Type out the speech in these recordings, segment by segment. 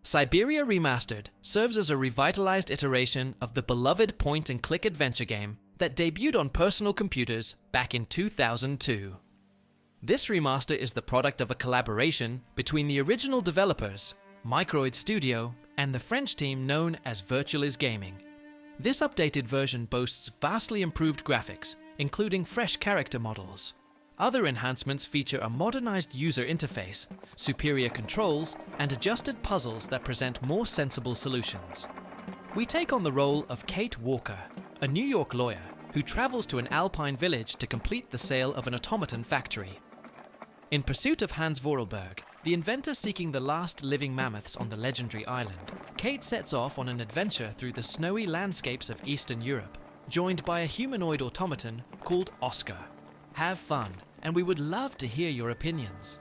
Syberia Remastered serves as a revitalized iteration of the beloved point-and-click adventure game that debuted on personal computers back in 2002. This remaster is the product of a collaboration between the original developers, Microids Studio, and the French team known as Virtuallyz Gaming. This updated version boasts vastly improved graphics, including fresh character models. Other enhancements feature a modernized user interface, superior controls, and adjusted puzzles that present more sensible solutions. We take on the role of Kate Walker, a New York lawyer who travels to an Alpine village to complete the sale of an automaton factory. In pursuit of Hans Voralberg, the inventor seeking the last living mammoths on the legendary island, Kate sets off on an adventure through the snowy landscapes of Eastern Europe, joined by a humanoid automaton called Oscar. Have fun, and we would love to hear your opinions.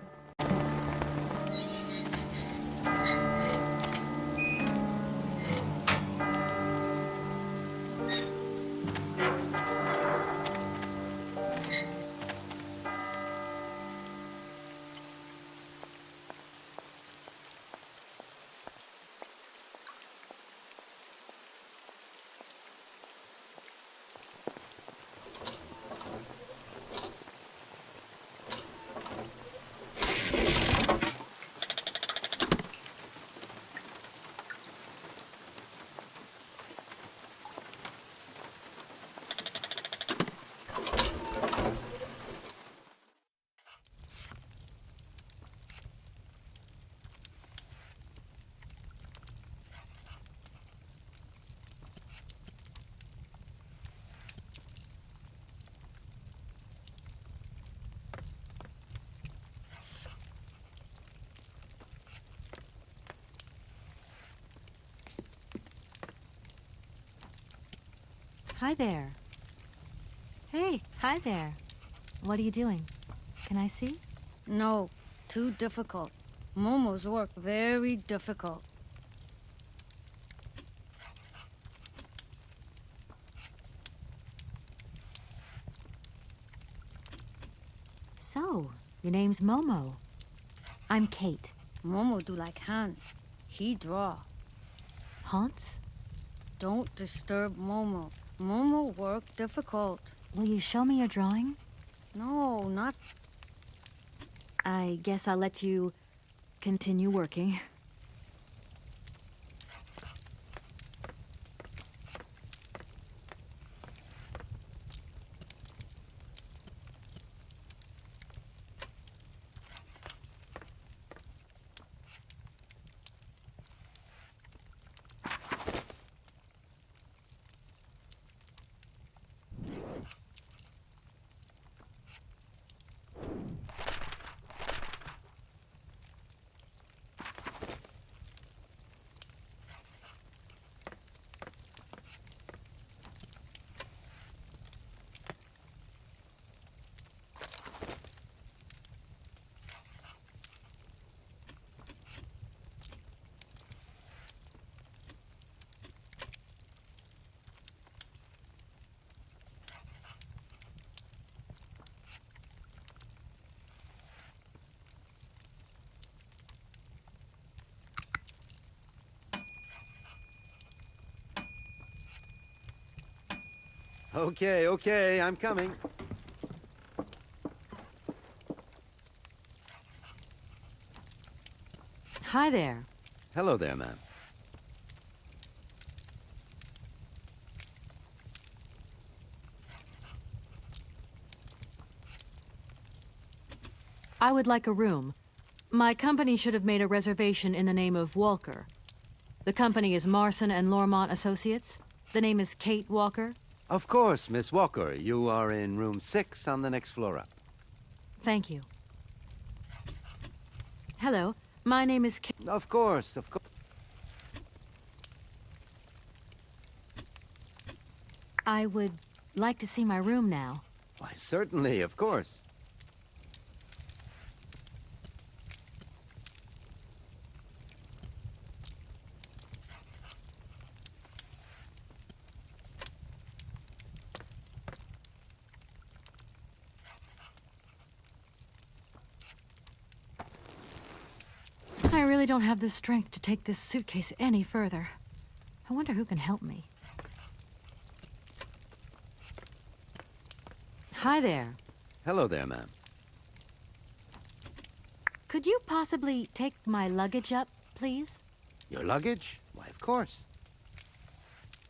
Hi there. Hey, hi there. What are you doing? Can I see? No, too difficult. Momo's work very difficult. So, your name's Momo. I'm Kate. Momo do like Hans. He draw. Hans? Don't disturb Momo. Momo work difficult. Will you show me your drawing? No, not... I guess I'll let you continue working. Okay, I'm coming. Hi there. Hello there, ma'am. I would like a room. My company should have made a reservation in the name of Walker. The company is Marson and Lormont Associates. The name is Kate Walker. Of course, Miss Walker. You are in room 6 on the next floor up. Thank you. Hello, my name is Kate. Of course. I would like to see my room now. Why, certainly, of course. I really don't have the strength to take this suitcase any further. I wonder who can help me. Hi there. Hello there, ma'am. Could you possibly take my luggage up, please? Your luggage? Why, of course.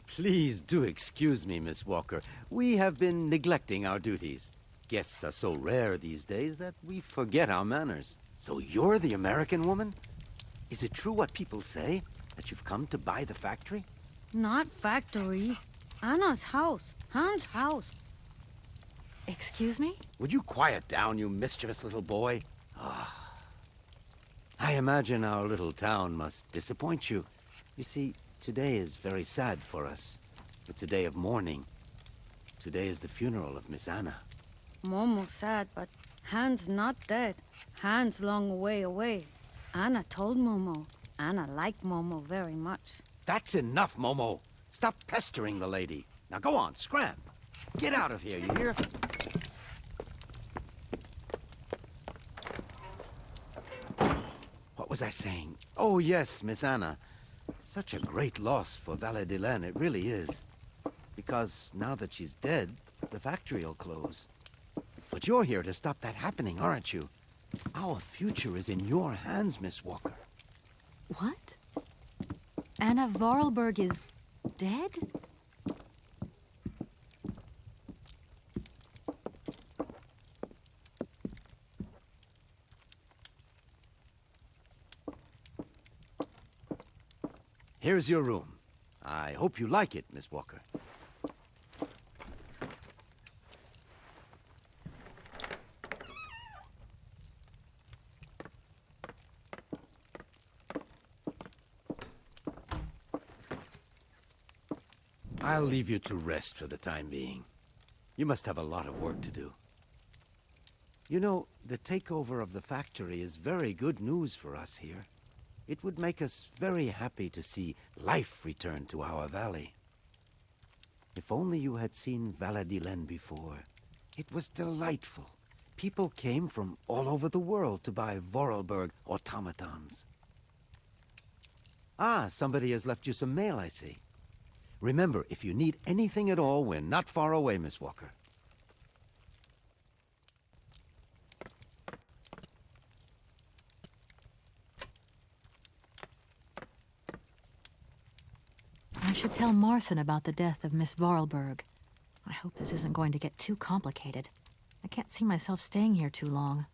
Please do excuse me, Miss Walker. We have been neglecting our duties. Guests are so rare these days that we forget our manners. So you're the American woman? Is it true what people say? That you've come to buy the factory? Not factory. Anna's house. Hans' house. Excuse me? Would you quiet down, you mischievous little boy? Ah. I imagine our little town must disappoint you. You see, today is very sad for us. It's a day of mourning. Today is the funeral of Miss Anna. Momo's sad, but Hans not dead. Hans long way away. Anna told Momo. Anna liked Momo very much. That's enough, Momo. Stop pestering the lady. Now go on, scram. Get out of here, you hear? What was I saying? Oh, yes, Miss Anna. Such a great loss for Valadilene, it really is. Because now that she's dead, the factory'll close. But you're here to stop that happening, aren't you? Our future is in your hands, Miss Walker. What? Anna Voralberg is dead? Here's your room. I hope you like it, Miss Walker. I'll leave you to rest for the time being. You must have a lot of work to do. You know, the takeover of the factory is very good news for us here. It would make us very happy to see life return to our valley. If only you had seen Valadilene before. It was delightful. People came from all over the world to buy Voralberg automatons. Ah, somebody has left you some mail, I see. Remember, if you need anything at all, we're not far away, Miss Walker. I should tell Marson about the death of Miss Voralberg. I hope this isn't going to get too complicated. I can't see myself staying here too long.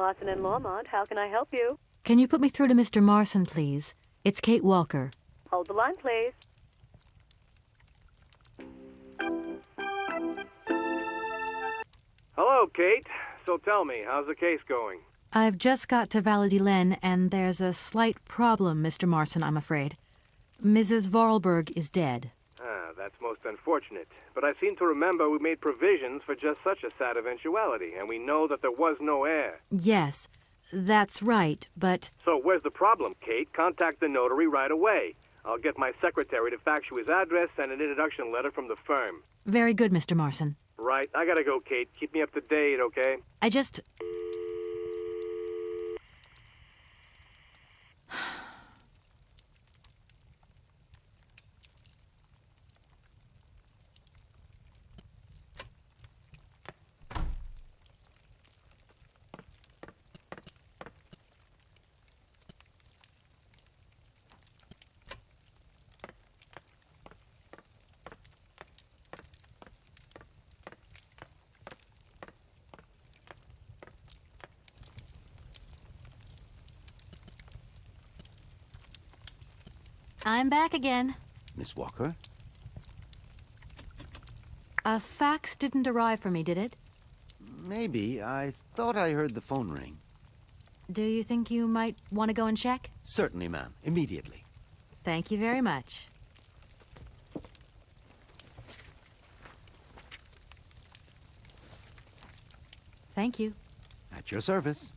Marson and Lormont, how can I help you? Can you put me through to Mr. Marson, please? It's Kate Walker. Hold the line, please. Hello, Kate. So tell me, how's the case going? I've just got to Valadilene, and there's a slight problem, Mr. Marson, I'm afraid. Mrs. Voralberg is dead. Ah, that's most unfortunate. But I seem to remember we made provisions for just such a sad eventuality, and we know that there was no heir. Yes, that's right, but... So where's the problem, Kate? Contact the notary right away. I'll get my secretary to fax you his address and an introduction letter from the firm. Very good, Mr. Marson. Right, I gotta go, Kate. Keep me up to date, okay? I just... I'm back again. Miss Walker? A fax didn't arrive for me, did it? Maybe. I thought I heard the phone ring. Do you think you might want to go and check? Certainly, ma'am. Immediately. Thank you very much. Thank you. At your service.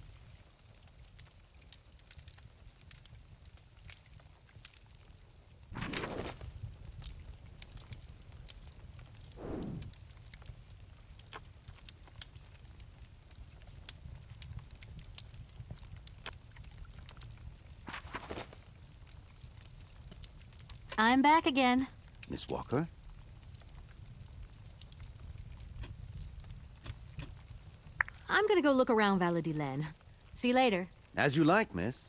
I'm back again. Miss Walker? I'm gonna go look around Valadilene. See you later. As you like, miss.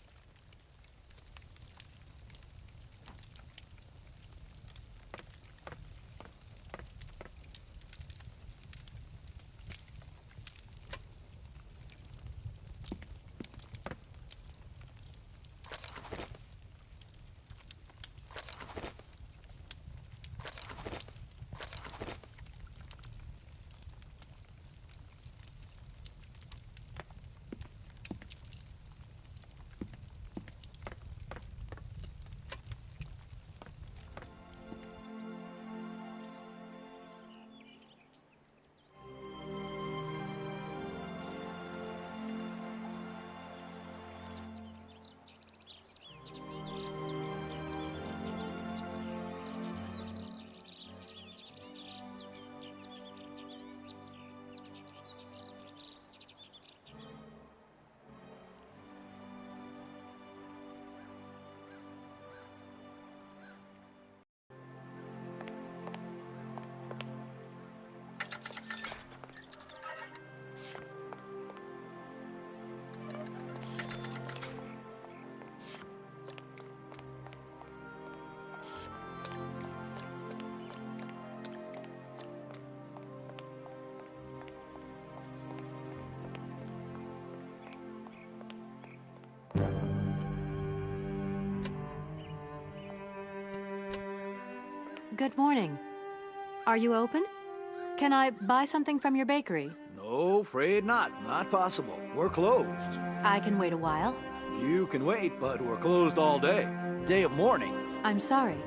Good morning. Are you open? Can I buy something from your bakery? No, afraid not. Not possible. We're closed. I can wait a while. You can wait, but we're closed all day. Day of mourning. I'm sorry.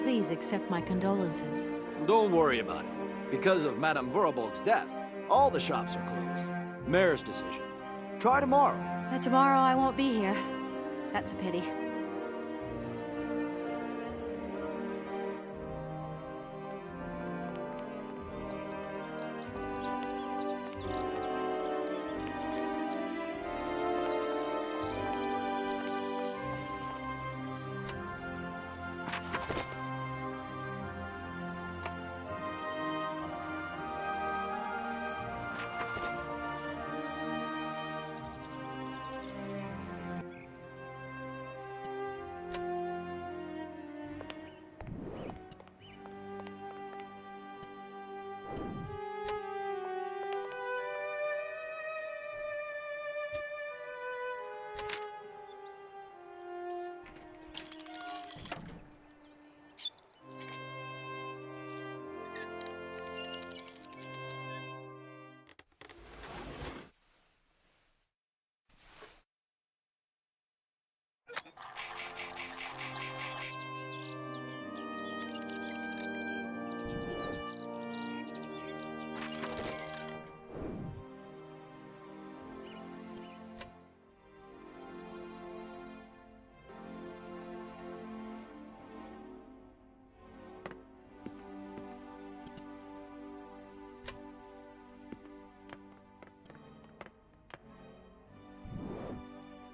Please accept my condolences. Don't worry about it. Because of Madame Voralberg's death, all the shops are closed. Mayor's decision. Try tomorrow. Tomorrow I won't be here. That's a pity.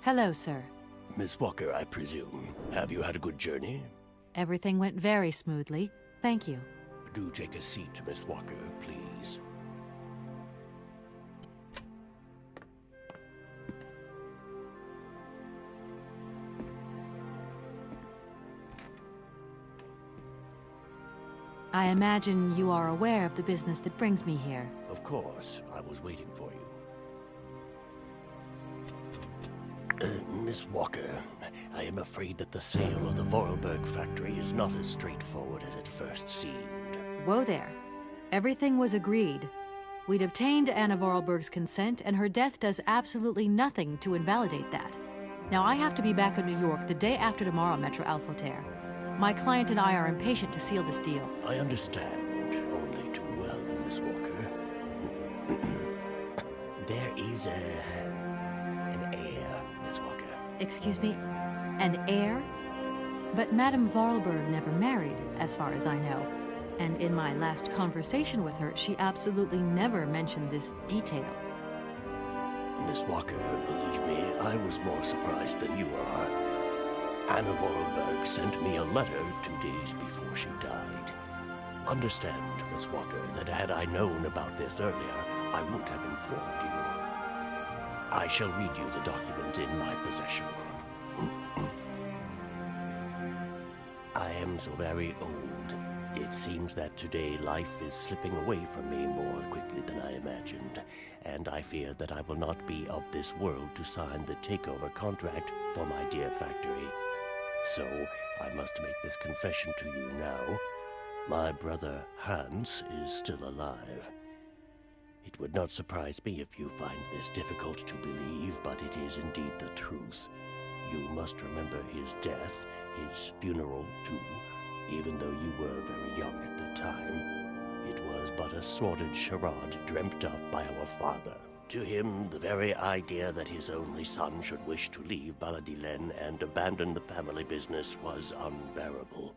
Hello, sir. Miss Walker, I presume. Have you had a good journey? Everything went very smoothly. Thank you. Do take a seat, Miss Walker, please. I imagine you are aware of the business that brings me here. Of course, I was waiting for you. Miss Walker, I am afraid that the sale of the Voralberg factory is not as straightforward as it first seemed. Whoa there. Everything was agreed. We'd obtained Anna Voralberg's consent, and her death does absolutely nothing to invalidate that. Now, I have to be back in New York the day after tomorrow, Metro Alphoter. My client and I are impatient to seal this deal. I understand only too well, Miss Walker. There is an heir, Miss Walker. Excuse me? An heir? But Madame Voralberg never married, as far as I know. And in my last conversation with her, she absolutely never mentioned this detail. Miss Walker, believe me, I was more surprised than you are. Anna Voralberg sent me a letter 2 days before she died. Understand, Miss Walker, that had I known about this earlier, I would have informed you. I shall read you the document in my possession. I am so very old. It seems that today life is slipping away from me more quickly than I imagined, and I fear that I will not be of this world to sign the takeover contract for my dear factory. So, I must make this confession to you now. My brother, Hans, is still alive. It would not surprise me if you find this difficult to believe, but it is indeed the truth. You must remember his death, his funeral too. Even though you were very young at the time, it was but a sordid charade dreamt up by our father. To him, the very idea that his only son should wish to leave Valadilene and abandon the family business was unbearable.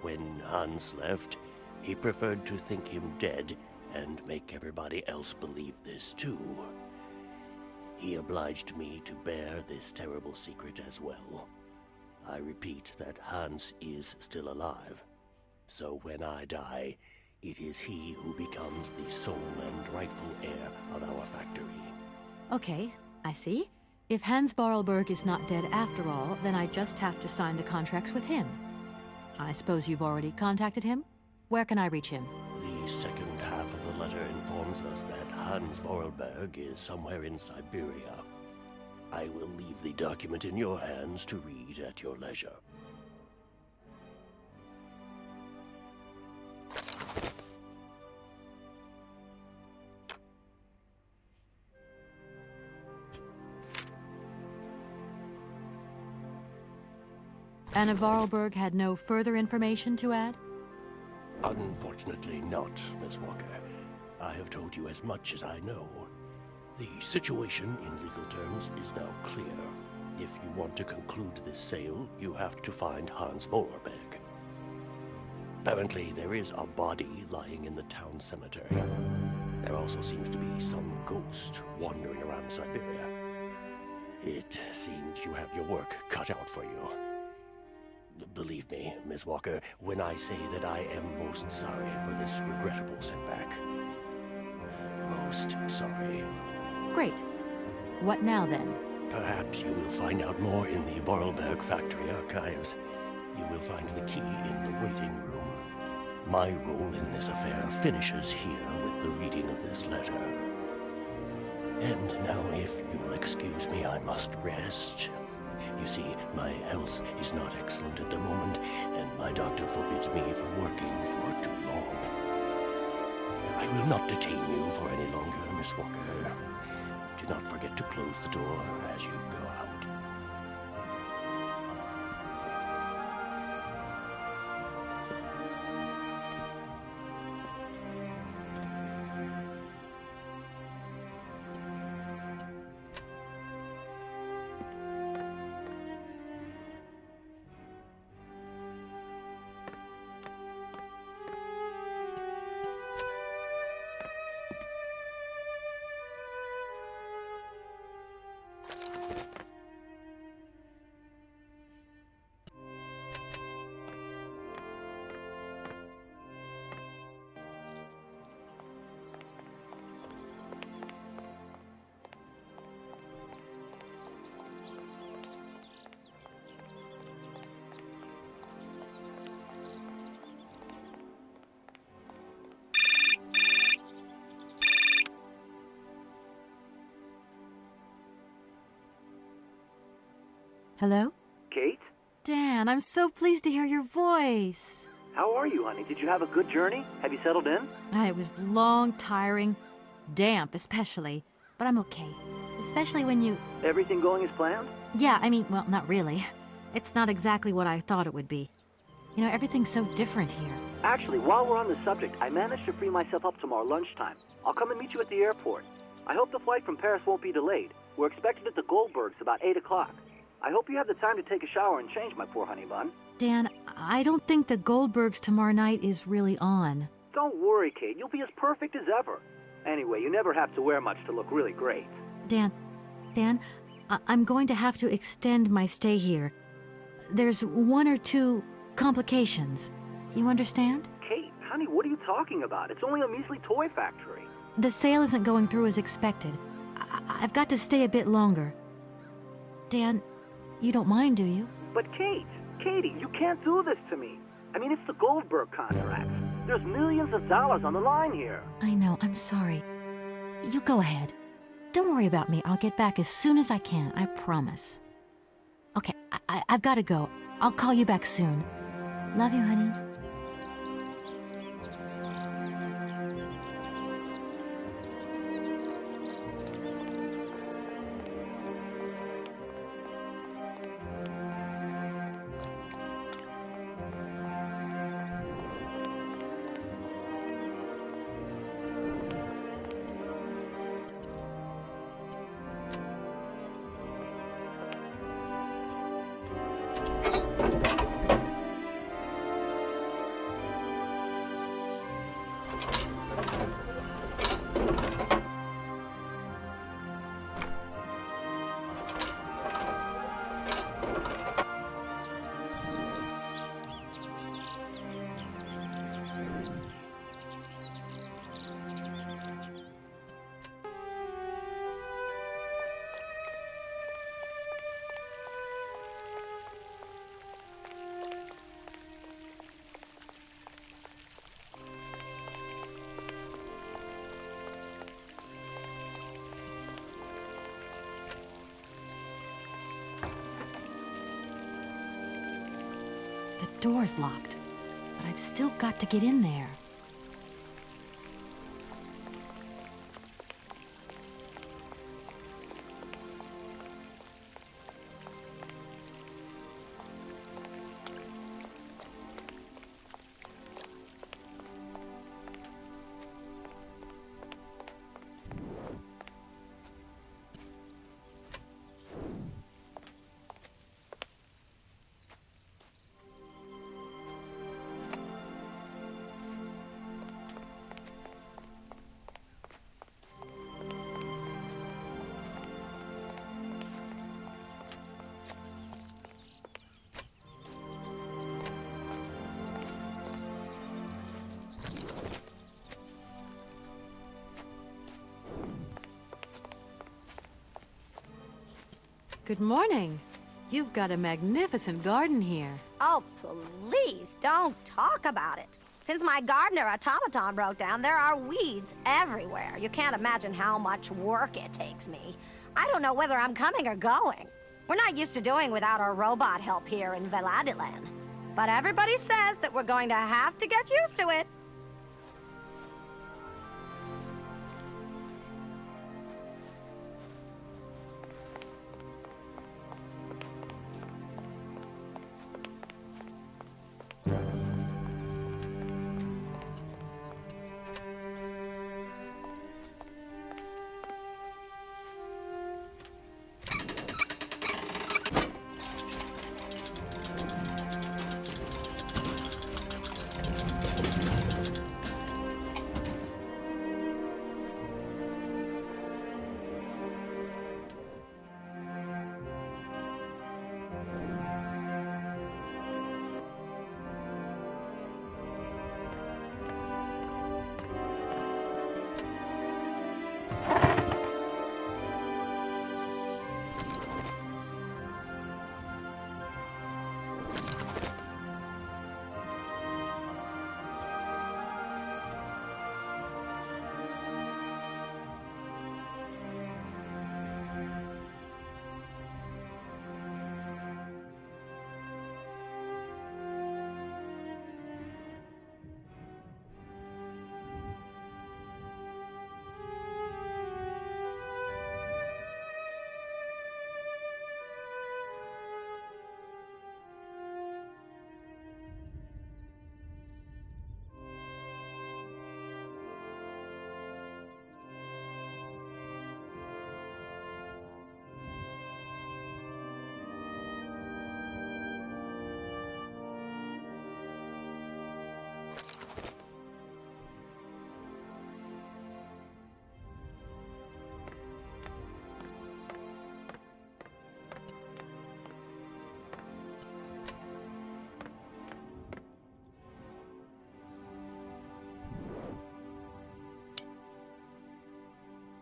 When Hans left, he preferred to think him dead and make everybody else believe this too. He obliged me to bear this terrible secret as well. I repeat that Hans is still alive. So when I die, it is he who becomes the sole and rightful heir of our factory. Okay, I see. If Hans Voralberg is not dead after all, then I just have to sign the contracts with him. I suppose you've already contacted him? Where can I reach him? The second half of the letter informs us that Hans Voralberg is somewhere in Syberia. I will leave the document in your hands to read at your leisure. Anna Voralberg had no further information to add? Unfortunately not, Miss Walker. I have told you as much as I know. The situation, in legal terms, is now clear. If you want to conclude this sale, you have to find Hans Voralberg. Apparently, there is a body lying in the town cemetery. There also seems to be some ghost wandering around Syberia. It seems you have your work cut out for you. Believe me, Miss Walker, when I say that I am most sorry for this regrettable setback. Most sorry. Great. What now, then? Perhaps you will find out more in the Voralberg factory archives. You will find the key in the waiting room. My role in this affair finishes here with the reading of this letter. And now, if you'll excuse me, I must rest. You see, my health is not excellent at the moment, and my doctor forbids me from working for too long. I will not detain you for any longer, Miss Walker. Do not forget to close the door as you go out. Hello? Kate? Dan, I'm so pleased to hear your voice. How are you, honey? Did you have a good journey? Have you settled in? It was long, tiring, damp especially, but I'm okay. Especially when you... Everything going as planned? Yeah, I mean, well, not really. It's not exactly what I thought it would be. You know, everything's so different here. Actually, while we're on the subject, I managed to free myself up tomorrow lunchtime. I'll come and meet you at the airport. I hope the flight from Paris won't be delayed. We're expected at the Goldbergs about 8 o'clock. I hope you have the time to take a shower and change, my poor honey bun. Dan, I don't think the Goldbergs tomorrow night is really on. Don't worry, Kate. You'll be as perfect as ever. Anyway, you never have to wear much to look really great. Dan, I'm going to have to extend my stay here. There's 1 or 2 complications. You understand? Kate, honey, what are you talking about? It's only a measly toy factory. The sale isn't going through as expected. I've got to stay a bit longer. Dan, you don't mind, do you? But Katie, you can't do this to me. I mean, it's the Goldberg contracts. There's millions of dollars on the line here. I know, I'm sorry. You go ahead. Don't worry about me. I'll get back as soon as I can, I promise. Okay, I've got to go. I'll call you back soon. Love you, honey. The door's locked, but I've still got to get in there. Good morning. You've got a magnificent garden here. Oh, please don't talk about it. Since my gardener automaton broke down, there are weeds everywhere. You can't imagine how much work it takes me. I don't know whether I'm coming or going. We're not used to doing without our robot help here in Valadilene. But everybody says that we're going to have to get used to it.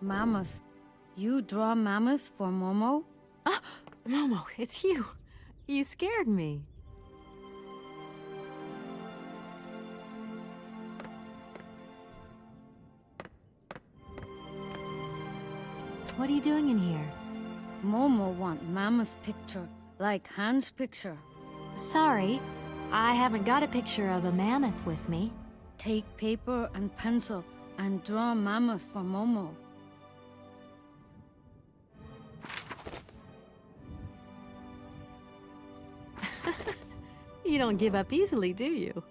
Mammoth. You draw mammoths for Momo? Ah, Momo, it's you. You scared me. What are you doing in here? Momo want mammoth picture, like Hans' picture. Sorry, I haven't got a picture of a mammoth with me. Take paper and pencil and draw mammoth for Momo. You don't give up easily, do you?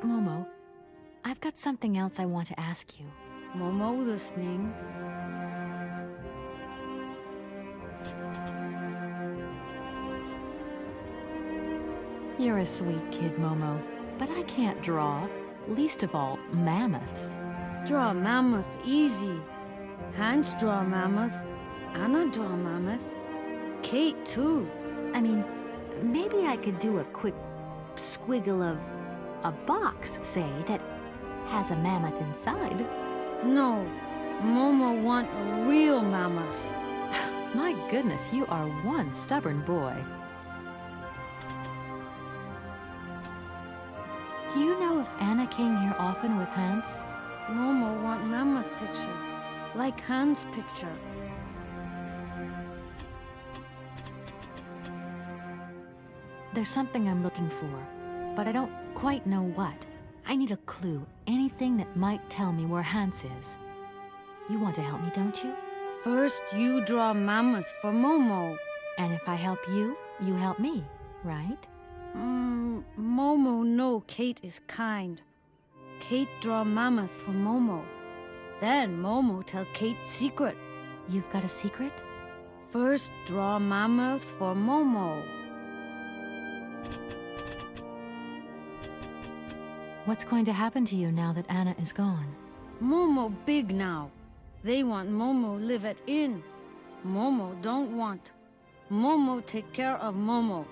Momo, I've got something else I want to ask you. Momo listening. You're a sweet kid, Momo, but I can't draw, least of all, mammoths. Draw mammoth easy. Hans draw mammoth. Anna draw mammoth. Kate too. I mean, maybe I could do a quick squiggle of a box, say, that has a mammoth inside. No, Momo want a real mammoth. My goodness, you are one stubborn boy. Do you know if Anna came here often with Hans? Momo want mammoth picture, like Hans' picture. There's something I'm looking for, but I don't quite know what. I need a clue, anything that might tell me where Hans is. You want to help me, don't you? First, you draw mammoth for Momo. And if I help you, you help me, right? Momo know Kate is kind. Kate draw mammoth for Momo. Then Momo tell Kate secret. You've got a secret? First, draw mammoth for Momo. What's going to happen to you now that Anna is gone? Momo big now. They want Momo live at inn. Momo don't want. Momo take care of Momo.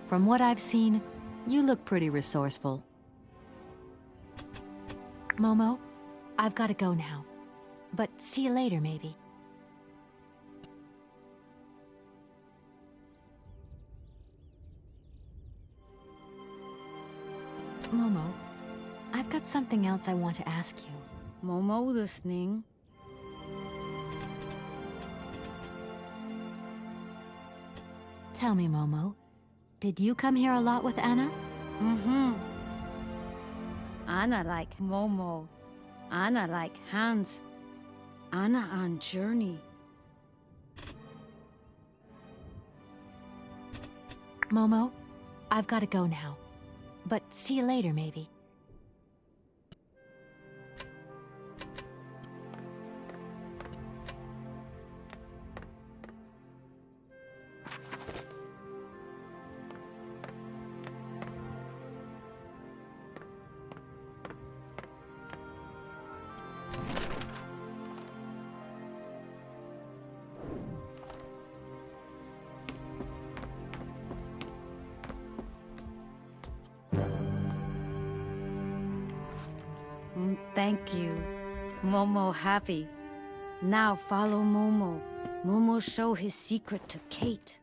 From what I've seen, you look pretty resourceful. Momo, I've got to go now. But see you later, maybe. Momo, I've got something else I want to ask you. Momo listening. Tell me, Momo, did you come here a lot with Anna? Anna like Momo. Anna like Hans. Anna on journey. Momo, I've got to go now. But see you later, maybe. Thank you. Momo happy. Now follow Momo. Momo show his secret to Kate.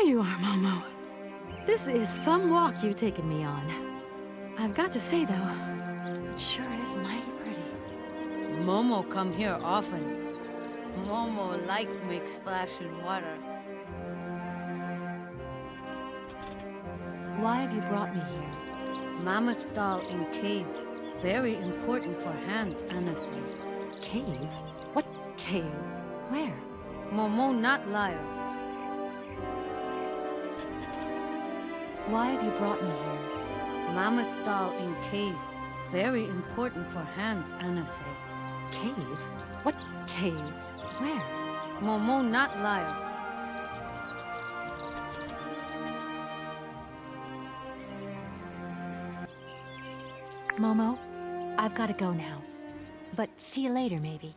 you are, Momo. This is some walk you've taken me on. I've got to say, though, it sure is mighty pretty. Momo come here often. Momo like make splash in water. Why have you brought me here? Mammoth doll in cave. Very important for Hans, Anna say. Cave? What cave? Where? Momo not liar. Why have you brought me here? Mammoth doll in cave. Very important for Hans, Anna say. Cave? What cave? Where? Momo not liar. Momo, I've got to go now. But see you later, maybe.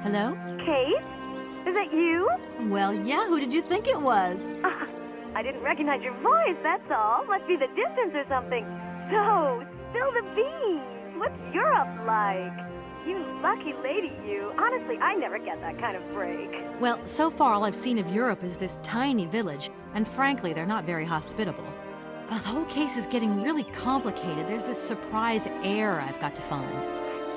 Hello? Kate? Is that you? Well, yeah, who did you think it was? I didn't recognize your voice, that's all. Must be the distance or something. So, spill the beans. What's Europe like? You lucky lady, you. Honestly, I never get that kind of break. Well, so far all I've seen of Europe is this tiny village, and frankly, they're not very hospitable. The whole case is getting really complicated. There's this surprise heir I've got to find.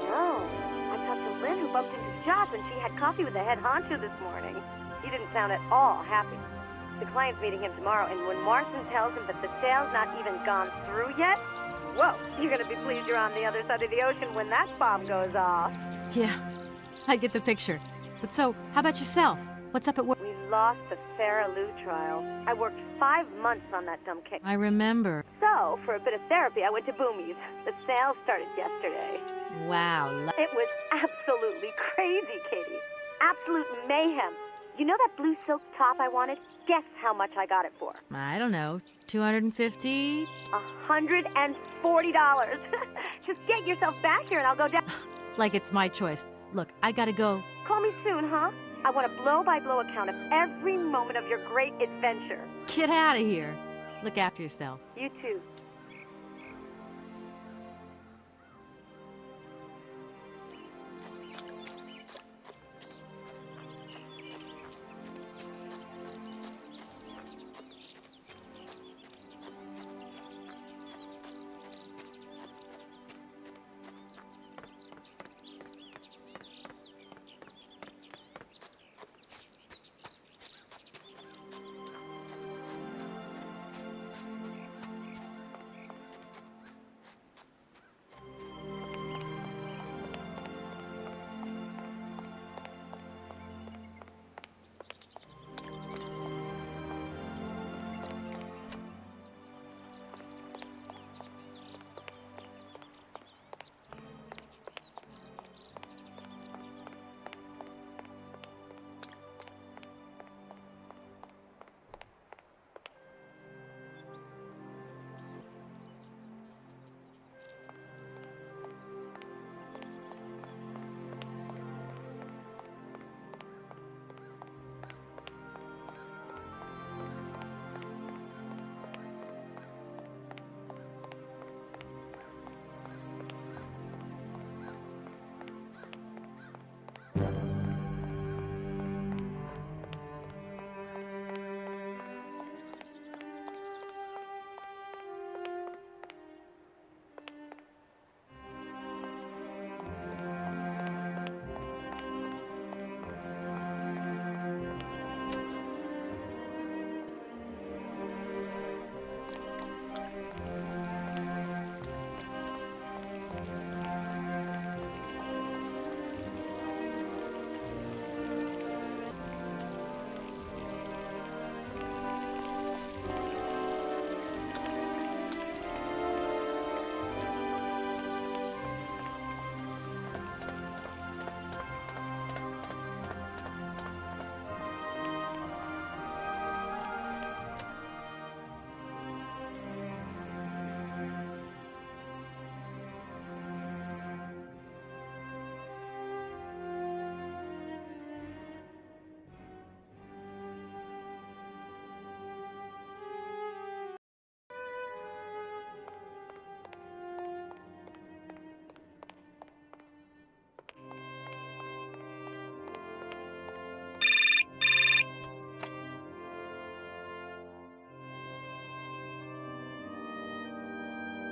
No. I talked to Lynn, who bumped into Joss, and she had coffee with the head honcho this morning. He didn't sound at all happy. The client's meeting him tomorrow, and when Marston tells him that the sale's not even gone through yet, whoa, you're gonna be pleased you're on the other side of the ocean when that bomb goes off. Yeah, I get the picture. But so, how about yourself? What's up at work? We lost the Farah Lou trial. I worked 5 months on that dumb case. I remember. So, for a bit of therapy, I went to Boomy's. The sale started yesterday. Wow. It was absolutely crazy, Katie. Absolute mayhem. You know that blue silk top I wanted? Guess how much I got it for? I don't know, $250? $140. Just get yourself back here and I'll go down. Like it's my choice. Look, I gotta go. Call me soon, huh? I want a blow-by-blow account of every moment of your great adventure. Get out of here. Look after yourself. You too.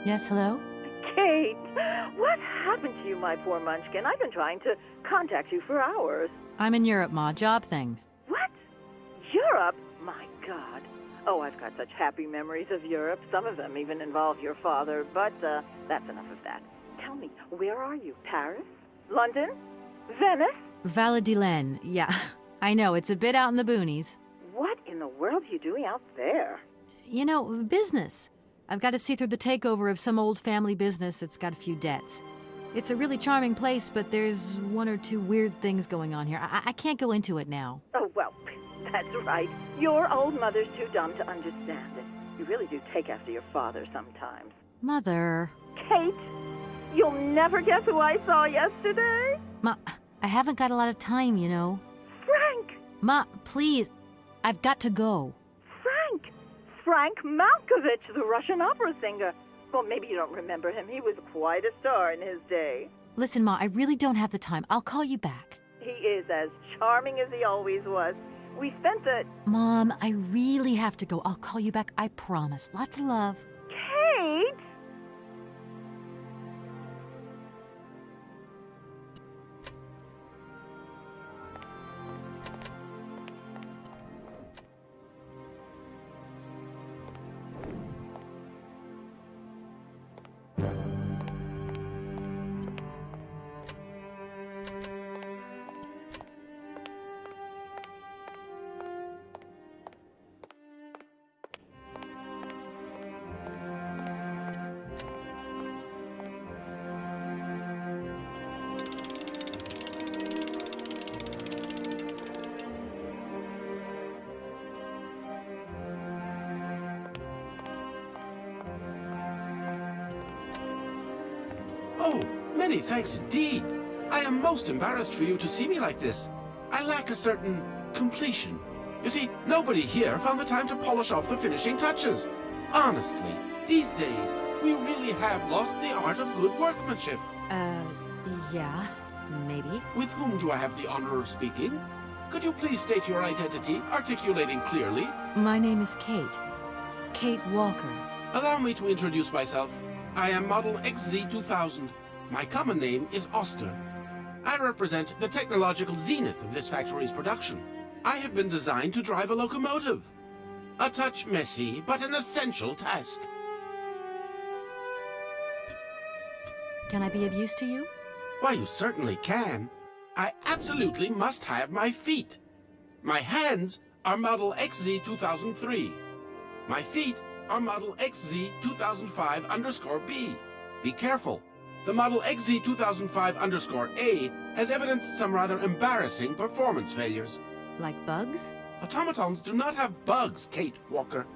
Yes, hello? Kate, what happened to you, my poor munchkin? I've been trying to contact you for hours. I'm in Europe, Ma. Job thing. What? Europe? My God. Oh, I've got such happy memories of Europe. Some of them even involve your father, but that's enough of that. Tell me, where are you? Paris? London? Venice? Valadilene. Yeah, I know. It's a bit out in the boonies. What in the world are you doing out there? You know, business. I've got to see through the takeover of some old family business that's got a few debts. It's a really charming place, but there's one or two weird things going on here. I can't go into it now. Oh, well, that's right. Your old mother's too dumb to understand it. You really do take after your father sometimes. Mother. Kate, you'll never guess who I saw yesterday? Ma, I haven't got a lot of time, you know. Frank! Ma, please. I've got to go. Frank Malkovich, the Russian opera singer. Well, maybe you don't remember him. He was quite a star in his day. Listen, Ma, I really don't have the time. I'll call you back. He is as charming as he always was. We spent the... Mom, I really have to go. I'll call you back, I promise. Lots of love. Kate! Oh, many thanks indeed. I am most embarrassed for you to see me like this. I lack a certain completion. You see, nobody here found the time to polish off the finishing touches. Honestly, these days, we really have lost the art of good workmanship. Yeah, maybe. With whom do I have the honor of speaking? Could you please state your identity, articulating clearly? My name is Kate. Kate Walker. Allow me to introduce myself. I am Model XZ2000. My common name is Oscar. I represent the technological zenith of this factory's production. I have been designed to drive a locomotive. A touch messy, but an essential task. Can I be of use to you? Why, you certainly can. I absolutely must have my feet. My hands are Model XZ2003. My feet are Model XZ2005_B. Be careful. The Model XZ2005_A has evidenced some rather embarrassing performance failures. Like bugs? Automatons do not have bugs, Kate Walker.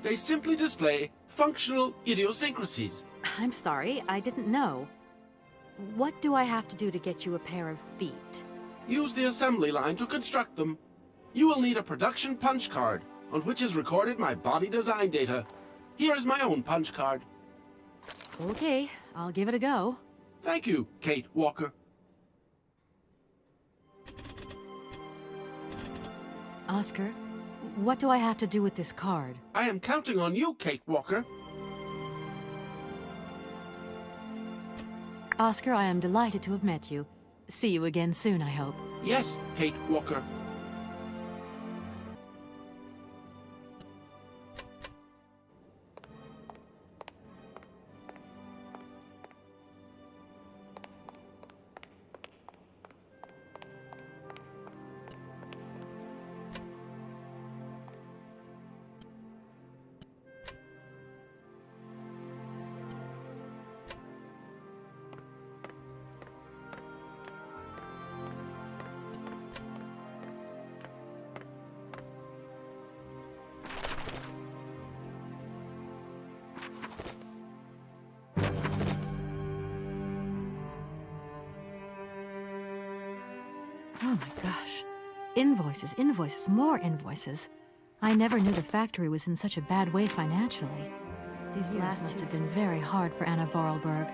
They simply display functional idiosyncrasies. I'm sorry, I didn't know. What do I have to do to get you a pair of feet? Use the assembly line to construct them. You will need a production punch card, on which is recorded my body design data. Here is my own punch card. Okay, I'll give it a go. Thank you, Kate Walker. Oscar, what do I have to do with this card? I am counting on you, Kate Walker. Oscar, I am delighted to have met you. See you again soon, I hope. Yes, Kate Walker. Oh my gosh. Invoices, invoices, more invoices. I never knew the factory was in such a bad way financially. These last must have been very hard for Anna Voralberg.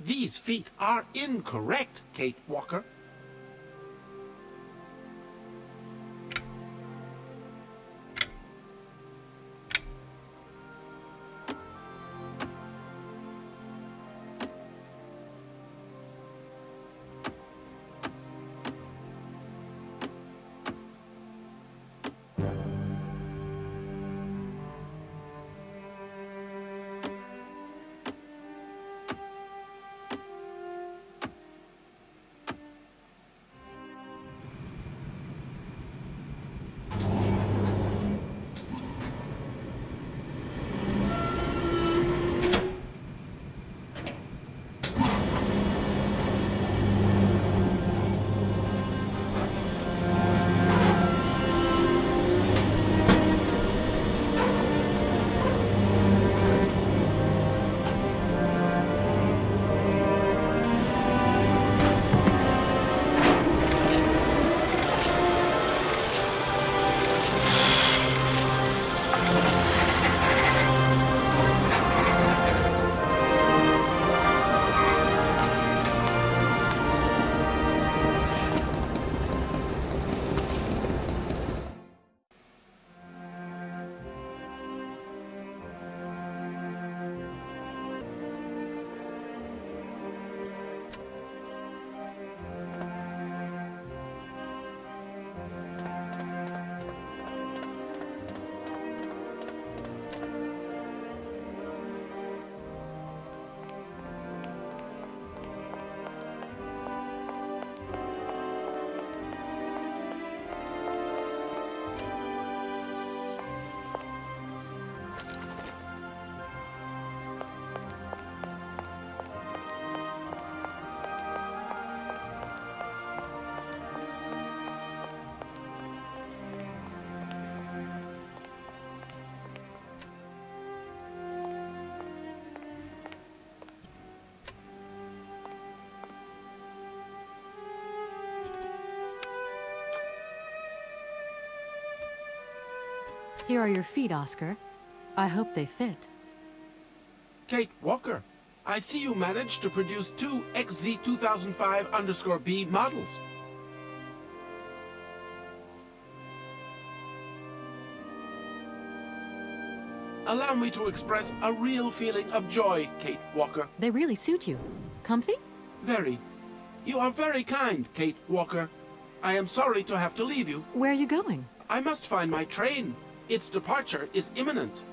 These feet are incorrect, Kate Walker. Here are your feet, Oscar. I hope they fit. Kate Walker, I see you managed to produce 2 XZ2005_B models. Allow me to express a real feeling of joy, Kate Walker. They really suit you. Comfy? Very. You are very kind, Kate Walker. I am sorry to have to leave you. Where are you going? I must find my train. Its departure is imminent.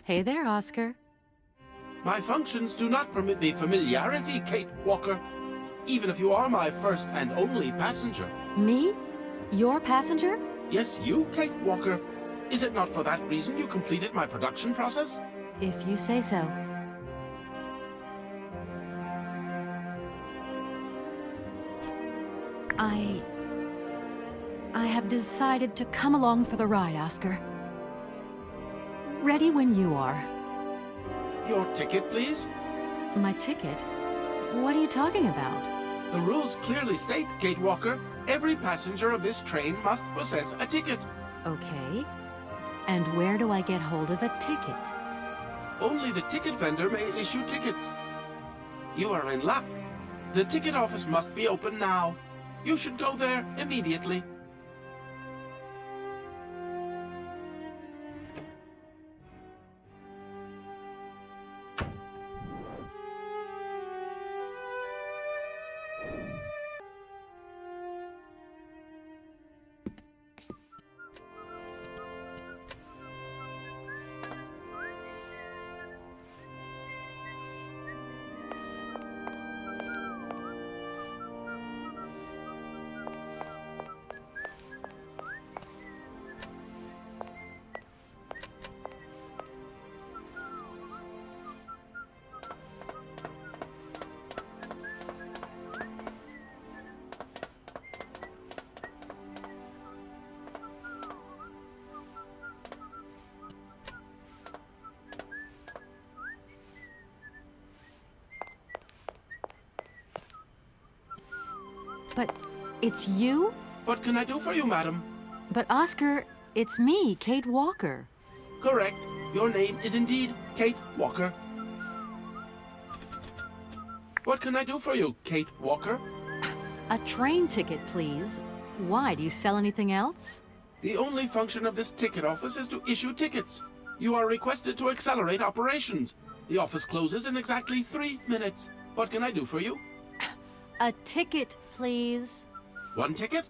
Hey there, Oscar. My functions do not permit me familiarity, Kate Walker. Even if you are my first and only passenger. Me? Your passenger? Yes, you, Kate Walker. Is it not for that reason you completed my production process? If you say so. I have decided to come along for the ride, Oscar. Ready when you are. Your ticket, please? My ticket? What are you talking about? The rules clearly state, Kate Walker, every passenger of this train must possess a ticket. Okay. And where do I get hold of a ticket? only the ticket vendor may issue tickets. You are in luck. The ticket office must be open now. You should go there immediately. But it's you? What can I do for you, madam? But Oscar, it's me, Kate Walker. Correct. Your name is indeed Kate Walker. What can I do for you, Kate Walker? A train ticket, please. Why, do you sell anything else? The only function of this ticket office is to issue tickets. You are requested to accelerate operations. The office closes in exactly 3 minutes. What can I do for you? A ticket, please. 1 ticket?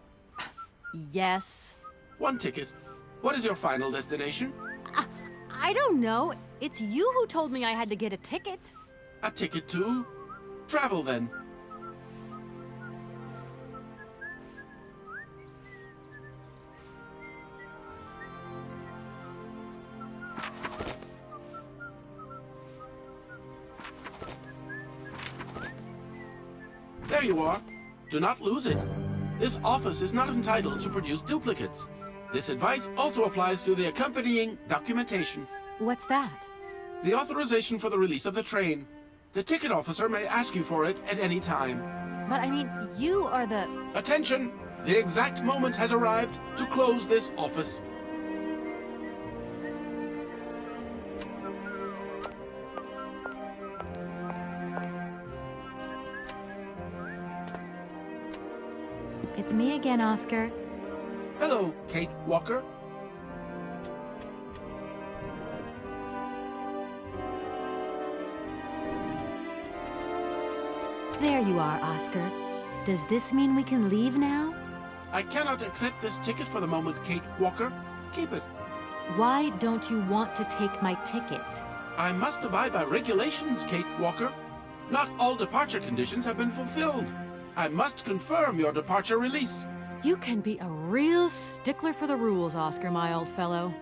Yes. 1 ticket. What is your final destination? I don't know. It's you who told me I had to get a ticket. A ticket to travel, then. There you are. Do not lose it. This office is not entitled to produce duplicates. This advice also applies to the accompanying documentation. What's that? The authorization for the release of the train. The ticket officer may ask you for it at any time. But I mean, you are the... Attention! The exact moment has arrived to close this office. It's me again, Oscar. Hello, Kate Walker. There you are, Oscar. Does this mean we can leave now? I cannot accept this ticket for the moment, Kate Walker. Keep it. Why don't you want to take my ticket? I must abide by regulations, Kate Walker. Not all departure conditions have been fulfilled. I must confirm your departure release. You can be a real stickler for the rules, Oscar, my old fellow.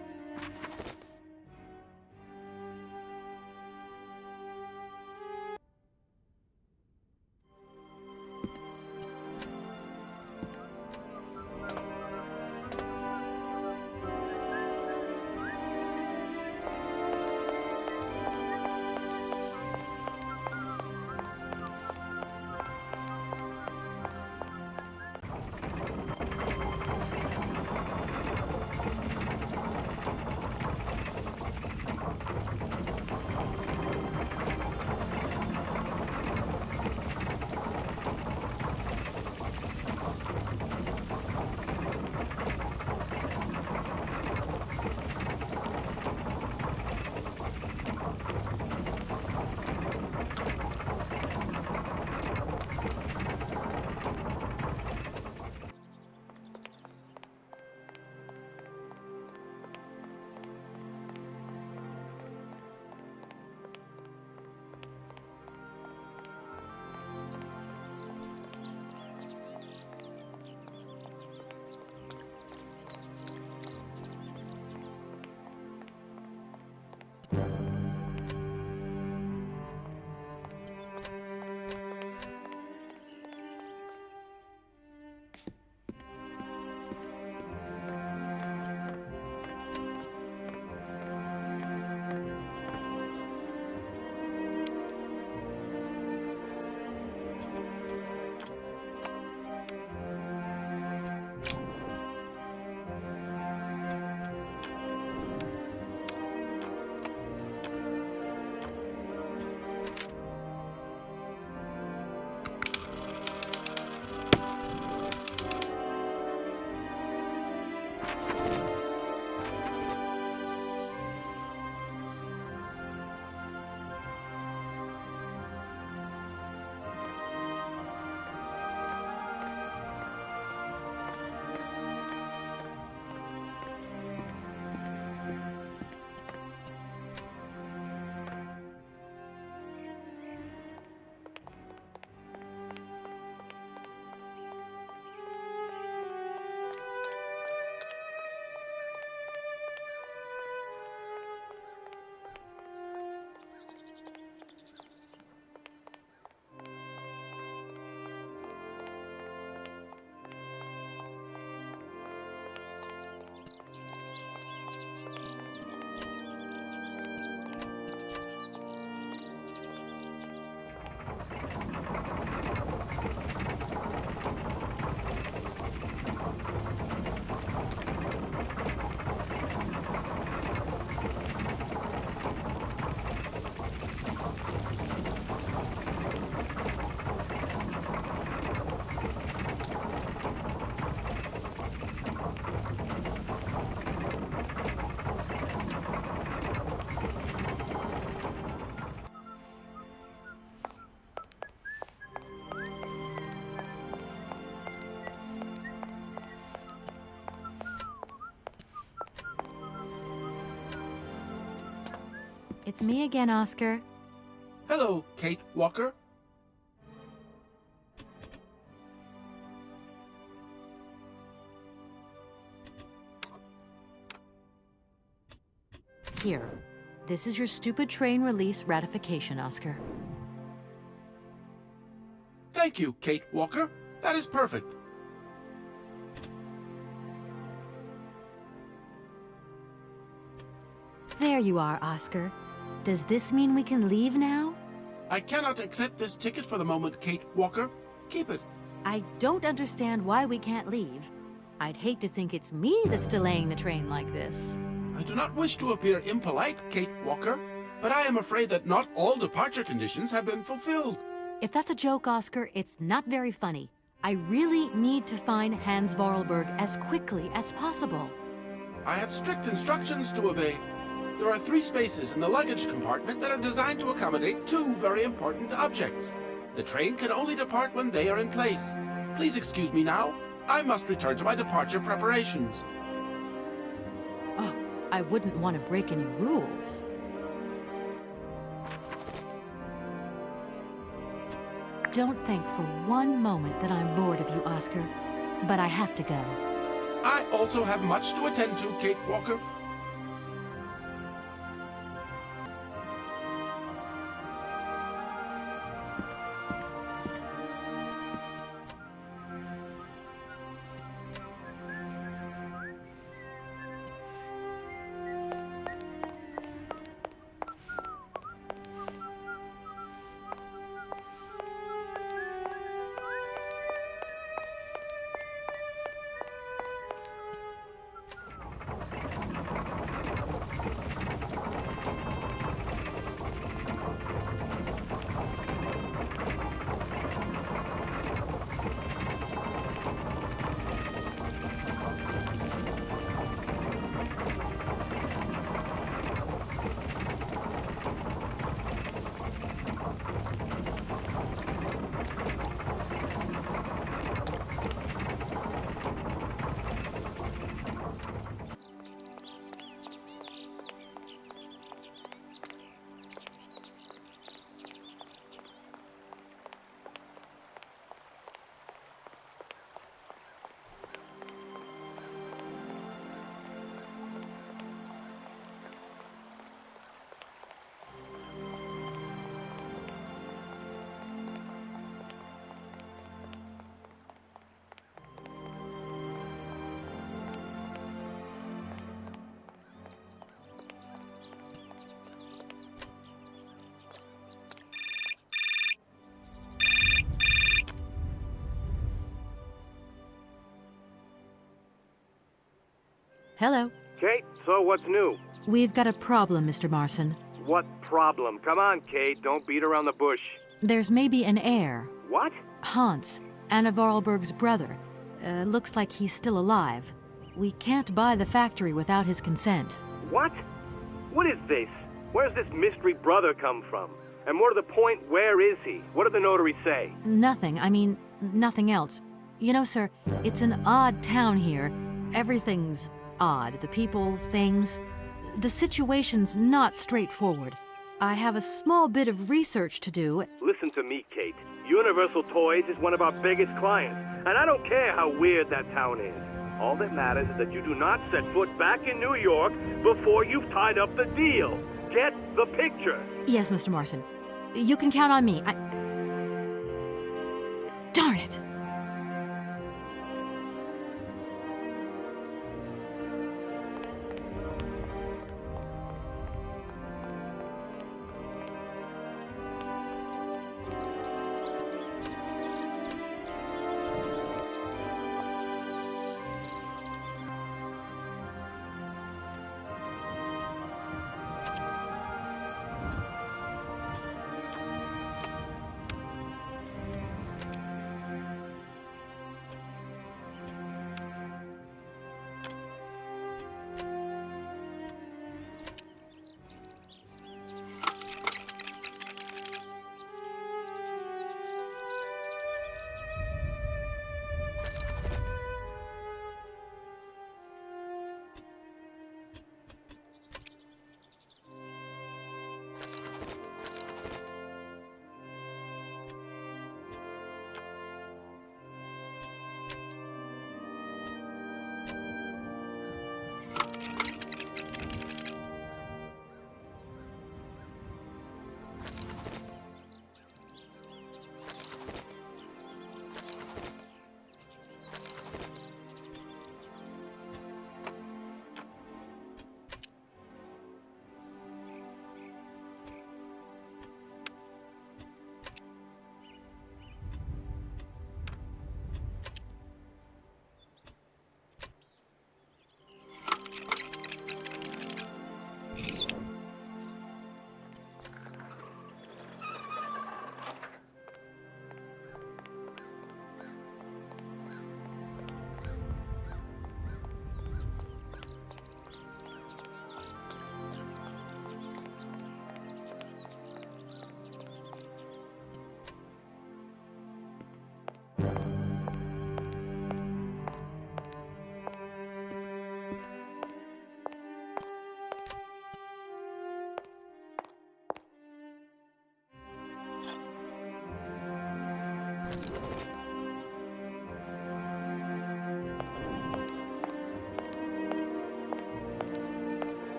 It's me again, Oscar. Hello, Kate Walker. Here. This is your stupid train release ratification, Oscar. Thank you, Kate Walker. That is perfect. There you are, Oscar. Does this mean we can leave now? I cannot accept this ticket for the moment, Kate Walker. Keep it. I don't understand why we can't leave. I'd hate to think it's me that's delaying the train like this. I do not wish to appear impolite, Kate Walker, but I am afraid that not all departure conditions have been fulfilled. If that's a joke, Oscar, it's not very funny. I really need to find Hans Voralberg as quickly as possible. I have strict instructions to obey. There are 3 spaces in the luggage compartment that are designed to accommodate 2 very important objects. The train can only depart when they are in place. Please excuse me now. I must return to my departure preparations. Oh, I wouldn't want to break any rules. Don't think for one moment that I'm bored of you, Oscar, but I have to go. I also have much to attend to, Kate Walker. Hello. Kate, so what's new? We've got a problem, Mr. Marson. What problem? Come on, Kate, don't beat around the bush. There's maybe an heir. What? Hans, Anna Voralberg's brother. Looks like he's still alive. We can't buy the factory without his consent. What? What is this? Where's this mystery brother come from? And more to the point, where is he? What did the notary say? Nothing. I mean, nothing else. You know, sir, it's an odd town here. Everything's odd. The people, things. The situation's not straightforward. I have a small bit of research to do. Listen to me, Kate. Universal Toys is one of our biggest clients, and I don't care how weird that town is. All that matters is that you do not set foot back in New York before you've tied up the deal. Get the picture. Yes, Mr. Marson. You can count on me. Darn it!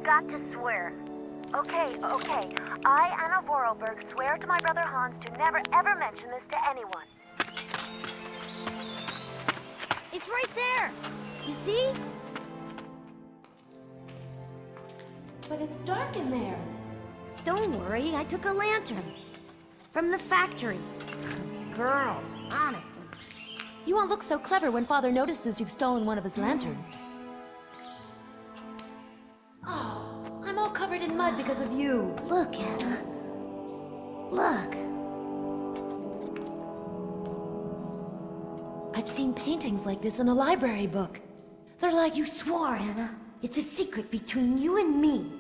got to swear. Okay. I, Anna Voralberg, swear to my brother Hans to never ever mention this to anyone. It's right there! You see? But it's dark in there. Don't worry, I took a lantern. From the factory. Girls, honestly. You won't look so clever when Father notices you've stolen one of his lanterns. Oh, I'm all covered in mud because of you. Look, Anna. Look. I've seen paintings like this in a library book. They're like you swore, Anna. It's a secret between you and me.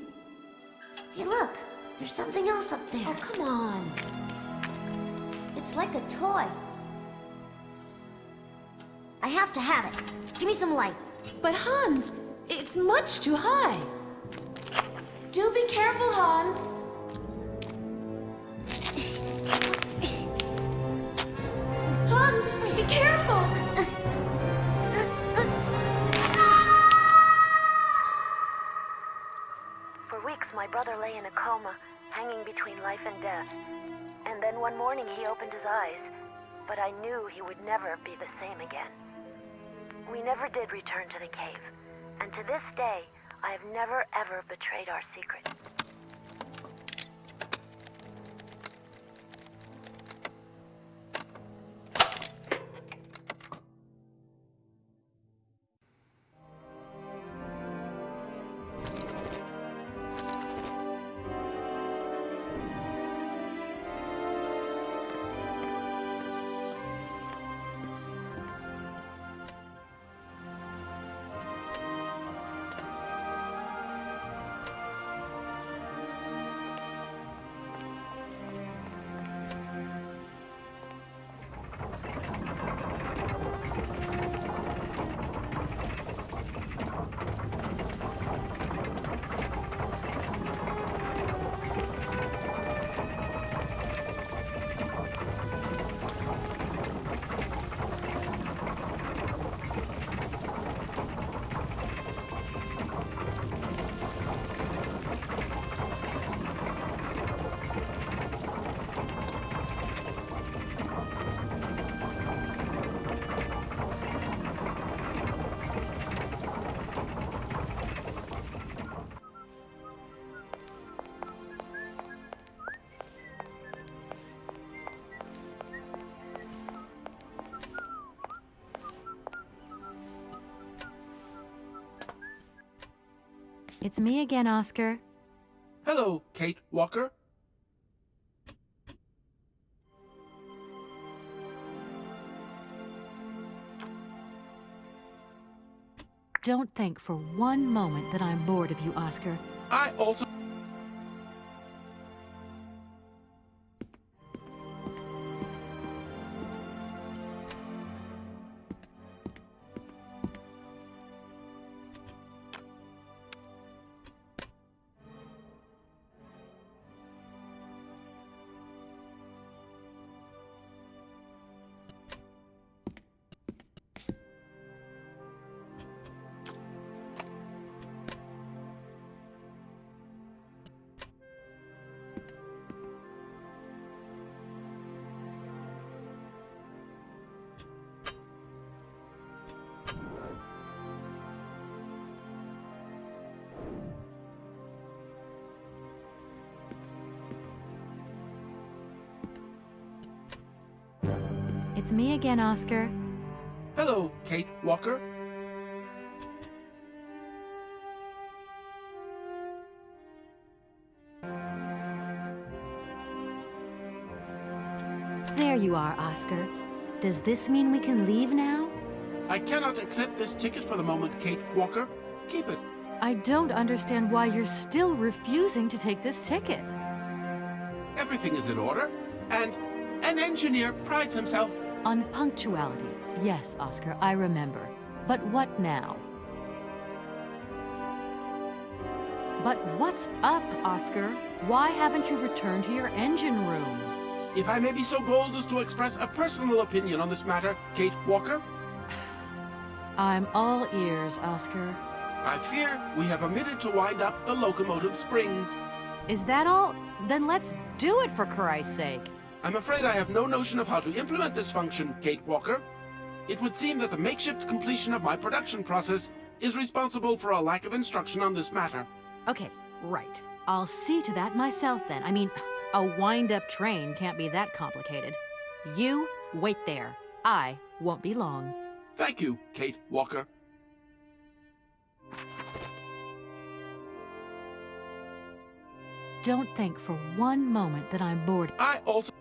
Hey, look. There's something else up there. Oh, come on. It's like a toy. I have to have it. Give me some light. But Hans, it's much too high. Do be careful, Hans. Hans, be careful. For weeks, my brother lay in a coma, hanging between life and death. And then one morning he opened his eyes, but I knew he would never be the same again. We never did return to the cave, and to this day, I have never ever betrayed our secret. It's me again, Oscar. Hello, Kate Walker. Don't think for one moment that I'm bored of you, Oscar. I also... It's me again, Oscar. Hello, Kate Walker. There you are, Oscar. Does this mean we can leave now? I cannot accept this ticket for the moment, Kate Walker. Keep it. I don't understand why you're still refusing to take this ticket. Everything is in order, and an engineer prides himself on punctuality. Yes, Oscar, I remember. But what now? But what's up, Oscar? Why haven't you returned to your engine room? If I may be so bold as to express a personal opinion on this matter, Kate Walker. I'm all ears, Oscar. I fear we have omitted to wind up the locomotive springs. Is that all? Then let's do it, for Christ's sake. I'm afraid I have no notion of how to implement this function, Kate Walker. It would seem that the makeshift completion of my production process is responsible for a lack of instruction on this matter. Okay, right. I'll see to that myself then. I mean, a wind-up train can't be that complicated. You wait there. I won't be long. Thank you, Kate Walker. Don't think for one moment that I'm bored. I also...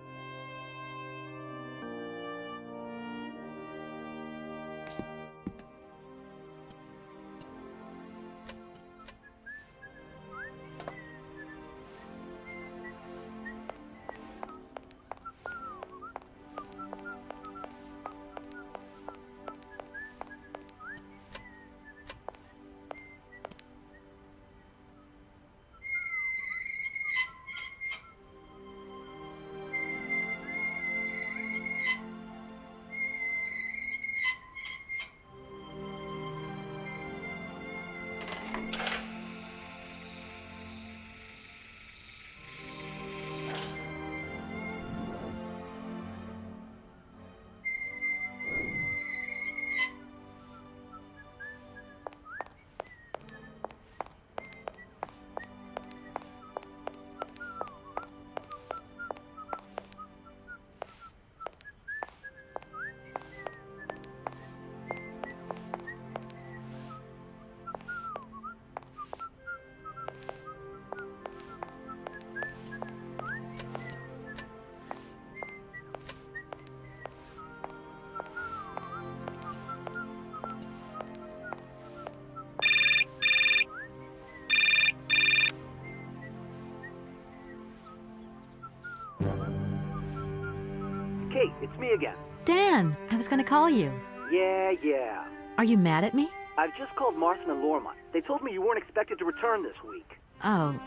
Kate, it's me again. Dan, I was gonna call you. Yeah. Are you mad at me? I've just called Marston and Lormont. They told me you weren't expected to return this week. Oh,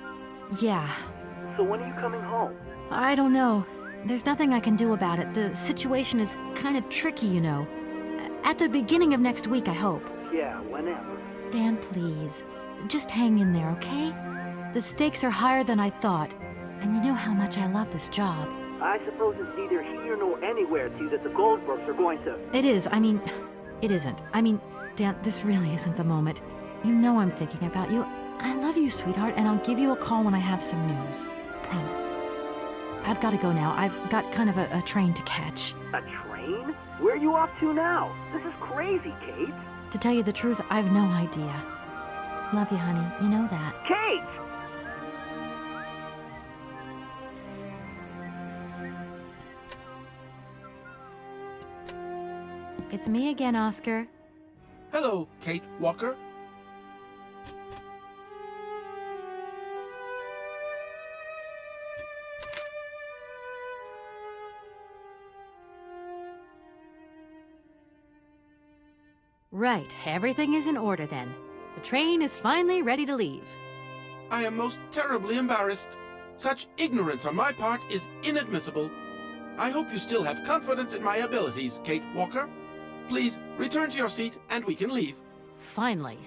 yeah. So when are you coming home? I don't know. There's nothing I can do about it. The situation is kind of tricky, you know. At the beginning of next week, I hope. Yeah, whenever. Dan, please. Just hang in there, okay? The stakes are higher than I thought. And you know how much I love this job. I suppose it's neither here nor anywhere to you that the Goldbergs are going to... It is. It isn't. Dan, this really isn't the moment. You know I'm thinking about you. I love you, sweetheart, and I'll give you a call when I have some news. Promise. I've got to go now. I've got kind of a train to catch. A train? Where are you off to now? This is crazy, Kate. To tell you the truth, I've no idea. Love you, honey. You know that. Kate! It's me again, Oscar. Hello, Kate Walker. Right, everything is in order then. The train is finally ready to leave. I am most terribly embarrassed. Such ignorance on my part is inadmissible. I hope you still have confidence in my abilities, Kate Walker. Please, return to your seat and we can leave. Finally.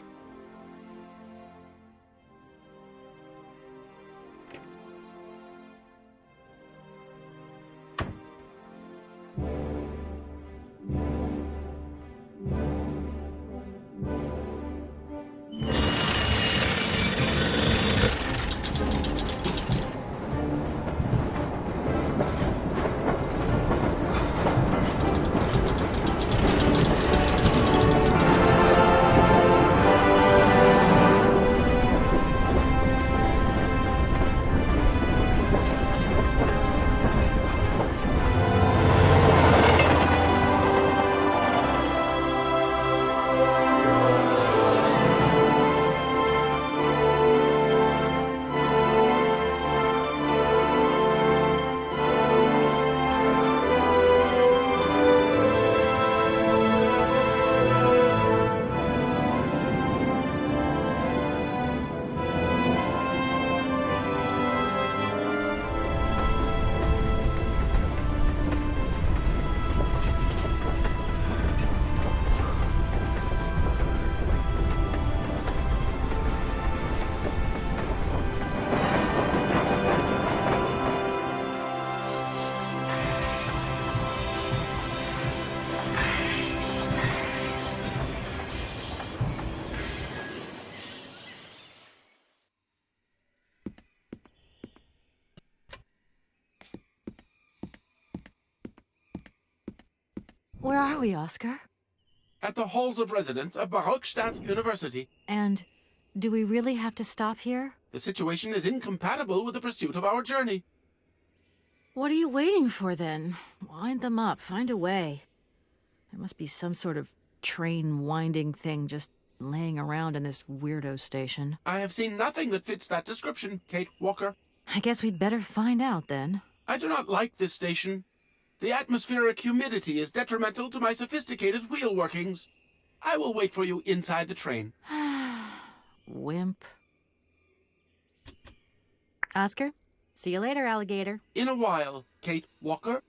Where are we, Oscar? At the halls of residence of Barrockstadt University. And do we really have to stop here? The situation is incompatible with the pursuit of our journey. What are you waiting for, then? Wind them up. Find a way. There must be some sort of train-winding thing just laying around in this weirdo station. I have seen nothing that fits that description, Kate Walker. I guess we'd better find out, then. I do not like this station. The atmospheric humidity is detrimental to my sophisticated wheel workings. I will wait for you inside the train. Wimp. Oscar, see you later, alligator. In a while, Kate Walker.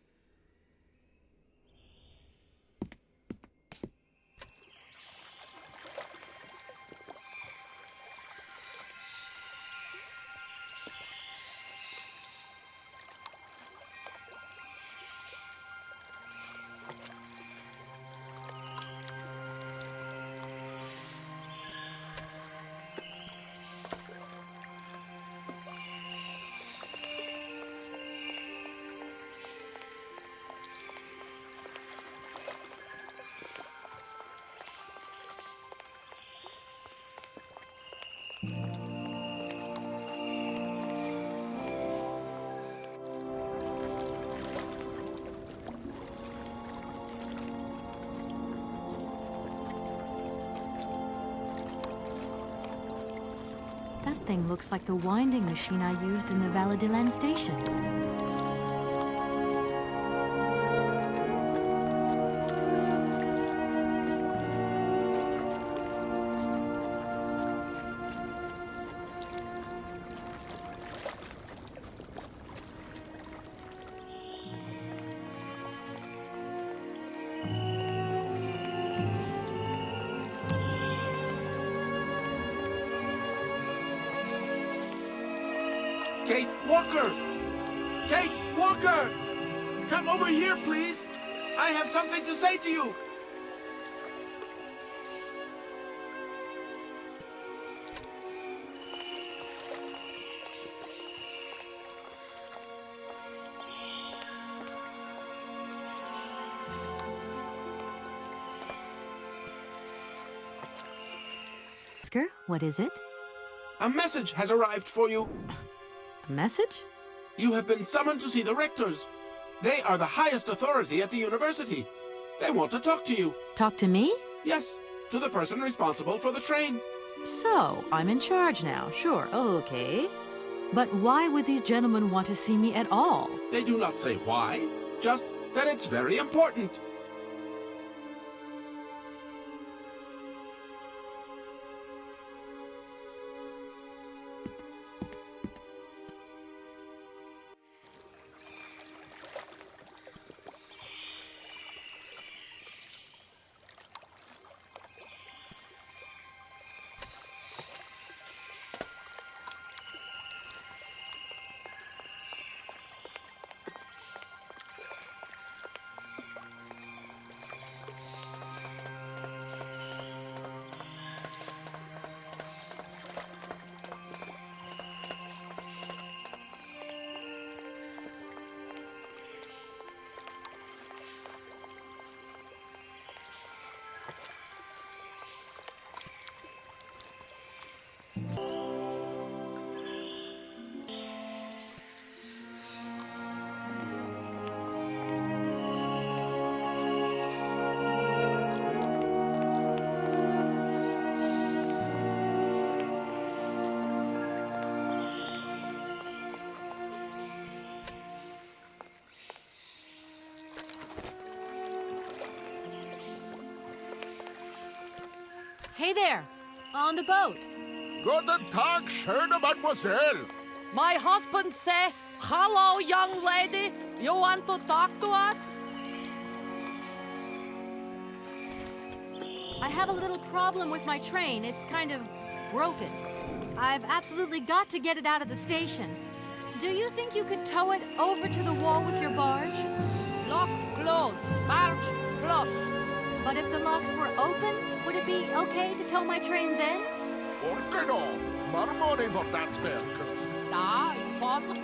That thing looks like the winding machine I used in the Valadilene station. Kate Walker! Kate Walker! Come over here, please! I have something to say to you! Oscar, what is it? A message has arrived for you. A message? You have been summoned to see the rectors. They are the highest authority at the university. They want to talk to you. Talk to me? Yes, to the person responsible for the train. So, I'm in charge now. Sure, okay. But why would these gentlemen want to see me at all? They do not say why, just that it's very important. Hey there! On the boat! Guten Tag, schöne Mademoiselle! My husband say, hello, young lady. You want to talk to us? I have a little problem with my train. It's kind of broken. I've absolutely got to get it out of the station. Do you think you could tow it over to the wall with your barge? Lock closed. Barge closed. But if the locks were open, would it be okay to tow my train then? Por qué no? More money for that work. Da, it's possible.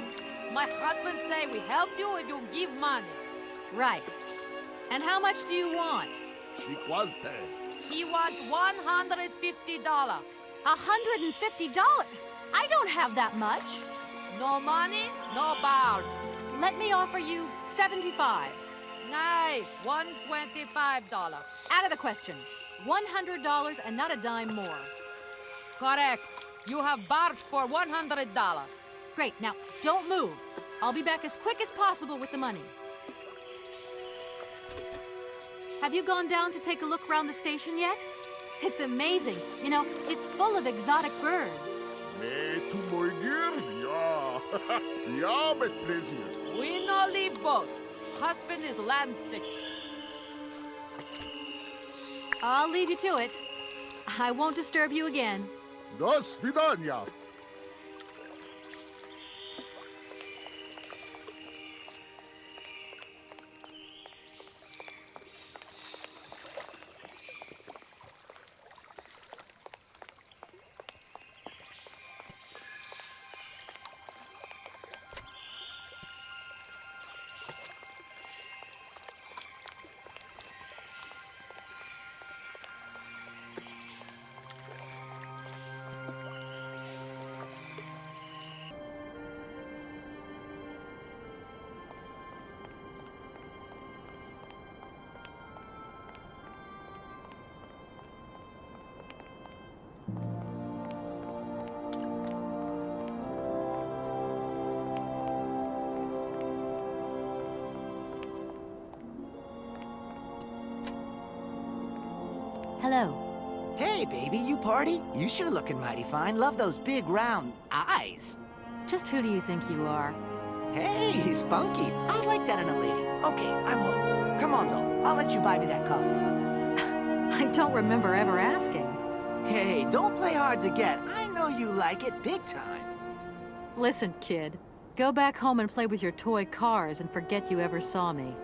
My husband say we help you if you give money. Right. And how much do you want? She quante. He wants $150. $150? I don't have that much. No money, no barge. Let me offer you $75. Nay, $125. Out of the question. $100 and not a dime more. Correct. You have barge for $100. Great. Now, don't move. I'll be back as quick as possible with the money. Have you gone down to take a look around the station yet? It's amazing. You know, it's full of exotic birds. Mais tu moi dire? Ja. Ja, mit plaisir. We no leave boat. Husband is land sick. I'll leave you to it. I won't disturb you again. До свидания. Hello. Hey, baby, you party? You sure looking mighty fine. Love those big, round eyes. Just who do you think you are? Hey, spunky. I like that in a lady. Okay, I'm home. Come on, Zol. I'll let you buy me that coffee. I don't remember ever asking. Hey, don't play hard to get. I know you like it big time. Listen, kid. Go back home and play with your toy cars and forget you ever saw me.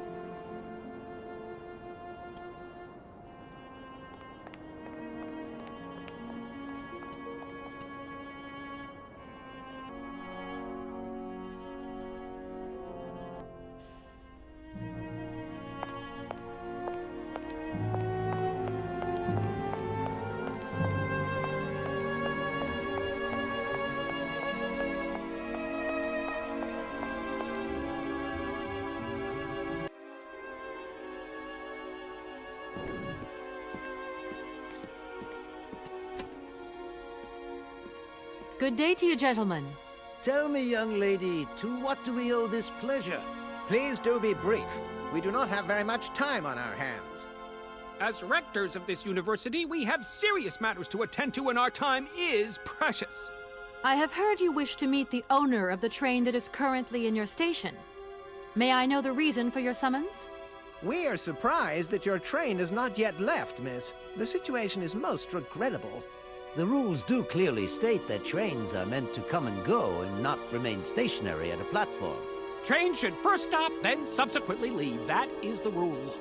Good day to you, gentlemen. Tell me, young lady, to what do we owe this pleasure? Please do be brief. We do not have very much time on our hands. As rectors of this university, we have serious matters to attend to, and our time is precious. I have heard you wish to meet the owner of the train that is currently in your station. May I know the reason for your summons? We are surprised that your train has not yet left, miss. The situation is most regrettable. The rules do clearly state that trains are meant to come and go and not remain stationary at a platform. Trains should first stop, then subsequently leave. That is the rule.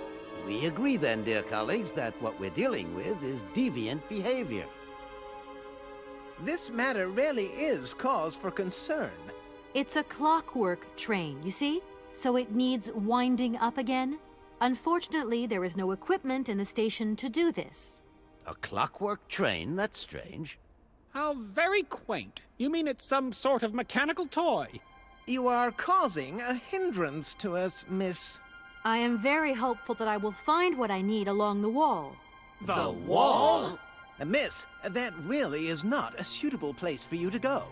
We agree then, dear colleagues, that what we're dealing with is deviant behavior. This matter really is cause for concern. It's a clockwork train, you see? So it needs winding up again. Unfortunately, there is no equipment in the station to do this. A clockwork train? That's strange. How very quaint. You mean it's some sort of mechanical toy? You are causing a hindrance to us, miss. I am very hopeful that I will find what I need along the wall. The wall? Miss, that really is not a suitable place for you to go.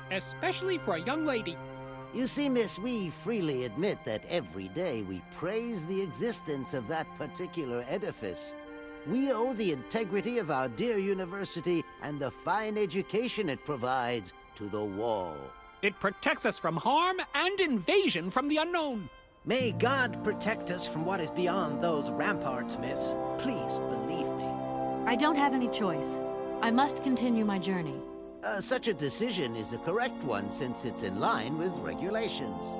Especially for a young lady. You see, miss, we freely admit that every day we praise the existence of that particular edifice. We owe the integrity of our dear university and the fine education it provides to the wall. It protects us from harm and invasion from the unknown. May God protect us from what is beyond those ramparts, miss. Please believe me. I don't have any choice. I must continue my journey. Such a decision is a correct one since it's in line with regulations.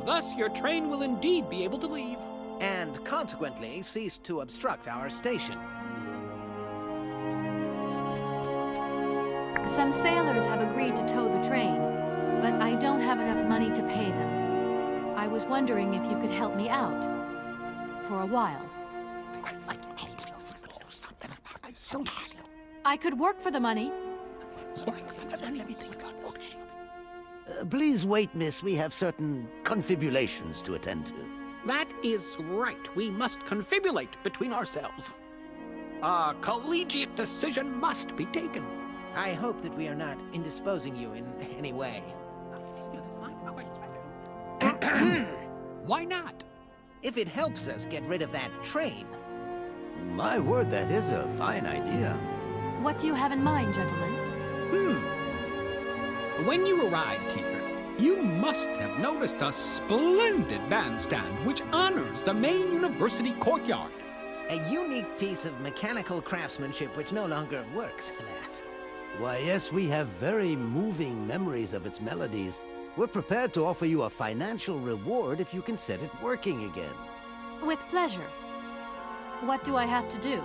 Thus, your train will indeed be able to leave. And consequently cease to obstruct our station. Some sailors have agreed to tow the train, but I don't have enough money to pay them. I was wondering if you could help me out. For a while. I could work for the money. Please wait, miss. We have certain confibulations to attend to. That is right. We must confibulate between ourselves. A collegiate decision must be taken. I hope that we are not indisposing you in any way. Why not? If it helps us get rid of that train. My word, that is a fine idea. What do you have in mind, gentlemen? When you arrived here, you must have noticed a splendid bandstand which honors the main university courtyard. A unique piece of mechanical craftsmanship which no longer works, alas. Why, yes, we have very moving memories of its melodies. We're prepared to offer you a financial reward if you can set it working again. With pleasure. What do I have to do?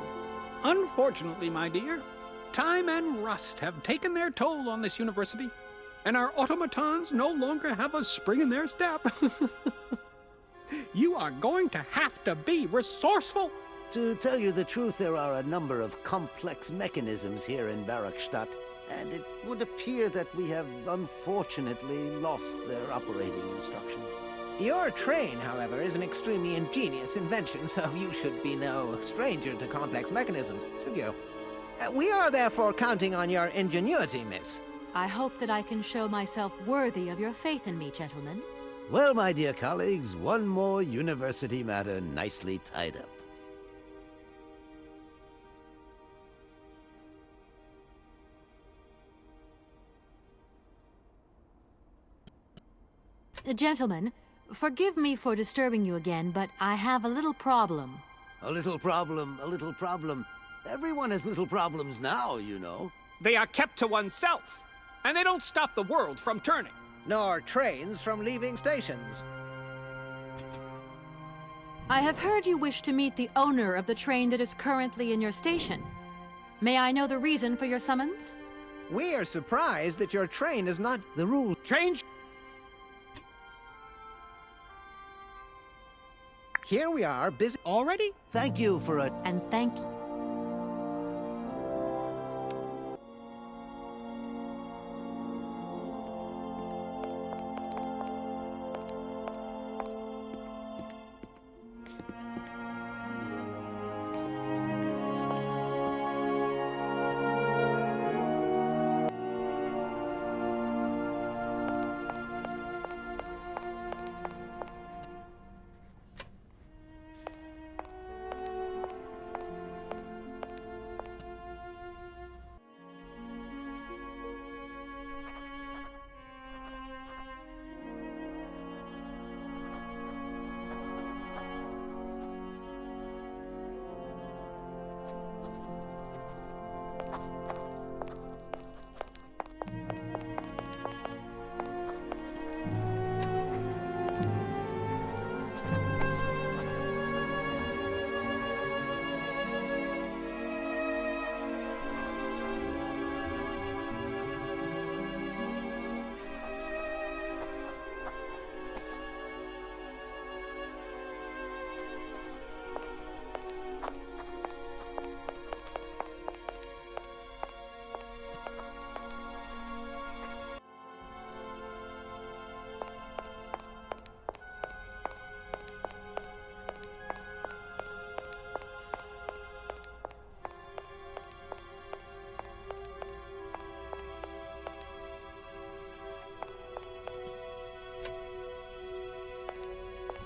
Unfortunately, my dear, time and rust have taken their toll on this university, and our automatons no longer have a spring in their step. You are going to have to be resourceful. To tell you the truth, there are a number of complex mechanisms here in Barrockstadt, and it would appear that we have unfortunately lost their operating instructions. Your train, however, is an extremely ingenious invention, so you should be no stranger to complex mechanisms, should you? We are therefore counting on your ingenuity, miss. I hope that I can show myself worthy of your faith in me, gentlemen. Well, my dear colleagues, one more university matter nicely tied up. Gentlemen, forgive me for disturbing you again, but I have a little problem. A little problem, a little problem. Everyone has little problems now, you know. They are kept to oneself, and they don't stop the world from turning. Nor trains from leaving stations. I have heard you wish to meet the owner of the train that is currently in your station. May I know the reason for your summons? We are surprised that your train is not the rule. Train. Here we are, busy already? Thank you for a... And thank you.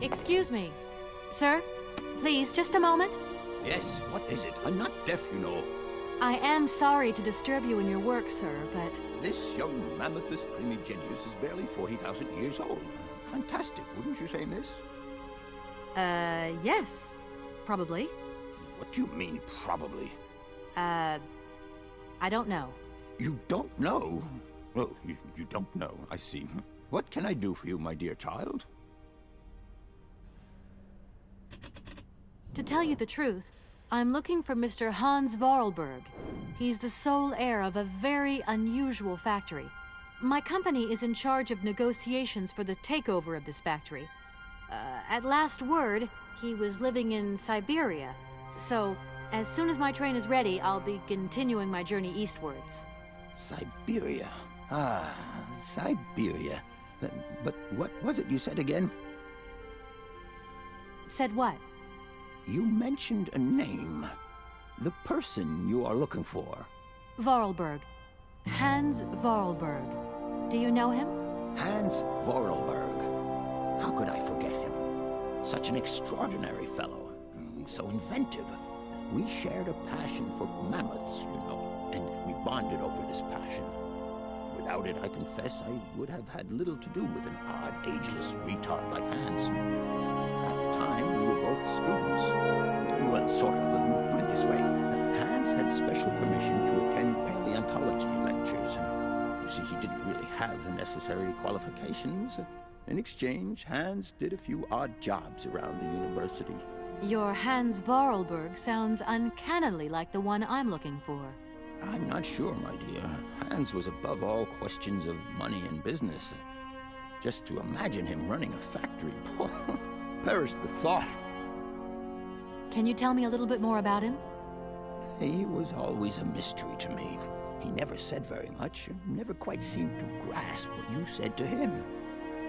Excuse me. Sir, please, just a moment. Yes, what is it? I'm not deaf, you know. I am sorry to disturb you in your work, sir, but... This young mammothus primigenius is barely 40,000 years old. Fantastic, wouldn't you say, miss? Yes. Probably. What do you mean, probably? I don't know. You don't know? Oh, you don't know, I see. What can I do for you, my dear child? To tell you the truth, I'm looking for Mr. Hans Voralberg. He's the sole heir of a very unusual factory. My company is in charge of negotiations for the takeover of this factory. At last word, he was living in Syberia. So, as soon as my train is ready, I'll be continuing my journey eastwards. Syberia. Ah, Syberia. But what was it you said again? Said what? You mentioned a name. The person you are looking for. Voralberg. Hans Voralberg. Do you know him? Hans Voralberg. How could I forget him? Such an extraordinary fellow. So inventive. We shared a passion for mammoths, you know, and we bonded over this passion. Without it, I confess, I would have had little to do with an odd, ageless retard like Hans. At the time, we were both students. Well, sort of. Put it this way. Hans had special permission to attend paleontology lectures. You see, he didn't really have the necessary qualifications. In exchange, Hans did a few odd jobs around the university. Your Hans Voralberg sounds uncannily like the one I'm looking for. I'm not sure, my dear. Hans was above all questions of money and business. Just to imagine him running a factory, perish the thought. Can you tell me a little bit more about him? He was always a mystery to me. He never said very much, never quite seemed to grasp what you said to him.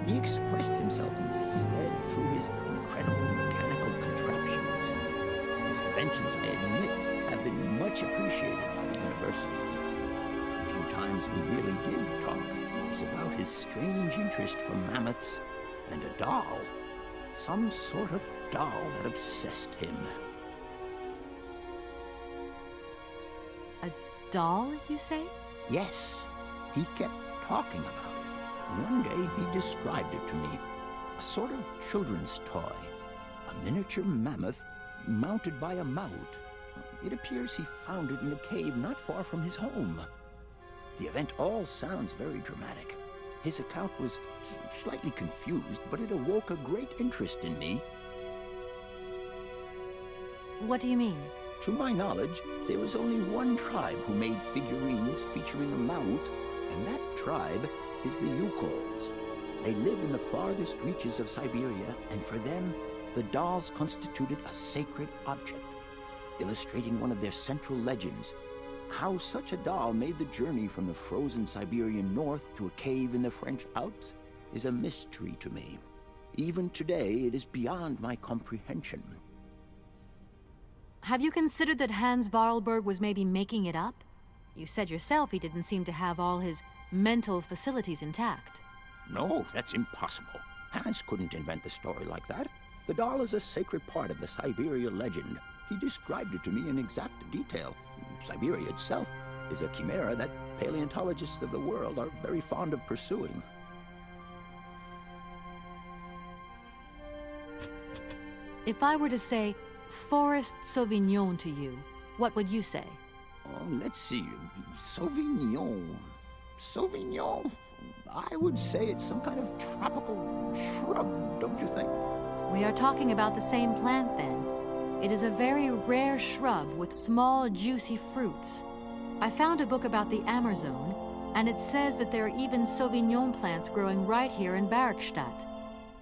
He expressed himself instead through his incredible mechanical contraptions. His inventions, I admit, have been much appreciated by the university. A few times we really did talk. It was about his strange interest for mammoths and a doll. Some sort of doll that obsessed him. A doll, you say? Yes. He kept talking about it. One day he described it to me. A sort of children's toy. A miniature mammoth mounted by a mount. It appears he found it in a cave not far from his home. The event all sounds very dramatic. His account was slightly confused, but it awoke a great interest in me. What do you mean? To my knowledge, there was only one tribe who made figurines featuring a mount, and that tribe is the Yukols. They live in the farthest reaches of Syberia, and for them, the dolls constituted a sacred object, illustrating one of their central legends. How such a doll made the journey from the frozen Siberian north to a cave in the French Alps is a mystery to me. Even today, it is beyond my comprehension. Have you considered that Hans Voralberg was maybe making it up? You said yourself he didn't seem to have all his mental facilities intact. No, that's impossible. Hans couldn't invent a story like that. The doll is a sacred part of the Syberia legend. He described it to me in exact detail. Syberia itself is a chimera that paleontologists of the world are very fond of pursuing. If I were to say Forest Sauvignon to you, what would you say? Oh, let's see. Sauvignon. Sauvignon? I would say it's some kind of tropical shrub, don't you think? We are talking about the same plant, then. It is a very rare shrub with small, juicy fruits. I found a book about the Amazon, and it says that there are even Sauvignon plants growing right here in Barrockstadt.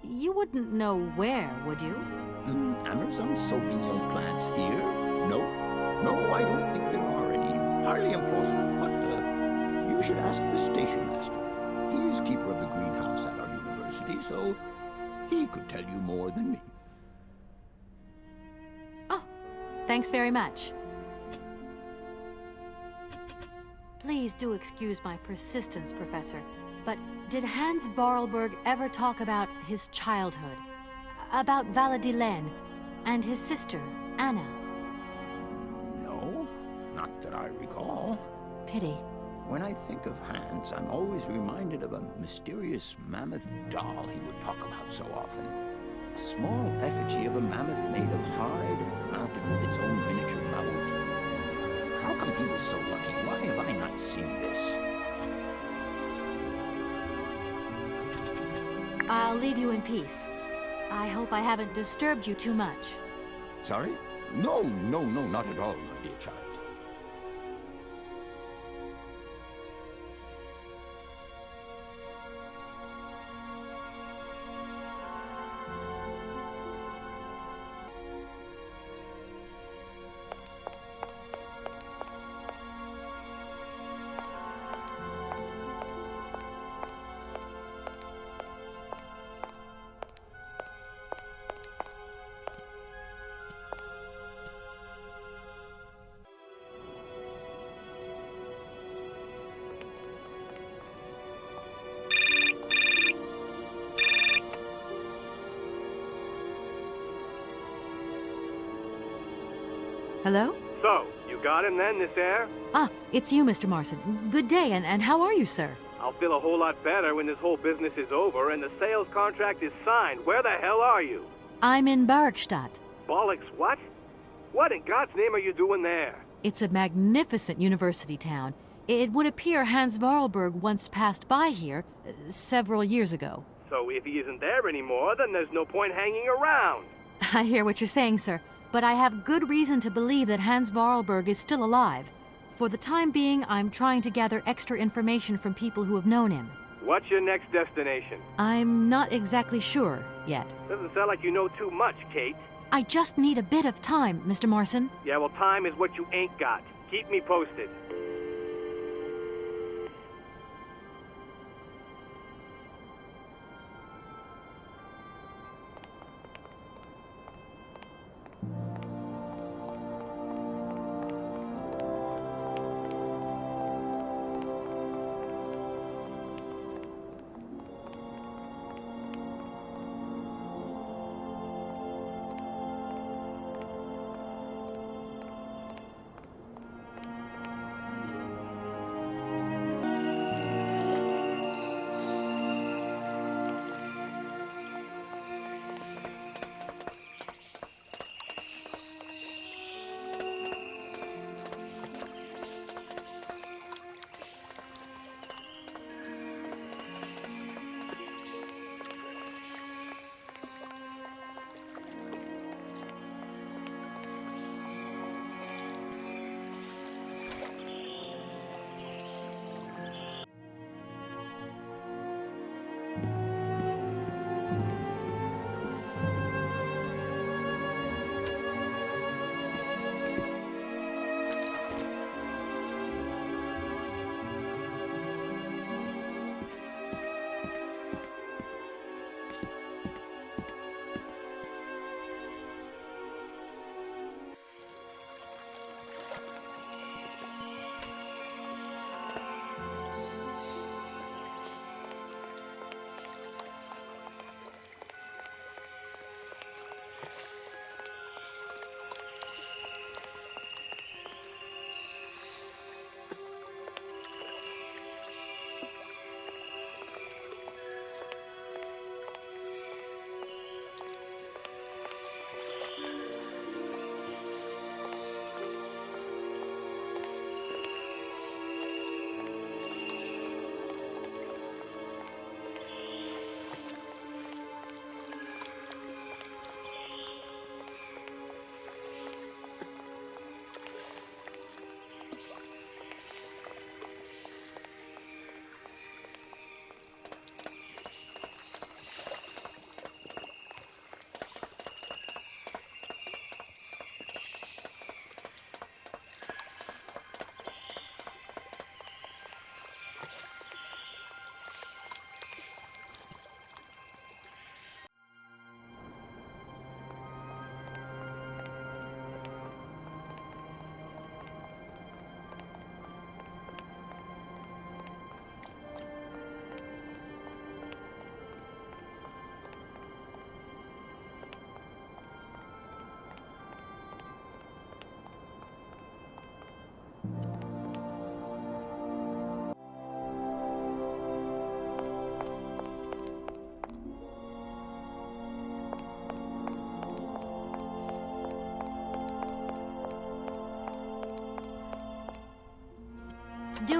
You wouldn't know where, would you? Amazon Sauvignon plants here? No. No, I don't think there are any. Hardly implausible, but you should ask the station master. He is keeper of the greenhouse at our university, so he could tell you more than me. Oh, thanks very much. Please do excuse my persistence, Professor, but did Hans Voralberg ever talk about his childhood? about Valadilene and his sister, Anna. No, not that I recall. Pity. When I think of Hans, I'm always reminded of a mysterious mammoth doll he would talk about so often. A small effigy of a mammoth made of hide and mounted with its own miniature mount. How come he was so lucky? Why have I not seen this? I'll leave you in peace. I hope I haven't disturbed you too much. Sorry? No, not at all, my dear child. Hello? So, you got him then, this air? Ah, it's you, Mr. Marson. Good day, and how are you, sir? I'll feel a whole lot better when this whole business is over and the sales contract is signed. Where the hell are you? I'm in Barrockstadt. Bollocks, what? What in God's name are you doing there? It's a magnificent university town. It would appear Hans Voralberg once passed by here several years ago. So if he isn't there anymore, then there's no point hanging around. I hear what you're saying, sir, but I have good reason to believe that Hans Voralberg is still alive. For the time being, I'm trying to gather extra information from people who have known him. What's your next destination? I'm not exactly sure yet. Doesn't sound like you know too much, Kate. I just need a bit of time, Mr. Marson. Yeah, well, time is what you ain't got. Keep me posted.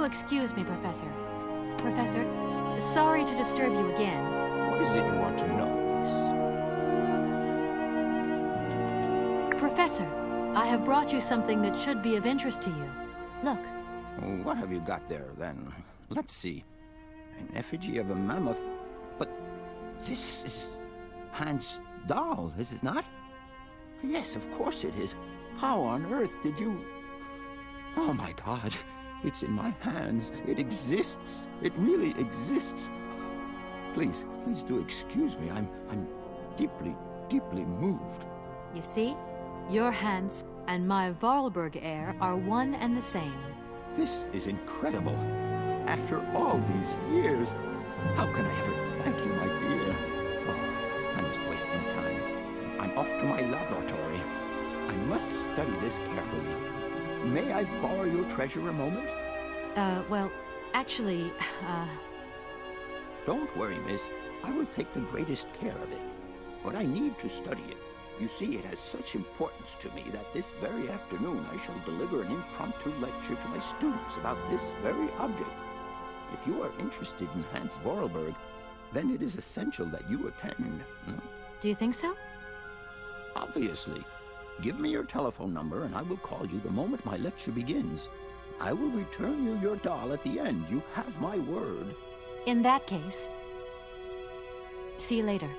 excuse me, Professor. Professor, sorry to disturb you again. What is it you want to know, Miss? Professor, I have brought you something that should be of interest to you. Look. What have you got there, then? Let's see. An effigy of a mammoth. But this is Hans' doll, is it not? Yes, of course it is. How on earth did you... Oh my God, it's in my hands. It exists. It really exists. Please do excuse me. I'm deeply, deeply moved. You see, your Hans and my Voralberg heir are one and the same. This is incredible. After all these years, how can I ever thank you, my dear? Oh, I must waste no time. I'm off to my laboratory. I must study this carefully. May I borrow your treasure a moment? Well, actually, Don't worry, miss. I will take the greatest care of it. But I need to study it. You see, it has such importance to me that this very afternoon I shall deliver an impromptu lecture to my students about this very object. If you are interested in Hans Voralberg, then it is essential that you attend. Do you think so? Obviously. Give me your telephone number and I will call you the moment my lecture begins. I will return you your doll at the end. You have my word. In that case, see you later.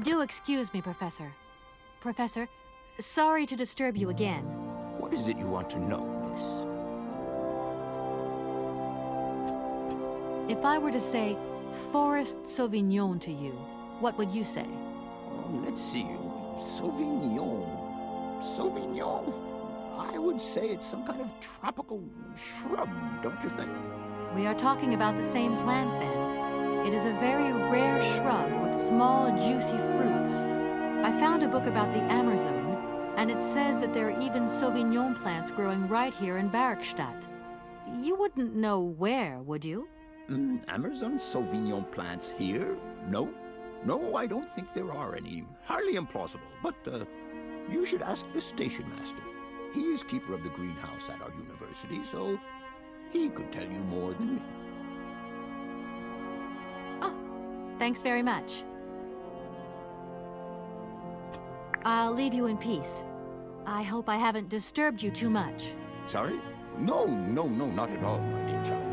Do excuse me, Professor. Professor, sorry to disturb you again. What is it you want to know, miss? If I were to say Forest Sauvignon to you, what would you say? Let's see. Sauvignon. Sauvignon? I would say it's some kind of tropical shrub, don't you think? We are talking about the same plant, then. It is a very rare shrub with small, juicy fruits. I found a book about the Amazon, and it says that there are even Sauvignon plants growing right here in Barrockstadt. You wouldn't know where, would you? Amazon Sauvignon plants here? No. No, I don't think there are any. Hardly implausible, but you should ask the station master. He is keeper of the greenhouse at our university, so he could tell you more than me. Thanks very much. I'll leave you in peace. I hope I haven't disturbed you too much. Sorry? No, not at all, my dear child.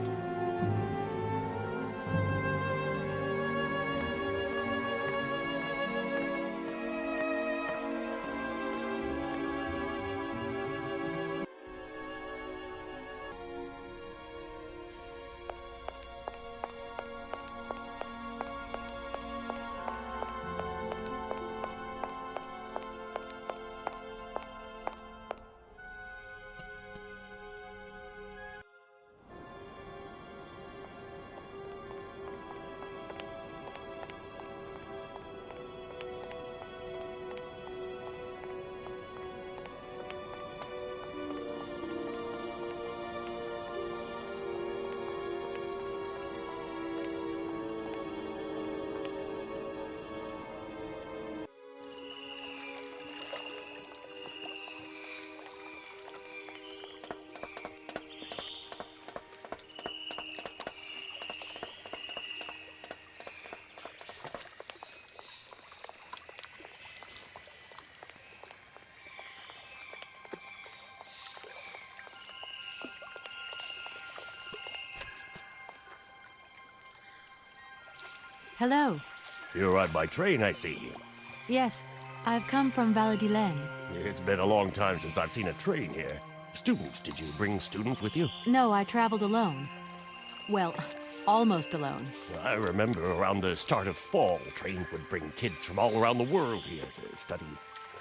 Hello. You arrived by train, I see. Yes, I've come from Valadilene. It's been a long time since I've seen a train here. Students, did you bring students with you? No, I traveled alone. Well, almost alone. I remember around the start of fall, trains would bring kids from all around the world here to study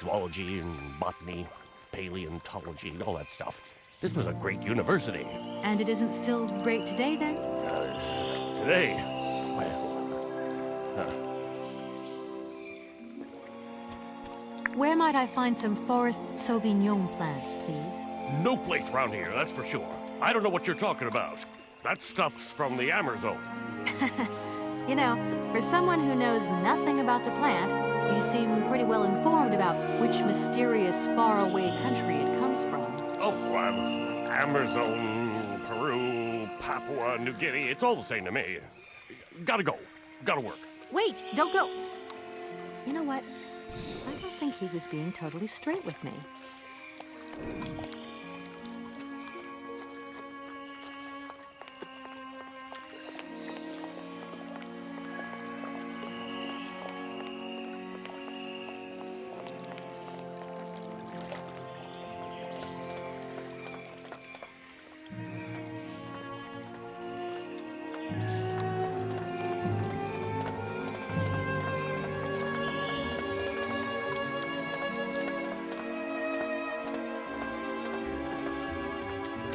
zoology and botany, paleontology, and all that stuff. This was a great university. And it isn't still great today, then? Today? Well, Where might I find some forest Sauvignon plants, please? no place around here, that's for sure. I don't know what you're talking about. That stuff's from the Amazon. You know, for someone who knows nothing about the plant, you seem pretty well informed about which mysterious faraway country it comes from. Oh, Amazon, Peru, Papua New Guinea, it's all the same to me. Gotta go. Gotta work. Wait, don't go. You know what? I don't think he was being totally straight with me.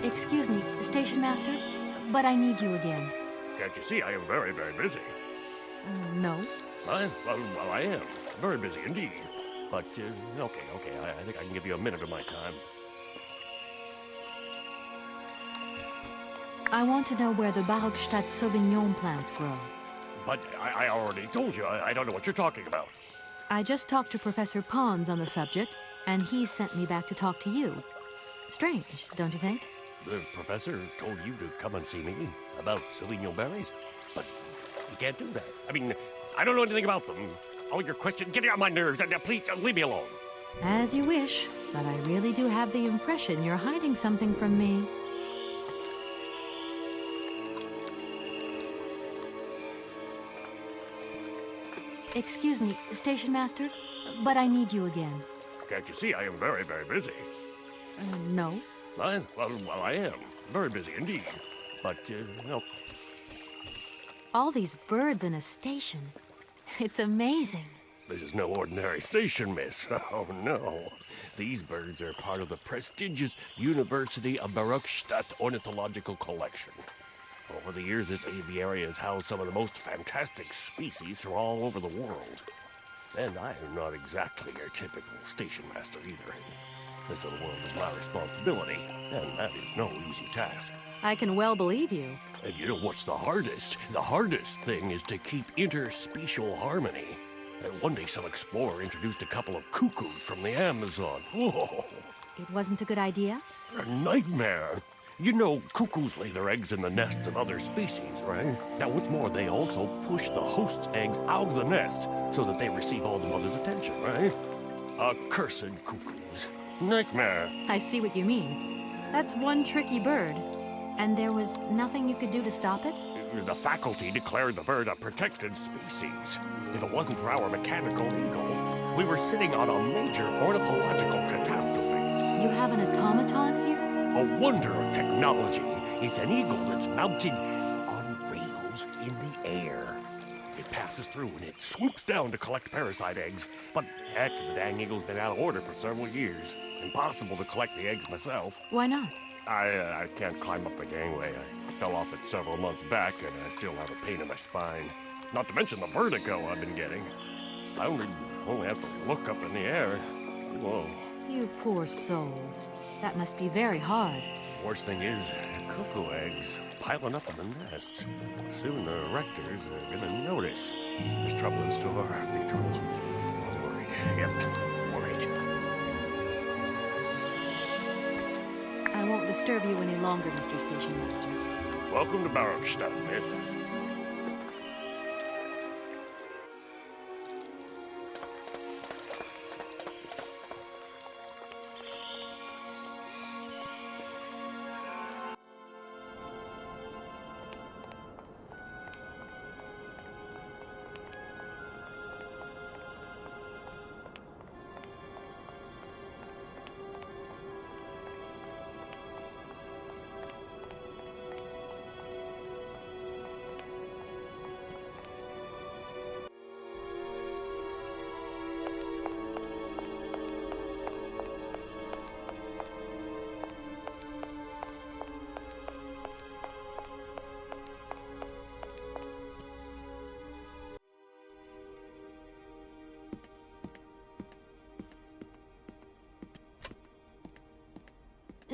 Excuse me, Station Master, but I need you again. Can't you see I am very, very busy? No. Well, I am. Very busy indeed. But, okay, I think I can give you a minute of my time. I want to know where the Barrockstadt Sauvignon plants grow. But I already told you, I don't know what you're talking about. I just talked to Professor Pons on the subject, and he sent me back to talk to you. Strange, don't you think? The professor told you to come and see me about Sauvignon berries, but you can't do that. I mean, I don't know anything about them. All your questions get on my nerves, and please leave me alone. As you wish, but I really do have the impression you're hiding something from me. Excuse me, Station Master, but I need you again. Can't you see I am very, very busy? No. Well, I am. Very busy indeed. But, no. All these birds in a station. It's amazing. This is no ordinary station, miss. Oh, no. These birds are part of the prestigious University of Barrockstadt Ornithological Collection. Over the years, this aviary has housed some of the most fantastic species from all over the world. And I am not exactly your typical station master either. This little world is my responsibility, and that is no easy task. I can well believe you. And you know what's the hardest? The hardest thing is to keep interspecial harmony. And one day some explorer introduced a couple of cuckoos from the Amazon. Whoa! It wasn't a good idea? A nightmare. You know, cuckoos lay their eggs in the nests of other species, right? Now, what's more, they also push the host's eggs out of the nest so that they receive all the mother's attention, right? Accursed cuckoos. Nightmare. I see what you mean. That's one tricky bird. And there was nothing you could do to stop it? The faculty declared the bird a protected species. If it wasn't for our mechanical eagle, we were sitting on a major ornithological catastrophe. You have an automaton here? A wonder of technology. It's an eagle that's mounted on rails in the air. It passes through and it swoops down to collect parasite eggs. But heck, the dang eagle's been out of order for several years. Impossible to collect the eggs myself. Why not? I can't climb up the gangway. I fell off it several months back and I still have a pain in my spine. Not to mention the vertigo I've been getting. I only have to look up in the air. Whoa. You poor soul. That must be very hard. Worst thing is, cuckoo eggs piling up in the nests. Soon the rectors are gonna notice. There's trouble in store. Big trouble. I'm worried. Yep, worried. I won't disturb you any longer, Mr. Station Master. Welcome to Barrockstadt, miss.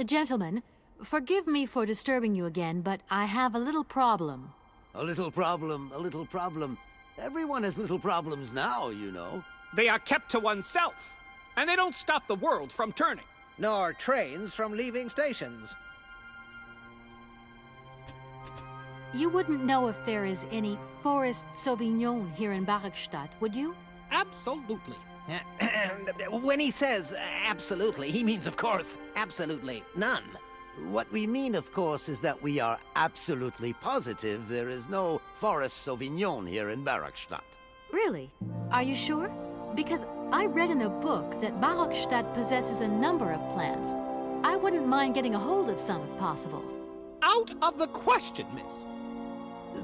Gentlemen, forgive me for disturbing you again, but I have a little problem. A little problem, a little problem. Everyone has little problems now, you know. They are kept to oneself, and they don't stop the world from turning. Nor trains from leaving stations. You wouldn't know if there is any Forest Sauvignon here in Barrockstadt, would you? Absolutely. When he says absolutely, he means, of course, absolutely none. What we mean, of course, is that we are absolutely positive there is no Forest Sauvignon here in Barrockstadt. Really? Are you sure? Because I read in a book that Barrockstadt possesses a number of plants. I wouldn't mind getting a hold of some if possible. Out of the question, miss.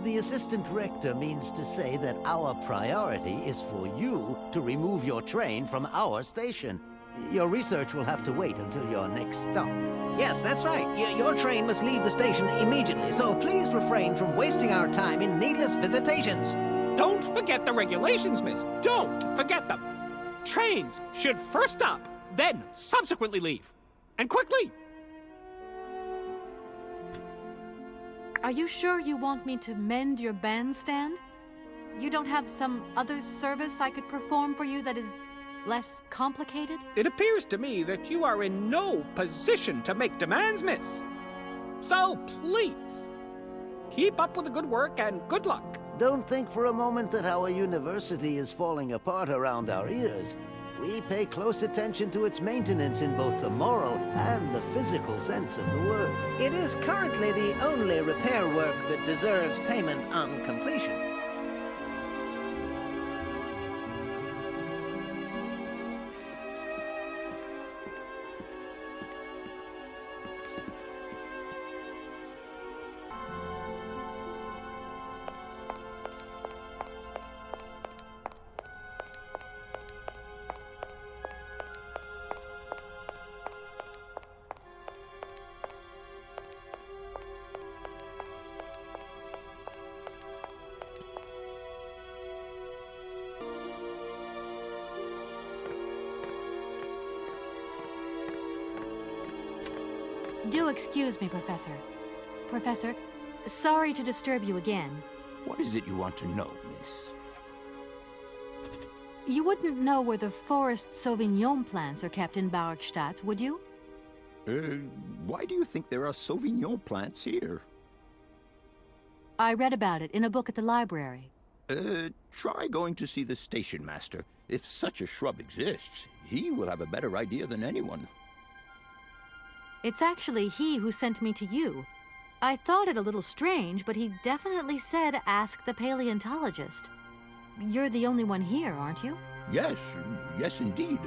The assistant rector means to say that our priority is for you to remove your train from our station. Your research will have to wait until your next stop. Yes, that's right. Your train must leave the station immediately, so please refrain from wasting our time in needless visitations. Don't forget the regulations, miss. Don't forget them. Trains should first stop, then subsequently leave. And quickly! Are you sure you want me to mend your bandstand? You don't have some other service I could perform for you that is less complicated? It appears to me that you are in no position to make demands, miss. So please, keep up with the good work and good luck. Don't think for a moment that our university is falling apart around our ears. We pay close attention to its maintenance in both the moral and the physical sense of the word. It is currently the only repair work that deserves payment on completion. Do excuse me, Professor. Professor, sorry to disturb you again. What is it you want to know, miss? You wouldn't know where the Forest Sauvignon plants are kept in Barrockstadt, would you? Why do you think there are Sauvignon plants here? I read about it in a book at the library. Try going to see the station master. If such a shrub exists, he will have a better idea than anyone. It's actually he who sent me to you. I thought it a little strange, but he definitely said ask the paleontologist. You're the only one here, aren't you? Yes, yes indeed.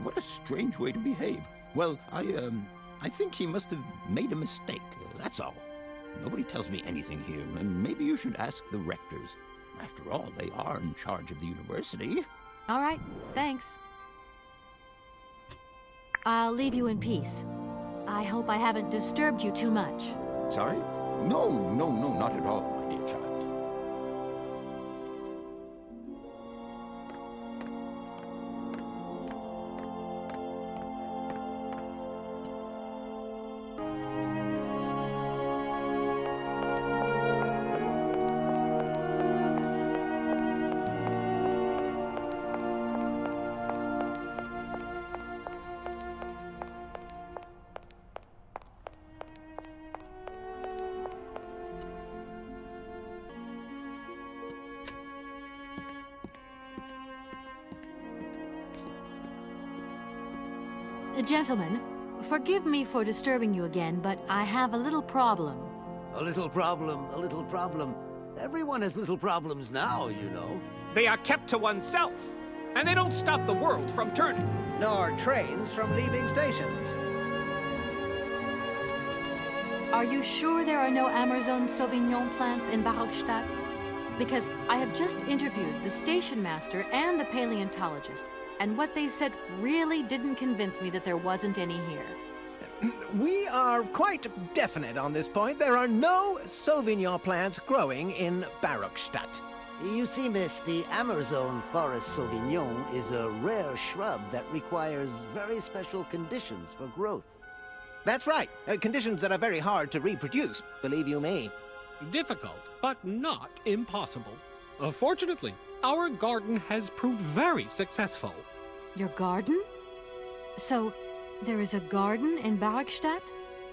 What a strange way to behave. Well, I think he must have made a mistake, that's all. Nobody tells me anything here, and maybe you should ask the rectors. After all, they are in charge of the university. All right, thanks. I'll leave you in peace. I hope I haven't disturbed you too much. Sorry? No, not at all, my dear child. Gentlemen, forgive me for disturbing you again, but I have a little problem. A little problem, a little problem. Everyone has little problems now, you know. They are kept to oneself, and they don't stop the world from turning. Nor trains from leaving stations. Are you sure there are no Amazon Sauvignon plants in Barrockstadt? Because I have just interviewed the station master and the paleontologist, and what they said really didn't convince me that there wasn't any here. We are quite definite on this point. There are no Sauvignon plants growing in Barrockstadt. You see, miss, the Amazon Forest Sauvignon is a rare shrub that requires very special conditions for growth. That's right. Conditions that are very hard to reproduce, believe you me. Difficult, but not impossible. Fortunately, our garden has proved very successful. Your garden? So, there is a garden in Barrockstadt?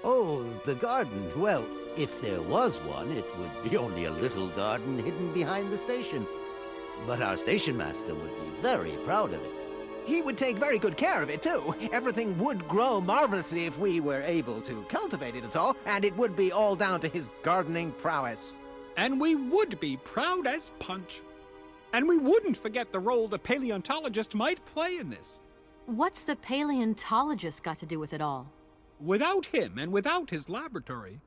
Oh, the garden. Well, if there was one, it would be only a little garden hidden behind the station. But our station master would be very proud of it. He would take very good care of it, too. Everything would grow marvelously if we were able to cultivate it at all, and it would be all down to his gardening prowess. And we would be proud as punch. And we wouldn't forget the role the paleontologist might play in this. What's the paleontologist got to do with it all? Without him and without his laboratory,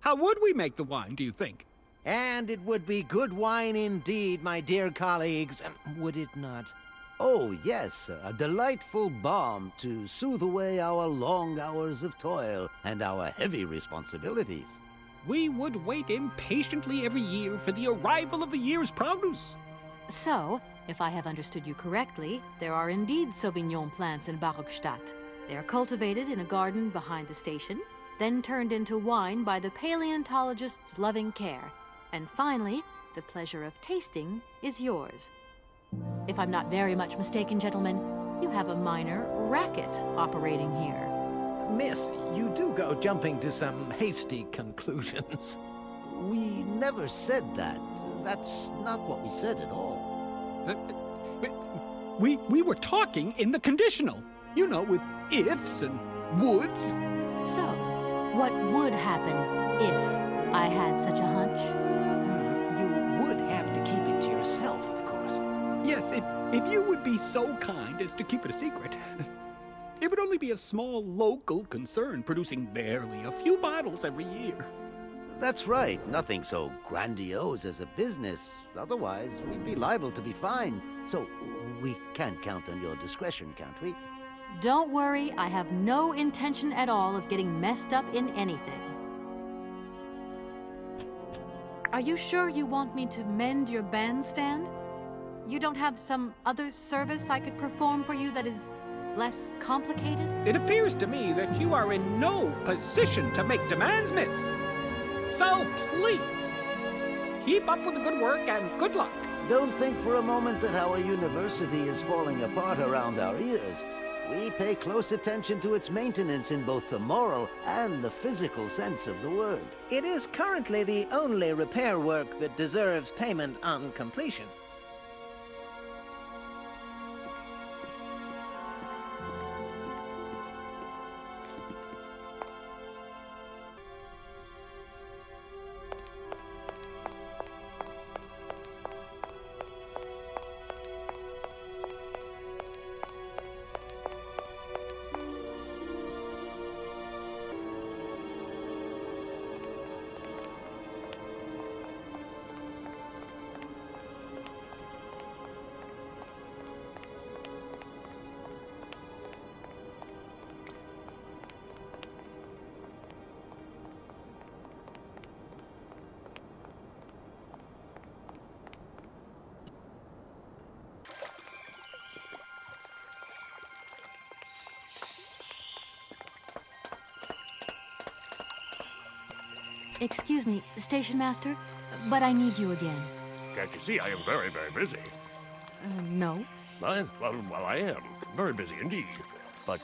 how would we make the wine, do you think? And it would be good wine indeed, my dear colleagues, would it not? Oh, yes, a delightful balm to soothe away our long hours of toil and our heavy responsibilities. We would wait impatiently every year for the arrival of the year's produce. So, if I have understood you correctly, there are indeed Sauvignon plants in Barrockstadt. They are cultivated in a garden behind the station, then turned into wine by the paleontologist's loving care. And finally, the pleasure of tasting is yours. If I'm not very much mistaken, gentlemen, you have a minor racket operating here. Miss, you do go jumping to some hasty conclusions. We never said that. That's not what we said at all. We were talking in the conditional. You know, with ifs and woulds. So, what would happen if I had such a hunch? You would have to keep it to yourself, of course. Yes, if you would be so kind as to keep it a secret. It would only be a small local concern, producing barely a few bottles every year. That's right. Nothing so grandiose as a business. Otherwise, we'd be liable to be fined. So, we can't count on your discretion, can't we? Don't worry, I have no intention at all of getting messed up in anything. Are you sure you want me to mend your bandstand? You don't have some other service I could perform for you that is less complicated? It appears to me that you are in no position to make demands, miss. So please, keep up with the good work and good luck. Don't think for a moment that our university is falling apart around our ears. We pay close attention to its maintenance in both the moral and the physical sense of the word. It is currently the only repair work that deserves payment on completion. Excuse me, Station Master, but I need you again. Can't you see I am very, very busy? No. Well, I am. Very busy indeed. But,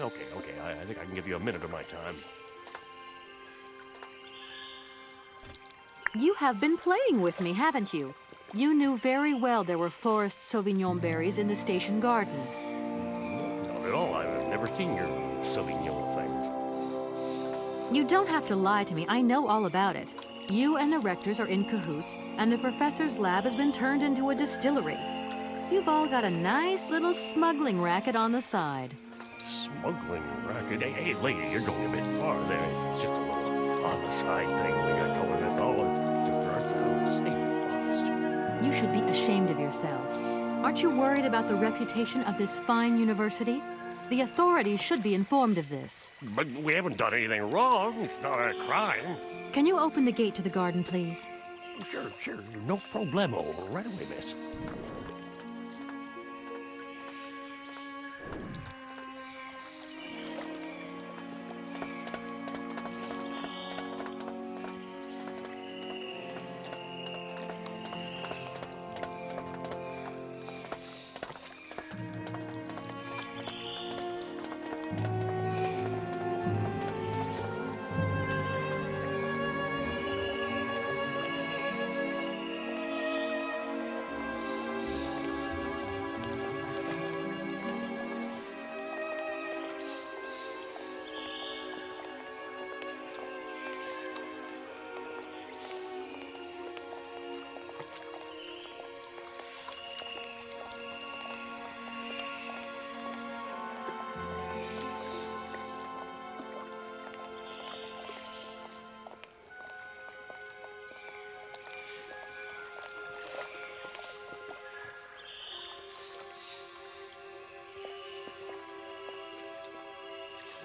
okay, I think I can give you a minute of my time. You have been playing with me, haven't you? You knew very well there were forest Sauvignon berries in the station garden. Not at all. I've never seen your Sauvignon things. You don't have to lie to me. I know all about it. You and the rectors are in cahoots, and the professor's lab has been turned into a distillery. You've all got a nice little smuggling racket on the side. Smuggling racket? Hey, lady, you're going a bit far there. It's just a little on-the-side thing we got going. That's all. It's just for ourselves. Hey, honest. You should be ashamed of yourselves. Aren't you worried about the reputation of this fine university? The authorities should be informed of this. But we haven't done anything wrong. It's not a crime. Can you open the gate to the garden, please? Sure. No problemo. Right away, miss.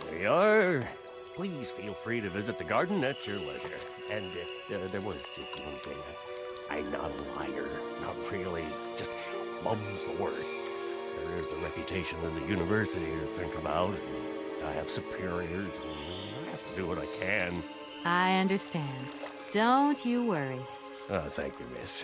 There you are. Please feel free to visit the garden at your leisure. And there was just one thing. I'm not a liar. Not really. Just mum's the word. There's the reputation of the university to think about. And I have superiors. And I have to do what I can. I understand. Don't you worry. Thank you, miss.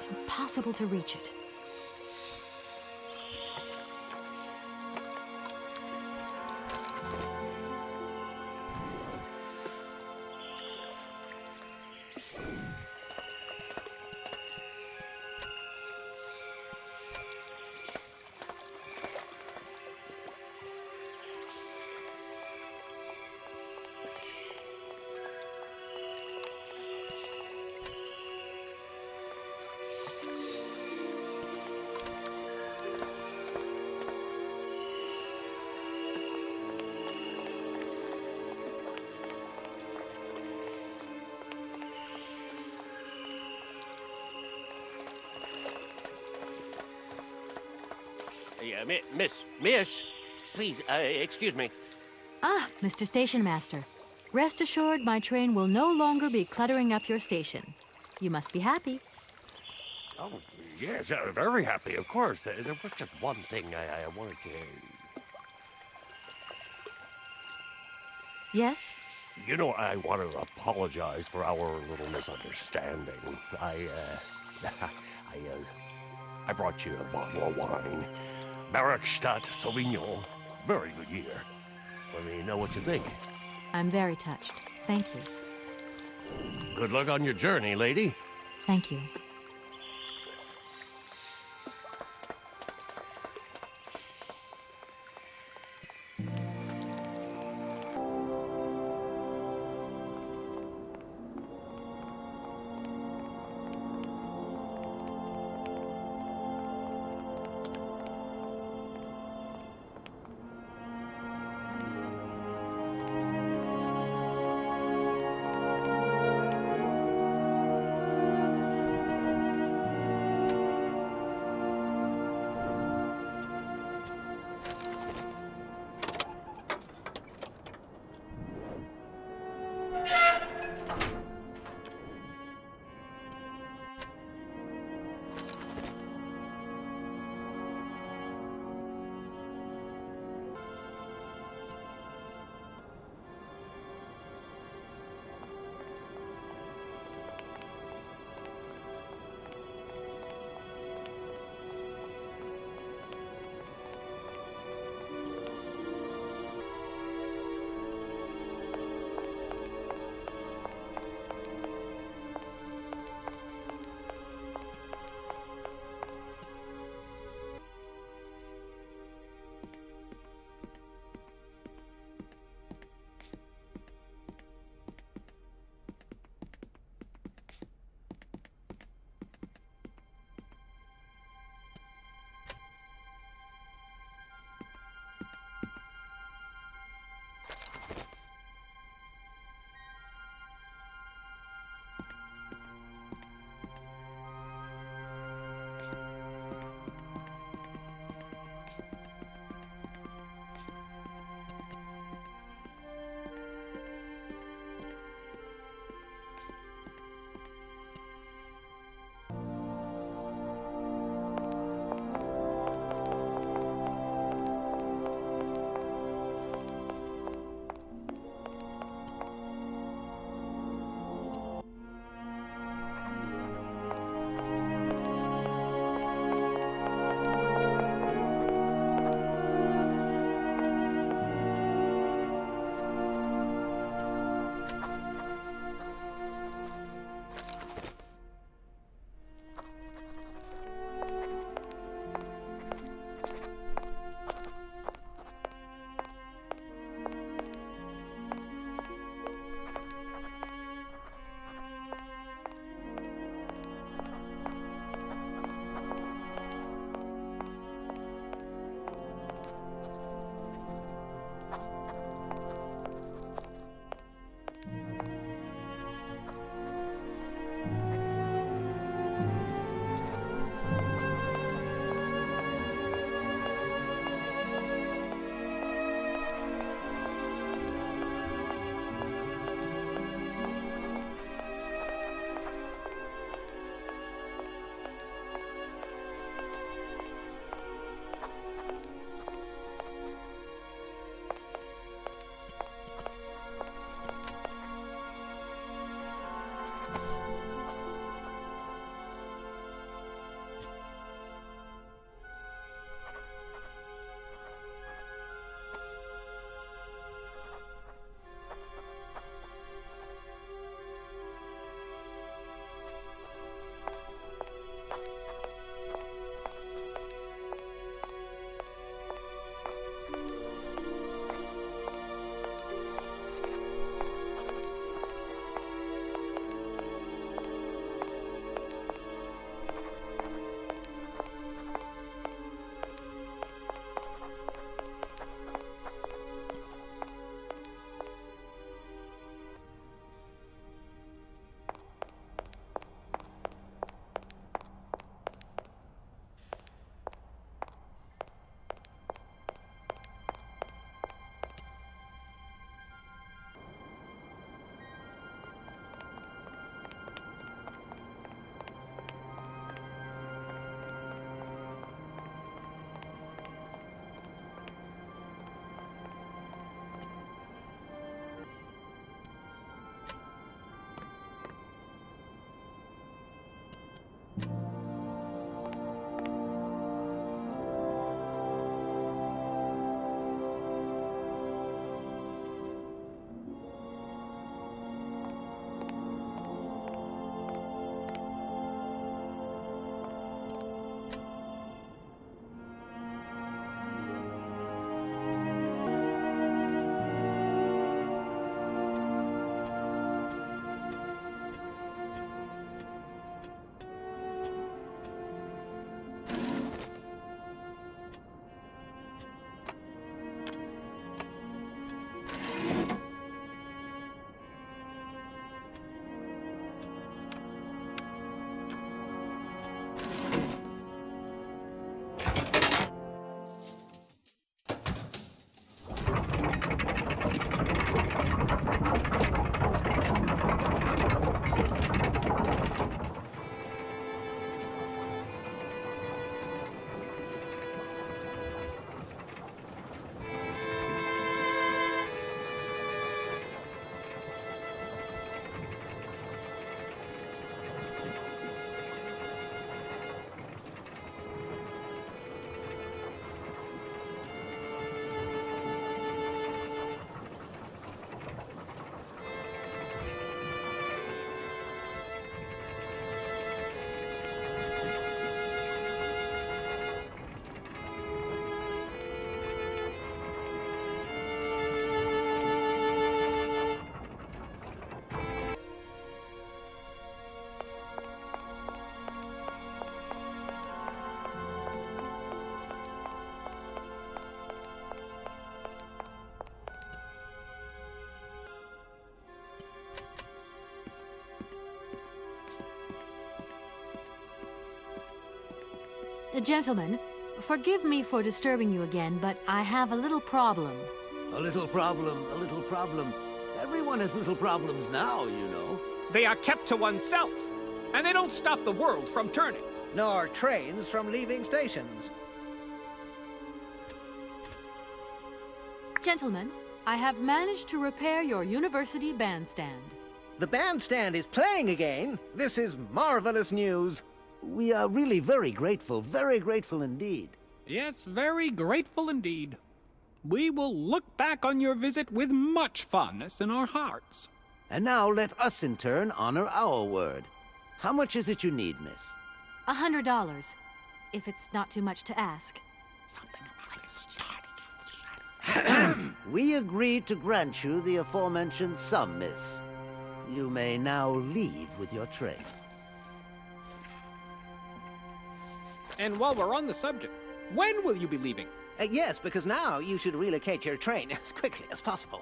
Impossible to reach it. Miss, please, excuse me. Ah, Mr. Station Master. Rest assured my train will no longer be cluttering up your station. You must be happy. Oh, yes, very happy, of course. There was just one thing I wanted to... Yes? You know, I want to apologize for our little misunderstanding. I brought you a bottle of wine. Barrockstadt Sauvignon. Very good year. Let me know what you think. I'm very touched. Thank you. Good luck on your journey, lady. Thank you. Gentlemen, forgive me for disturbing you again, but I have a little problem. A little problem, a little problem. Everyone has little problems now, you know. They are kept to oneself, and they don't stop the world from turning. Nor trains from leaving stations. Gentlemen, I have managed to repair your university bandstand. The bandstand is playing again. This is marvelous news. We are really very grateful indeed. Yes, very grateful indeed. We will look back on your visit with much fondness in our hearts. And now let us in turn honor our word. How much is it you need, miss? $100, if it's not too much to ask. We agreed to grant you the aforementioned sum, miss. You may now leave with your train. And while we're on the subject, when will you be leaving? Yes, because now you should relocate your train as quickly as possible.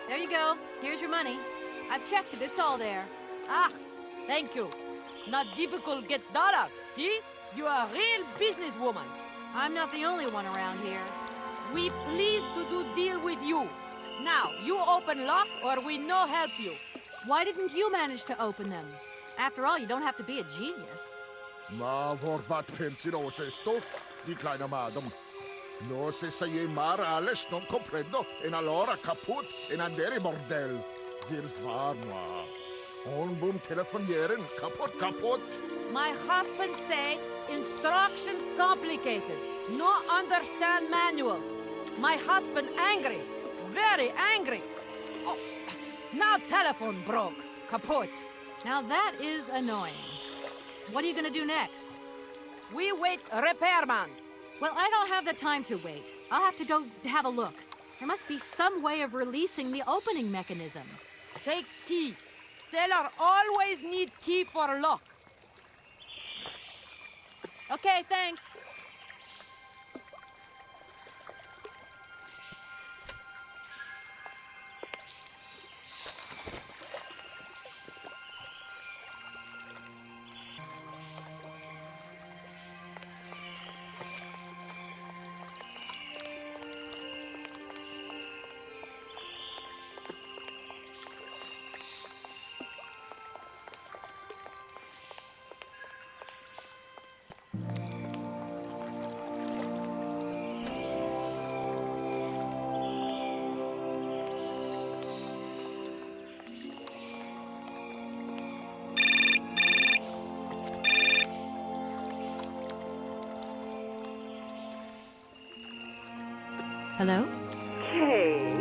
There you go. Here's your money. I've checked it. It's all there. Ah, thank you. Not difficult get dollar. See? You are a real businesswoman. I'm not the only one around here. We pleased to do deal with you. Now, you open lock or we no help you. Why didn't you manage to open them? After all, you don't have to be a genius. Ma vad pensar esto, di kleine madam. No se sei mar alles non comprendo, en allora kaput en andere bordel. Dir war moi. On boom telefonieren, kaput. My husband say instructions complicated. No understand manual. My husband angry. Very angry. Oh, now telephone broke. Kaput. Now that is annoying. What are you gonna do next? We wait repairman. Well, I don't have the time to wait. I'll have to go have a look. There must be some way of releasing the opening mechanism. Take key. Sailor always need key for lock. Okay, thanks. Hello? Hey,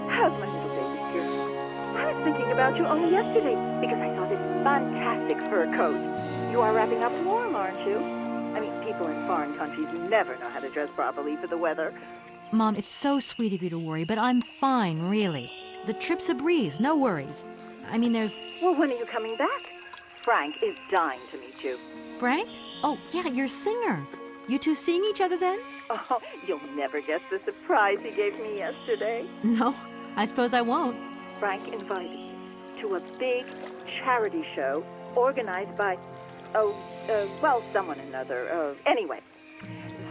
how's my little baby girl? I was thinking about you only yesterday because I saw this fantastic fur coat. You are wrapping up warm, aren't you? I mean, people in foreign countries never know how to dress properly for the weather. Mom, it's so sweet of you to worry, but I'm fine, really. The trip's a breeze, no worries. I mean, there's... Well, when are you coming back? Frank is dying to meet you. Frank? Oh, yeah, your singer. You two seeing each other then? Oh, you'll never guess the surprise he gave me yesterday. No, I suppose I won't. Frank invited me to a big charity show organized by Well, someone or another. Anyway,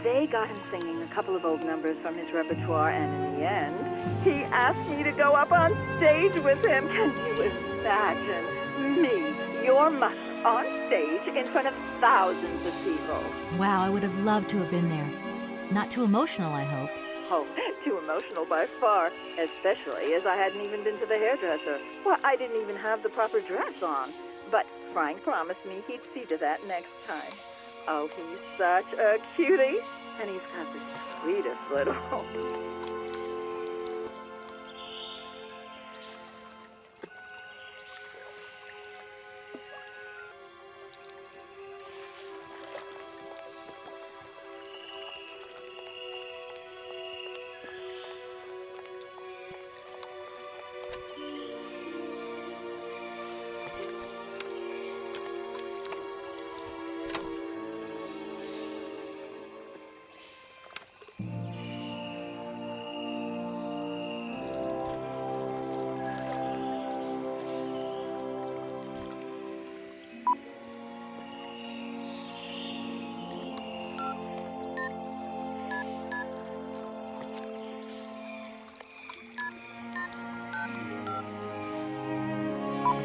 they got him singing a couple of old numbers from his repertoire, and in the end, he asked me to go up on stage with him. Can you imagine me, your mother, on stage in front of thousands of people? Wow, I would have loved to have been there. Not too emotional, I hope. Oh, too emotional by far, especially as I hadn't even been to the hairdresser. Well, I didn't even have the proper dress on. But Frank promised me he'd see to that next time. Oh, he's such a cutie, and he's got the sweetest little...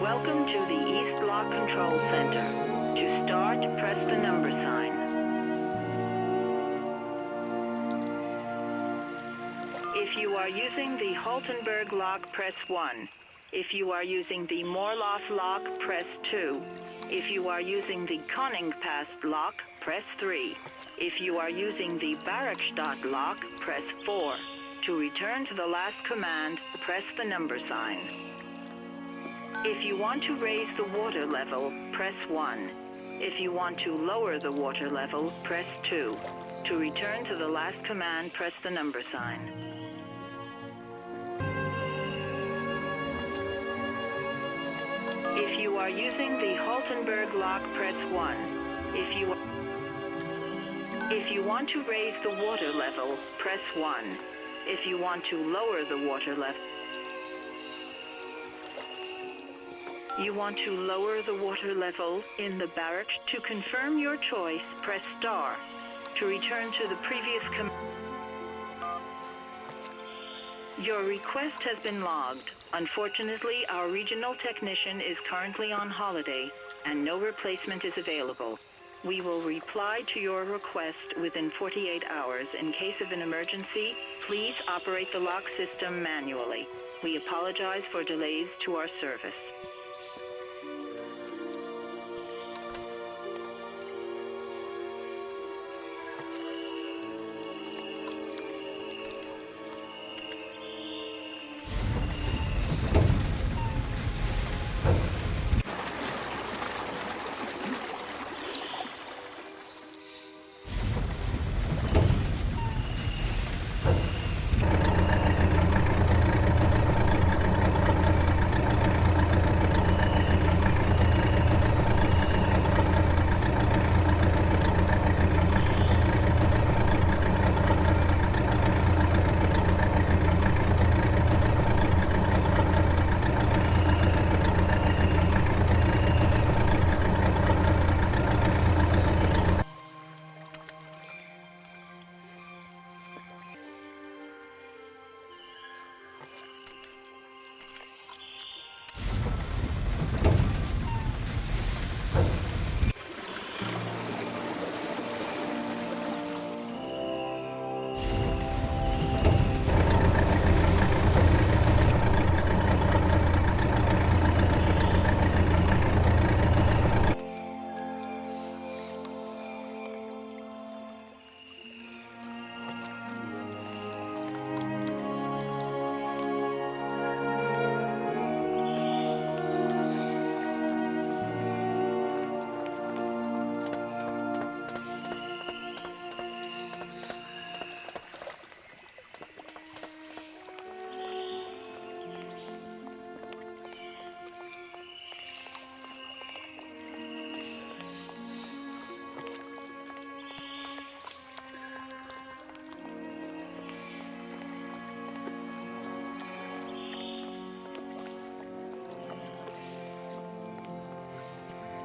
Welcome to the East Block Control Center. To start, press the number sign. If you are using the Haltenberg lock, press 1. If you are using the Morloff lock, press 2. If you are using the Koningpass lock, press 3. If you are using the Barrockstadt lock, press 4. To return to the last command, press the number sign. If you want to raise the water level, press 1. If you want to lower the water level, press 2. To return to the last command, press the number sign. If you are using the Haltenberg lock, press 1. If you want to raise the water level, press 1. If you want to lower the water level, you want to lower the water level in the barracks. To confirm your choice, press star. To return to the previous command. Your request has been logged. Unfortunately, our regional technician is currently on holiday, and no replacement is available. We will reply to your request within 48 hours. In case of an emergency, please operate the lock system manually. We apologize for delays to our service.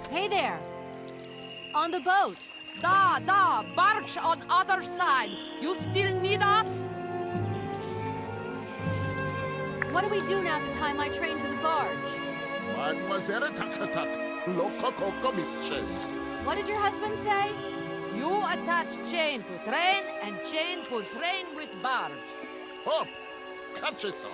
Hey there! On the boat. Da, barge on other side. You still need us? What do we do now to tie my train to the barge? Mademoiselle Takatak, Lokokokomitchen. What did your husband say? You attach chain to train and chain to train with barge. Hop! Catch it, sir.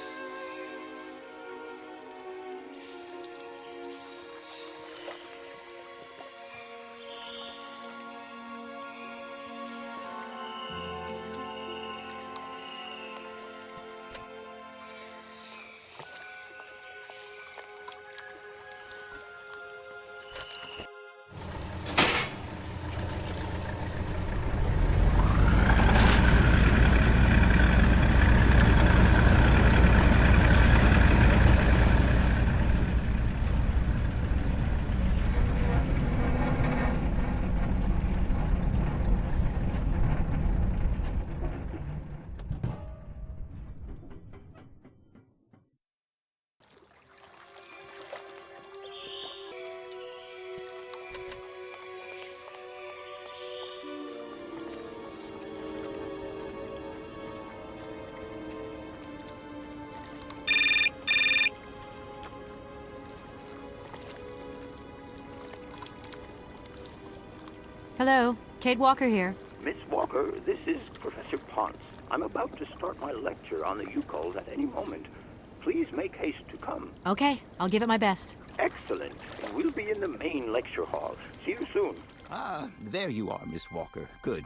Hello, Kate Walker here. Miss Walker, this is Professor Ponce. I'm about to start my lecture on the Yukols at any moment. Please make haste to come. Okay, I'll give it my best. Excellent. We'll be in the main lecture hall. See you soon. Ah, there you are, Miss Walker. Good.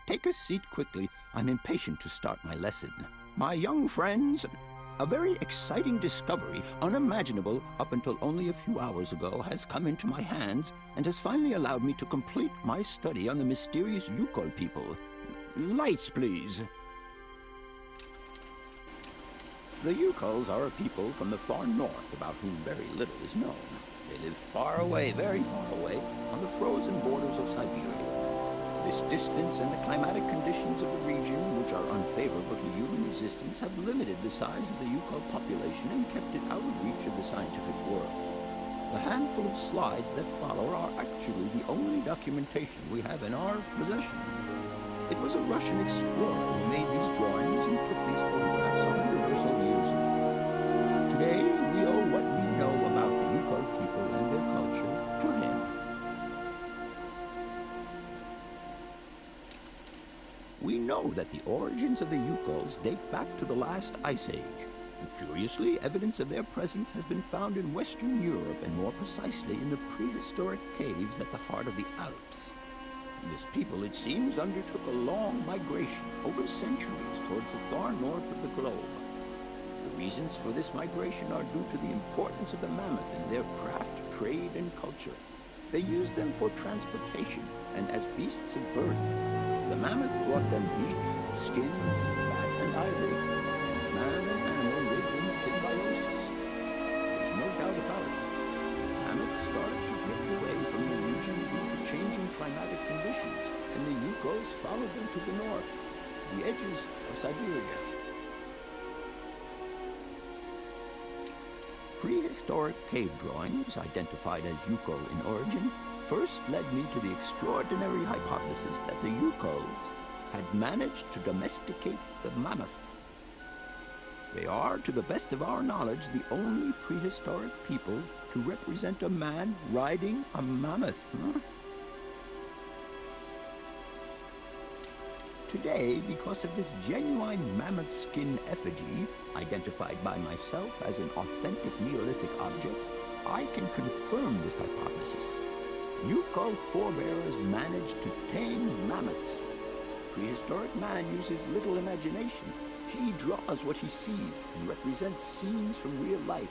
Take a seat quickly. I'm impatient to start my lesson. My young friends, a very exciting discovery, unimaginable up until only a few hours ago, has come into my hands and has finally allowed me to complete my study on the mysterious Yukol people. Lights, please. The Yukols are a people from the far north about whom very little is known. They live far away, very far away, on the frozen borders of Syberia. This distance and the climatic conditions of the region, which are unfavorable to human existence, have limited the size of the Yukol population and kept it out of reach of the scientific world. The handful of slides that follow are actually the only documentation we have in our possession. It was a Russian explorer who made these drawings and took these photographs 100 or so years ago. Today, we owe what we know about the Yukol people and their culture to him. We know that the origins of the Yukols date back to the last ice age. And curiously, evidence of their presence has been found in Western Europe, and more precisely in the prehistoric caves at the heart of the Alps. This people, it seems, undertook a long migration over centuries towards the far north of the globe. The reasons for this migration are due to the importance of the mammoth in their craft, trade, and culture. They used them for transportation and as beasts of burden. The mammoth brought them meat, skins, fat, and ivory. Man and animal lived in symbiosis. There's no doubt about it. Mammoths started to drift away from the region due to changing climatic conditions, and the Yukols followed them to the north, to the edges of Syberia. Prehistoric cave drawings, identified as Yukol in origin, first led me to the extraordinary hypothesis that the Yukols had managed to domesticate the mammoth. They are, to the best of our knowledge, the only prehistoric people to represent a man riding a mammoth. Today, because of this genuine mammoth skin effigy, identified by myself as an authentic Neolithic object, I can confirm this hypothesis. Yukol forebears managed to tame mammoths. Prehistoric man uses little imagination. He draws what he sees and represents scenes from real life.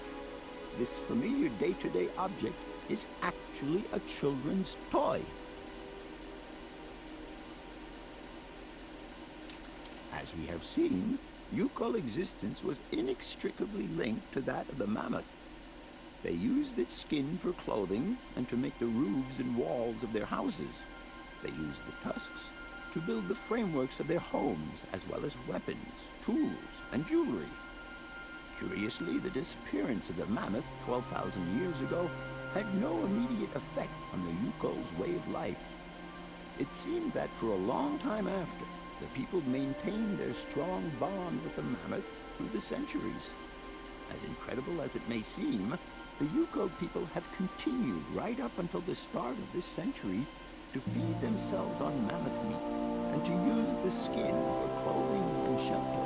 This familiar day-to-day object is actually a children's toy. As we have seen, Yukol existence was inextricably linked to that of the mammoth. They used its skin for clothing and to make the roofs and walls of their houses. They used the tusks to build the frameworks of their homes, as well as weapons, tools, and jewelry. Curiously, the disappearance of the mammoth 12,000 years ago had no immediate effect on the Yuko's way of life. It seemed that for a long time after, the people maintained their strong bond with the mammoth through the centuries. As incredible as it may seem, the Yuko people have continued right up until the start of this century to feed themselves on mammoth meat and to use the skin for clothing and shelter.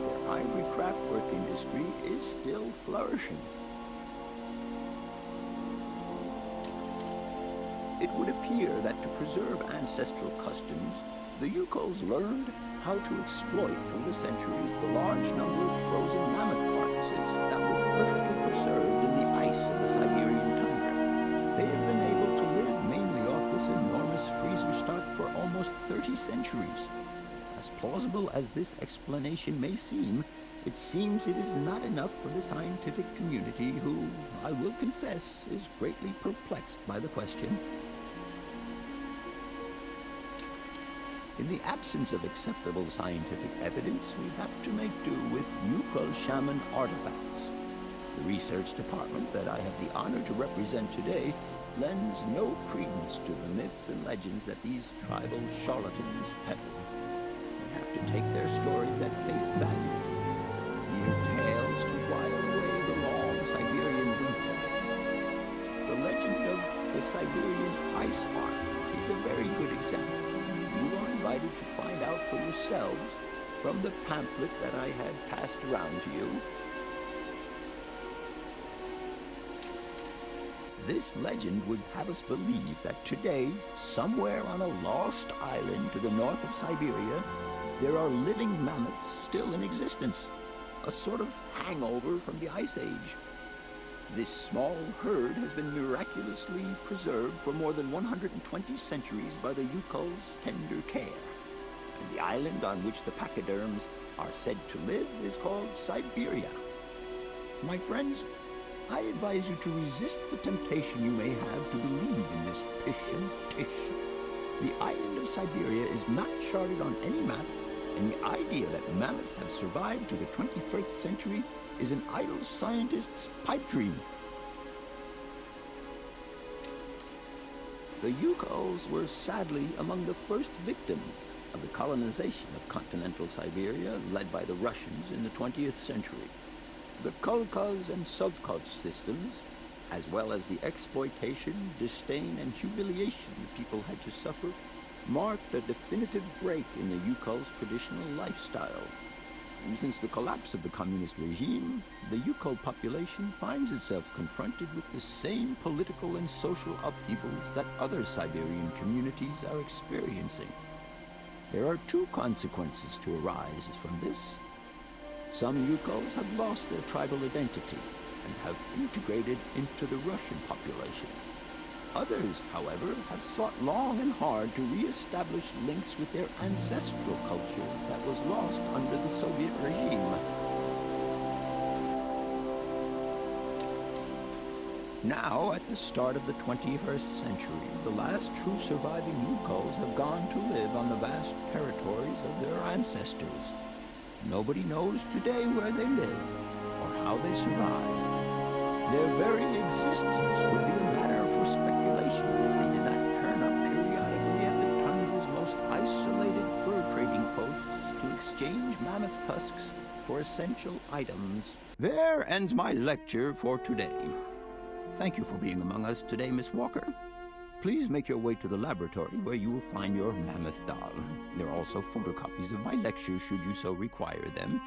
Their ivory craftwork industry is still flourishing. It would appear that to preserve ancestral customs, the Yukos learned how to exploit through the centuries the large number of frozen mammoth carcasses that were perfectly preserved in the ice of the Siberian tundra. They have been able to live mainly off this enormous freezer stock for almost 30 centuries. As plausible as this explanation may seem, it seems it is not enough for the scientific community who, I will confess, is greatly perplexed by the question. In the absence of acceptable scientific evidence, we have to make do with Yuko shaman artifacts. The research department that I have the honor to represent today lends no credence to the myths and legends that these tribal charlatans peddle. We have to take their stories at face value, mere tales to while away the long Siberian winter. The legend of the Siberian Ice Ark is a very good example. You are invited to find out for yourselves from the pamphlet that I had passed around to you. This legend would have us believe that today, somewhere on a lost island to the north of Siberia, there are living mammoths still in existence, a sort of hangover from the Ice Age. This small herd has been miraculously preserved for more than 120 centuries by the Yuko's tender care. And the island on which the pachyderms are said to live is called Syberia. My friends, I advise you to resist the temptation you may have to believe in this pish and tish. The island of Syberia is not charted on any map, and the idea that mammoths have survived to the 21st century is an idle scientist's pipe dream. The Yukos were sadly among the first victims of the colonization of continental Siberia led by the Russians in the 20th century. The Kolkhoz and Sovkhoz systems, as well as the exploitation, disdain, and humiliation the people had to suffer, marked a definitive break in the Yukos' traditional lifestyle. Since the collapse of the communist regime, the Yuko population finds itself confronted with the same political and social upheavals that other Siberian communities are experiencing. There are two consequences to arise from this. Some Yukos have lost their tribal identity and have integrated into the Russian population. Others, however, have sought long and hard to re-establish links with their ancestral culture that was lost under the Soviet regime. Now, at the start of the 21st century, the last true surviving Yukos have gone to live on the vast territories of their ancestors. Nobody knows today where they live or how they survive. Their very existence would be a matter for speculation if they did not turn up periodically at the tundra's most isolated fur trading posts to exchange mammoth tusks for essential items. There ends my lecture for today. Thank you for being among us today, Miss Walker. Please make your way to the laboratory where you will find your mammoth doll. There are also photocopies of my lectures should you so require them.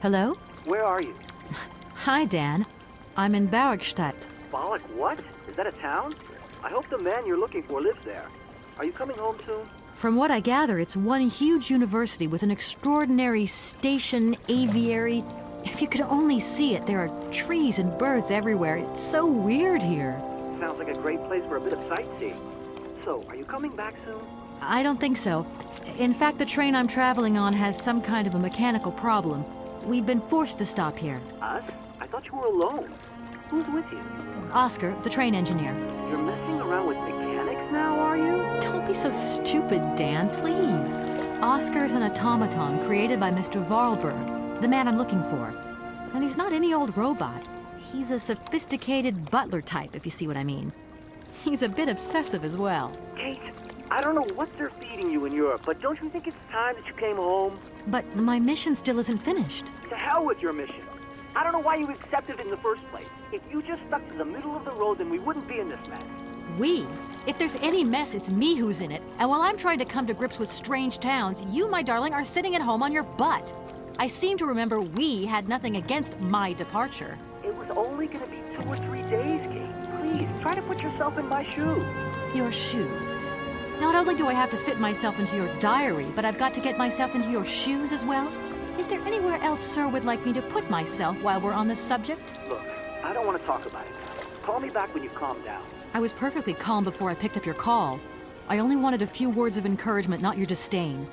Hello? Where are you? Hi, Dan. I'm in Barrockstadt. Bollock, what? Is that a town? I hope the man you're looking for lives there. Are you coming home soon? From what I gather, it's one huge university with an extraordinary station, aviary. If you could only see it, there are trees and birds everywhere. It's so weird here. Sounds like a great place for a bit of sightseeing. So, are you coming back soon? I don't think so. In fact, the train I'm traveling on has some kind of a mechanical problem. We've been forced to stop here. Us? I thought you were alone. Who's with you? Oscar, the train engineer. You're messing around with mechanics now, are you? Don't be so stupid, Dan, please. Oscar's an automaton created by Mr. Voralberg, the man I'm looking for. And he's not any old robot. He's a sophisticated butler type, if you see what I mean. He's a bit obsessive as well. Kate, I don't know what they're feeding you in Europe, but don't you think it's time that you came home? But my mission still isn't finished. To hell with your mission. I don't know why you accepted it in the first place. If you just stuck to the middle of the road, then we wouldn't be in this mess. We? If there's any mess, it's me who's in it. And while I'm trying to come to grips with strange towns, you, my darling, are sitting at home on your butt. I seem to remember we had nothing against my departure. It was only going to be 2 or 3 days, Kate. Please, try to put yourself in my shoes. Your shoes? Not only do I have to fit myself into your diary, but I've got to get myself into your shoes as well? Is there anywhere else Sir would like me to put myself while we're on this subject? Look, I don't want to talk about it. Call me back when you've calmed down. I was perfectly calm before I picked up your call. I only wanted a few words of encouragement, not your disdain.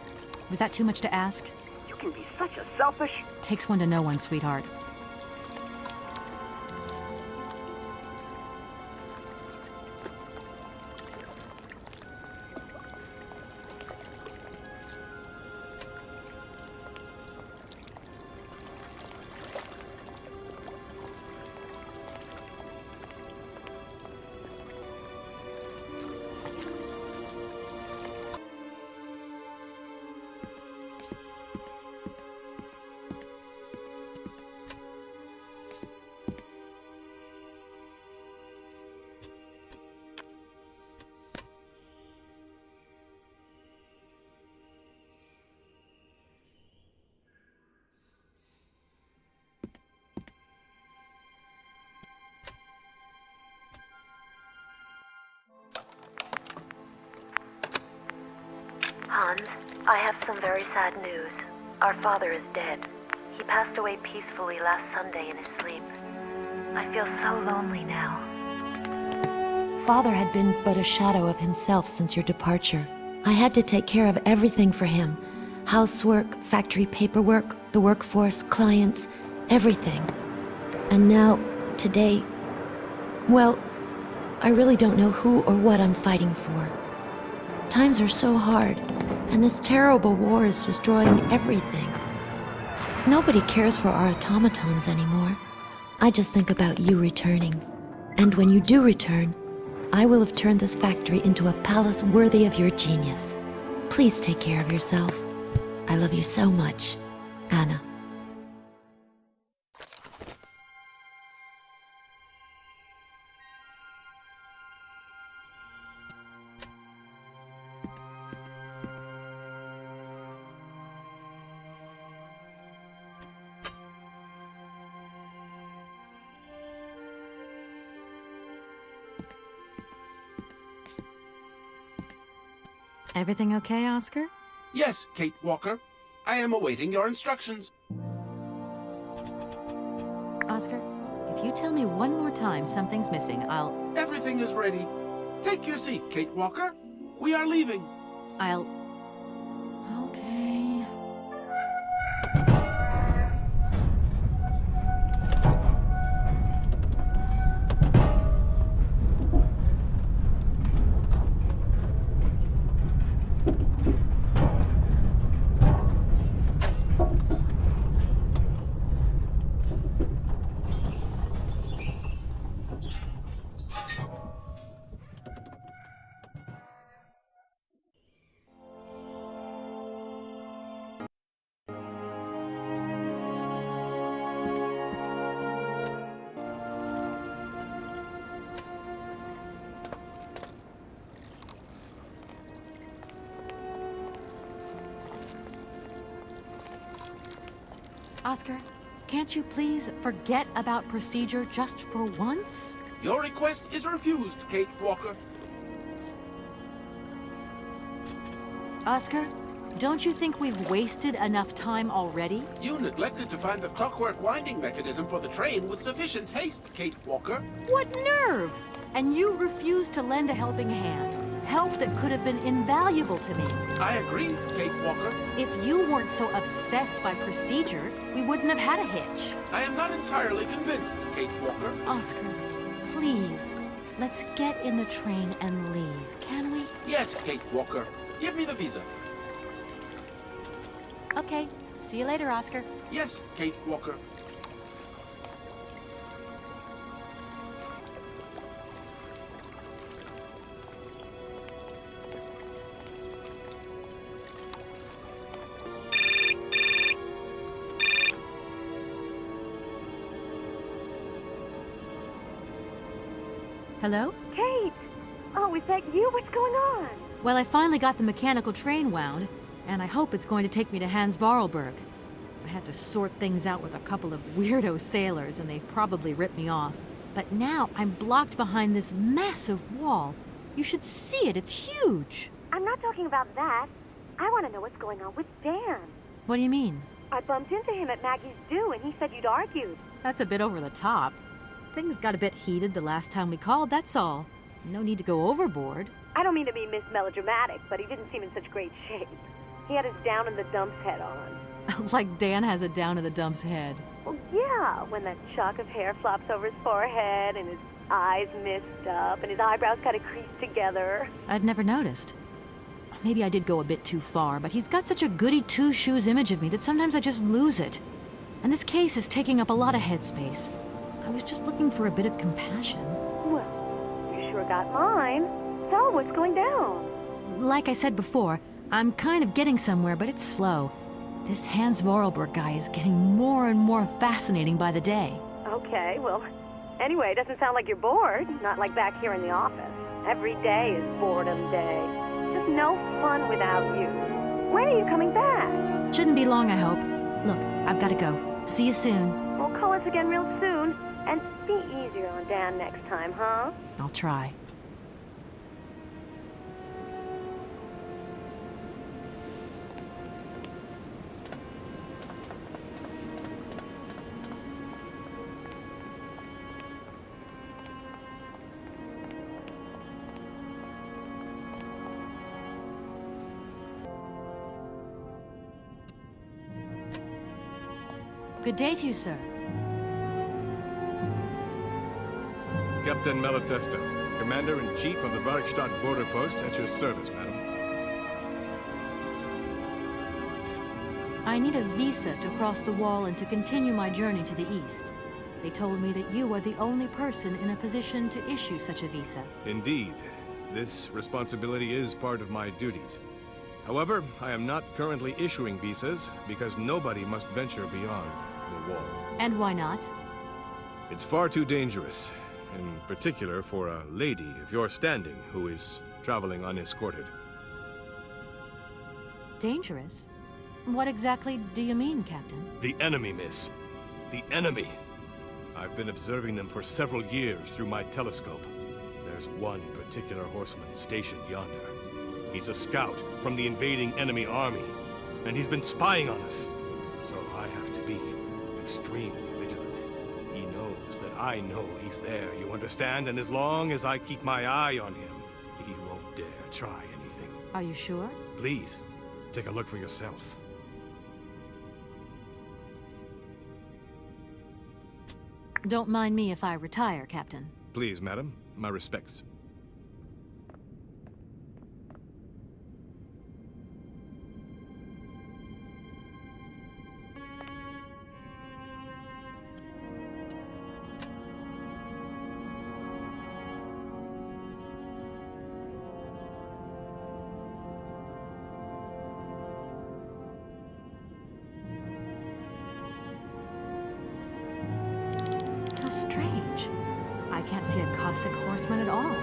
Was that too much to ask? You can be such a selfish... Takes one to know one, sweetheart. Hans, I have some very sad news. Our father is dead. He passed away peacefully last Sunday in his sleep. I feel so lonely now. Father had been but a shadow of himself since your departure. I had to take care of everything for him. Housework, factory paperwork, the workforce, clients, everything. And now, today, well, I really don't know who or what I'm fighting for. Times are so hard, and this terrible war is destroying everything. Nobody cares for our automatons anymore. I just think about you returning. And when you do return, I will have turned this factory into a palace worthy of your genius. Please take care of yourself. I love you so much, Anna. Everything okay, Oscar? Yes, Kate Walker. I am awaiting your instructions. Oscar, if you tell me one more time something's missing, I'll... Everything is ready. Take your seat, Kate Walker. We are leaving. I'll... Okay... Oscar, Can't you please forget about procedure just for once? Your request is refused, Kate Walker. Oscar, don't you think we've wasted enough time already? You neglected to find the clockwork winding mechanism for the train with sufficient haste, Kate Walker. What nerve! And you refused to lend a helping hand. Help that could have been invaluable to me. I agree, Kate Walker. If you weren't so obsessed by procedure, we wouldn't have had a hitch. I am not entirely convinced, Kate Walker. Oscar, please, let's get in the train and leave, can we? Yes, Kate Walker. Give me the visa. Okay. See you later, Oscar. Yes, Kate Walker. Hello? Kate! Oh, is that you? What's going on? Well, I finally got the mechanical train wound, and I hope it's going to take me to Hans Voralberg. I had to sort things out with a couple of weirdo sailors, and they probably ripped me off. But now I'm blocked behind this massive wall. You should see it, it's huge! I'm not talking about that. I want to know what's going on with Dan. What do you mean? I bumped into him at Maggie's do, and he said you'd argued. That's a bit over the top. Things got a bit heated the last time we called, that's all. No need to go overboard. I don't mean to be melodramatic, but he didn't seem in such great shape. He had his down-in-the-dumps head on. Like Dan has a down-in-the-dumps head. Well, yeah, when that shock of hair flops over his forehead, and his eyes mist up, and his eyebrows kind of creased together. I'd never noticed. Maybe I did go a bit too far, but he's got such a goody two-shoes image of me that sometimes I just lose it. And this case is taking up a lot of headspace. I was just looking for a bit of compassion. Well, you sure got mine. So, what's going down? Like I said before, I'm kind of getting somewhere, but it's slow. This Hans Voralberg guy is getting more and more fascinating by the day. Okay, well, anyway, it doesn't sound like you're bored. Not like back here in the office. Every day is boredom day. Just no fun without you. When are you coming back? Shouldn't be long, I hope. Look, I've got to go. See you soon. Well, call us again real soon. And be easier on Dan next time, huh? I'll try. Good day to you, sir. Captain Malatesta, Commander-in-Chief of the Barrockstadt border post, at your service, madam. I need a visa to cross the wall and to continue my journey to the east. They told me that you are the only person in a position to issue such a visa. Indeed. This responsibility is part of my duties. However, I am not currently issuing visas because nobody must venture beyond the wall. And why not? It's far too dangerous. In particular for a lady of your standing who is traveling unescorted. Dangerous? What exactly do you mean, Captain? The enemy, miss. The enemy. I've been observing them for several years through my telescope. There's one particular horseman stationed yonder. He's a scout from the invading enemy army, and he's been spying on us. So I have to be extremely vigilant. He knows that I know he's there, you understand? And as long as I keep my eye on him, he won't dare try anything. Are you sure? Please, take a look for yourself. Don't mind me if I retire, Captain. Please, madam. My respects. Strange. I can't see a Cossack horseman at all.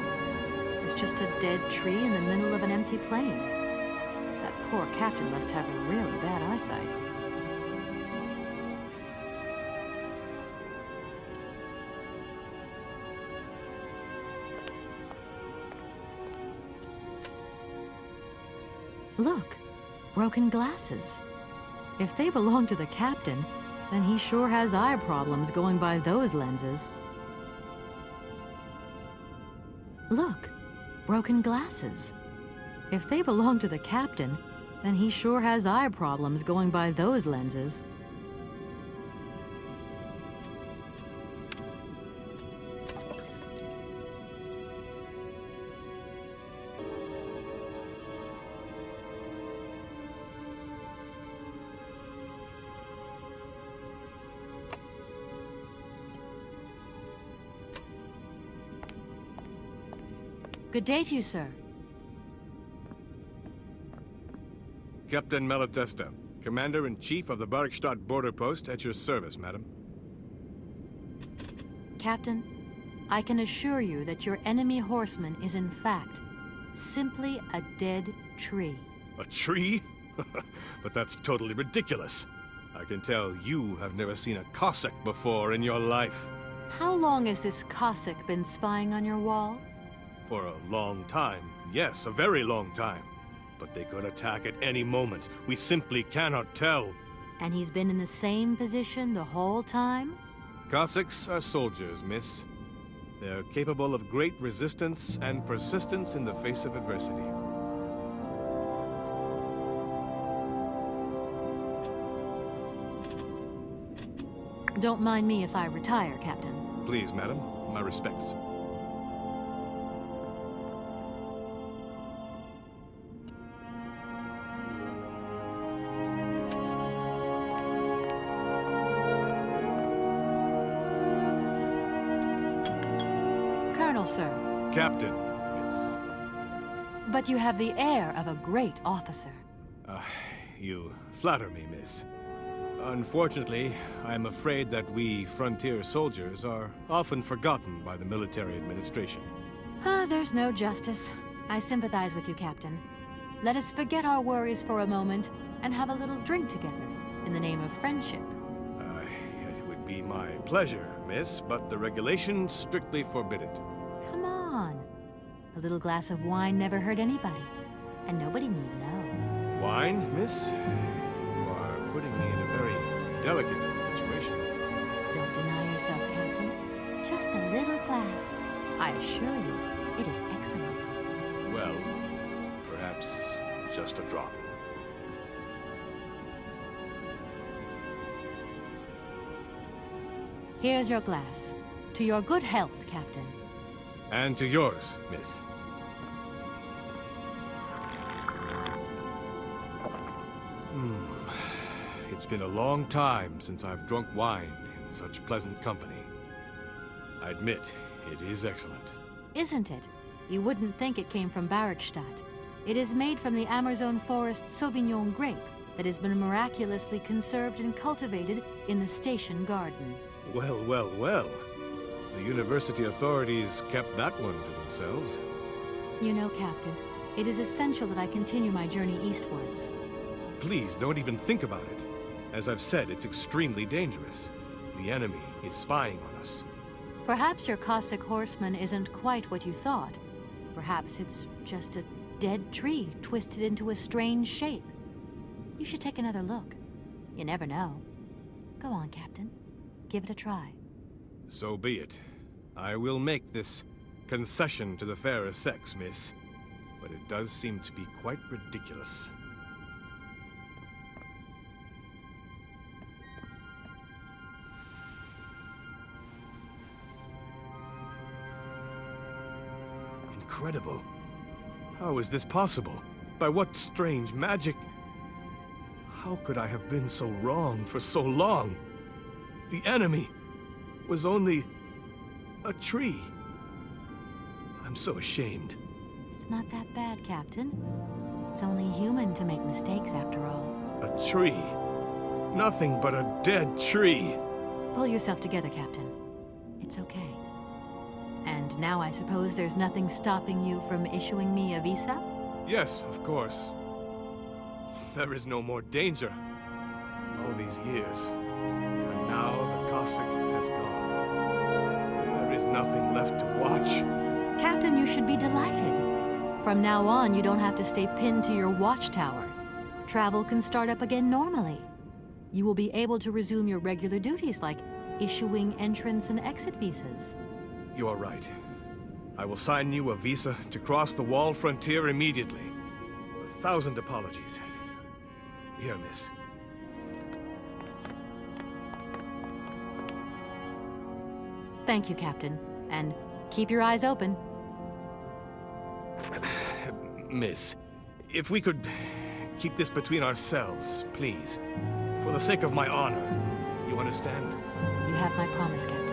There's just a dead tree in the middle of an empty plain. That poor captain must have really bad eyesight. Look, broken glasses. If they belong to the captain, then he sure has eye problems going by those lenses. Look, broken glasses. If they belong to the captain, then he sure has eye problems going by those lenses. Good day to you, sir. Captain Malatesta, Commander-in-Chief of the Barrockstadt border post, at your service, madam. Captain, I can assure you that your enemy horseman is in fact simply a dead tree. A tree? But that's totally ridiculous. I can tell you have never seen a Cossack before in your life. How long has this Cossack been spying on your wall? For a long time. Yes, a very long time. But they could attack at any moment. We simply cannot tell. And he's been in the same position the whole time? Cossacks are soldiers, miss. They're capable of great resistance and persistence in the face of adversity. Don't mind me if I retire, Captain. Please, madam. My respects. Sir. Captain, yes. But you have the air of a great officer. You flatter me, miss. Unfortunately, I'm afraid that we frontier soldiers are often forgotten by the military administration. There's no justice. I sympathize with you, Captain. Let us forget our worries for a moment and have a little drink together in the name of friendship. It would be my pleasure, miss, but the regulations strictly forbid it. Come on. A little glass of wine never hurt anybody, and nobody need know. Wine, miss? You are putting me in a very delicate situation. Don't deny yourself, Captain. Just a little glass. I assure you, it is excellent. Well, perhaps just a drop. Here's your glass. To your good health, Captain. And to yours, miss. It's been a long time since I've drunk wine in such pleasant company. I admit, it is excellent. Isn't it? You wouldn't think it came from Barrockstadt. It is made from the Amazon forest Sauvignon grape that has been miraculously conserved and cultivated in the station garden. Well, well, well. The university authorities kept that one to themselves. You know, Captain, it is essential that I continue my journey eastwards. Please, don't even think about it. As I've said, it's extremely dangerous. The enemy is spying on us. Perhaps your Cossack horseman isn't quite what you thought. Perhaps it's just a dead tree twisted into a strange shape. You should take another look. You never know. Go on, Captain. Give it a try. So be it. I will make this concession to the fairer sex, miss. But it does seem to be quite ridiculous. Incredible. How is this possible? By what strange magic? How could I have been so wrong for so long? The enemy was only a tree. I'm so ashamed. It's not that bad, Captain. It's only human to make mistakes after all. A tree. Nothing but a dead tree. Pull yourself together, Captain. It's okay. And now I suppose there's nothing stopping you from issuing me a visa? Yes, of course. There is no more danger. All these years. And now the Cossack has gone. There is nothing left to watch. Captain, you should be delighted. From now on, you don't have to stay pinned to your watchtower. Travel can start up again normally. You will be able to resume your regular duties like issuing entrance and exit visas. You are right. I will sign you a visa to cross the wall frontier immediately. 1,000 apologies. Here, miss. Thank you, Captain. And keep your eyes open. Miss, if we could keep this between ourselves, please. For the sake of my honor. You understand? You have my promise, Captain.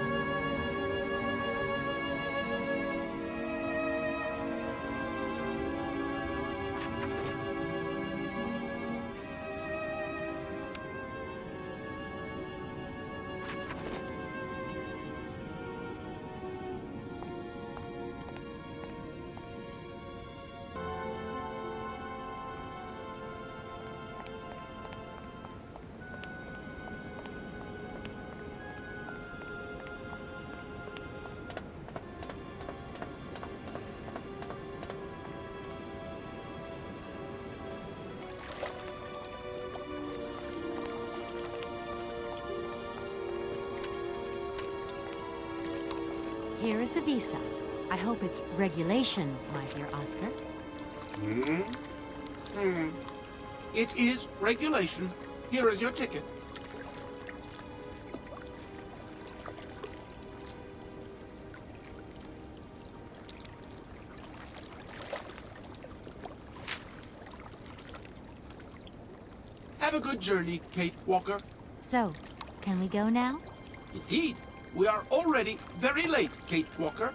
Here is the visa. I hope it's regulation, my dear Oscar. It is regulation. Here is your ticket. Have a good journey, Kate Walker. So, can we go now? Indeed. We are already very late, Kate Walker.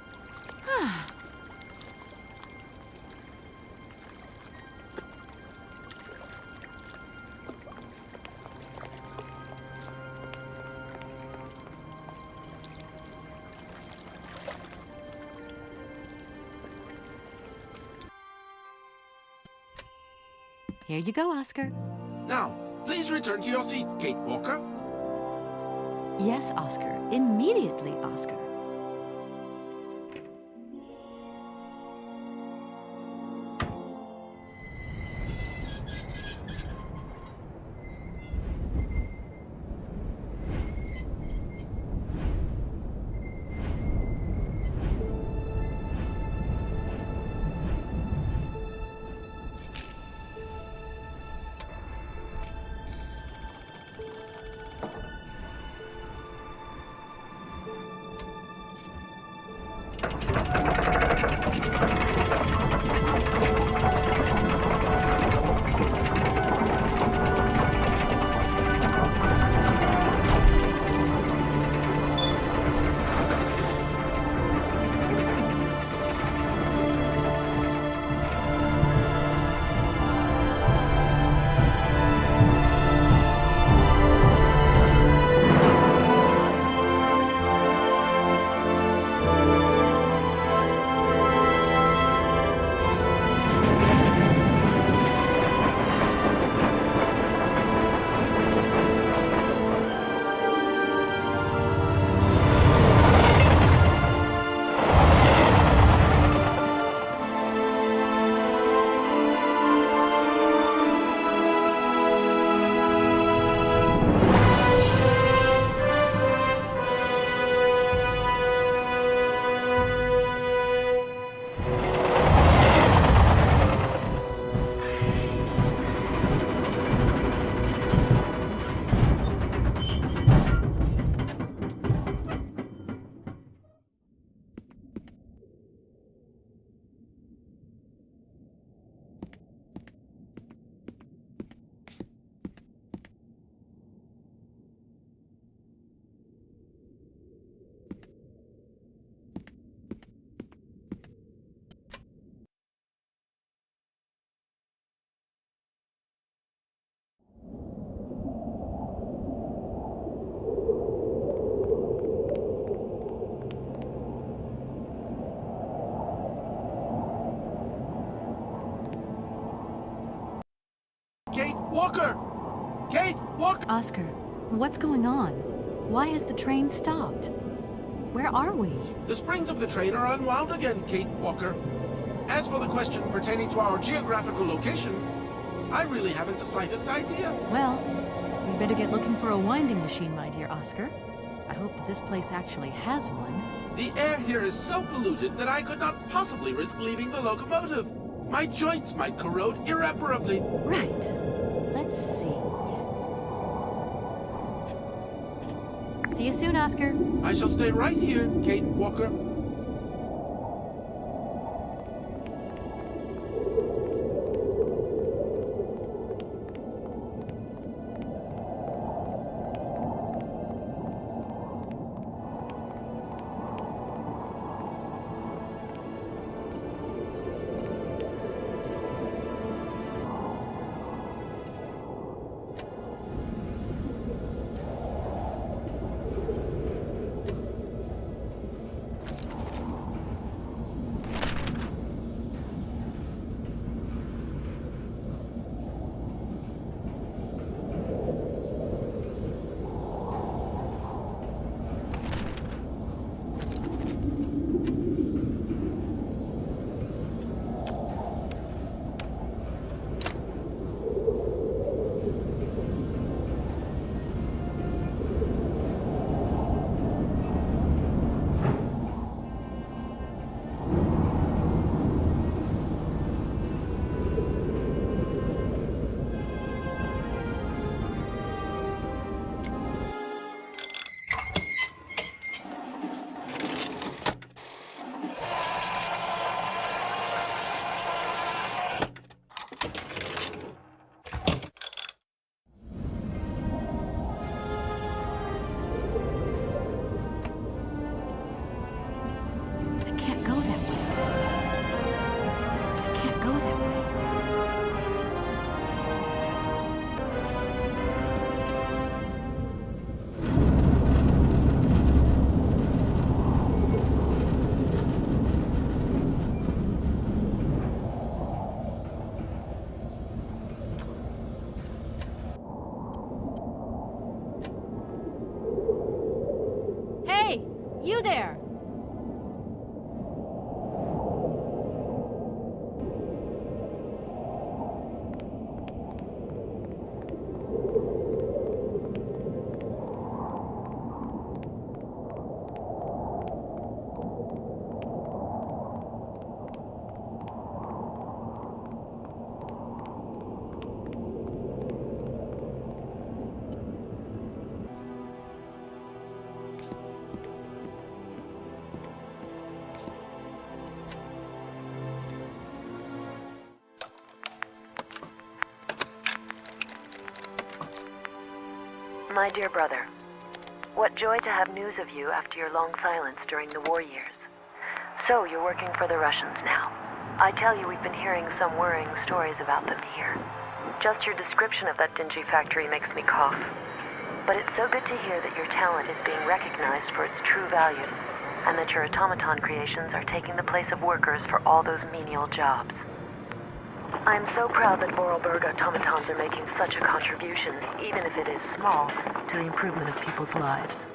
Here you go, Oscar. Now, please return to your seat, Kate Walker. Yes, Oscar. Immediately, Oscar. Walker! Kate, Walker! Oscar, what's going on? Why has the train stopped? Where are we? The springs of the train are unwound again, Kate Walker. As for the question pertaining to our geographical location, I really haven't the slightest idea. Well, we better get looking for a winding machine, my dear Oscar. I hope that this place actually has one. The air here is so polluted that I could not possibly risk leaving the locomotive. My joints might corrode irreparably. Right. Let's see. See you soon, Oscar. I shall stay right here, Kate Walker. You there! My dear brother, what joy to have news of you after your long silence during the war years. So, you're working for the Russians now. I tell you, we've been hearing some worrying stories about them here. Just your description of that dingy factory makes me cough. But it's so good to hear that your talent is being recognized for its true value, and that your automaton creations are taking the place of workers for all those menial jobs. I'm so proud that Voralberg automatons are making such a contribution, even if it is small, to the improvement of people's lives.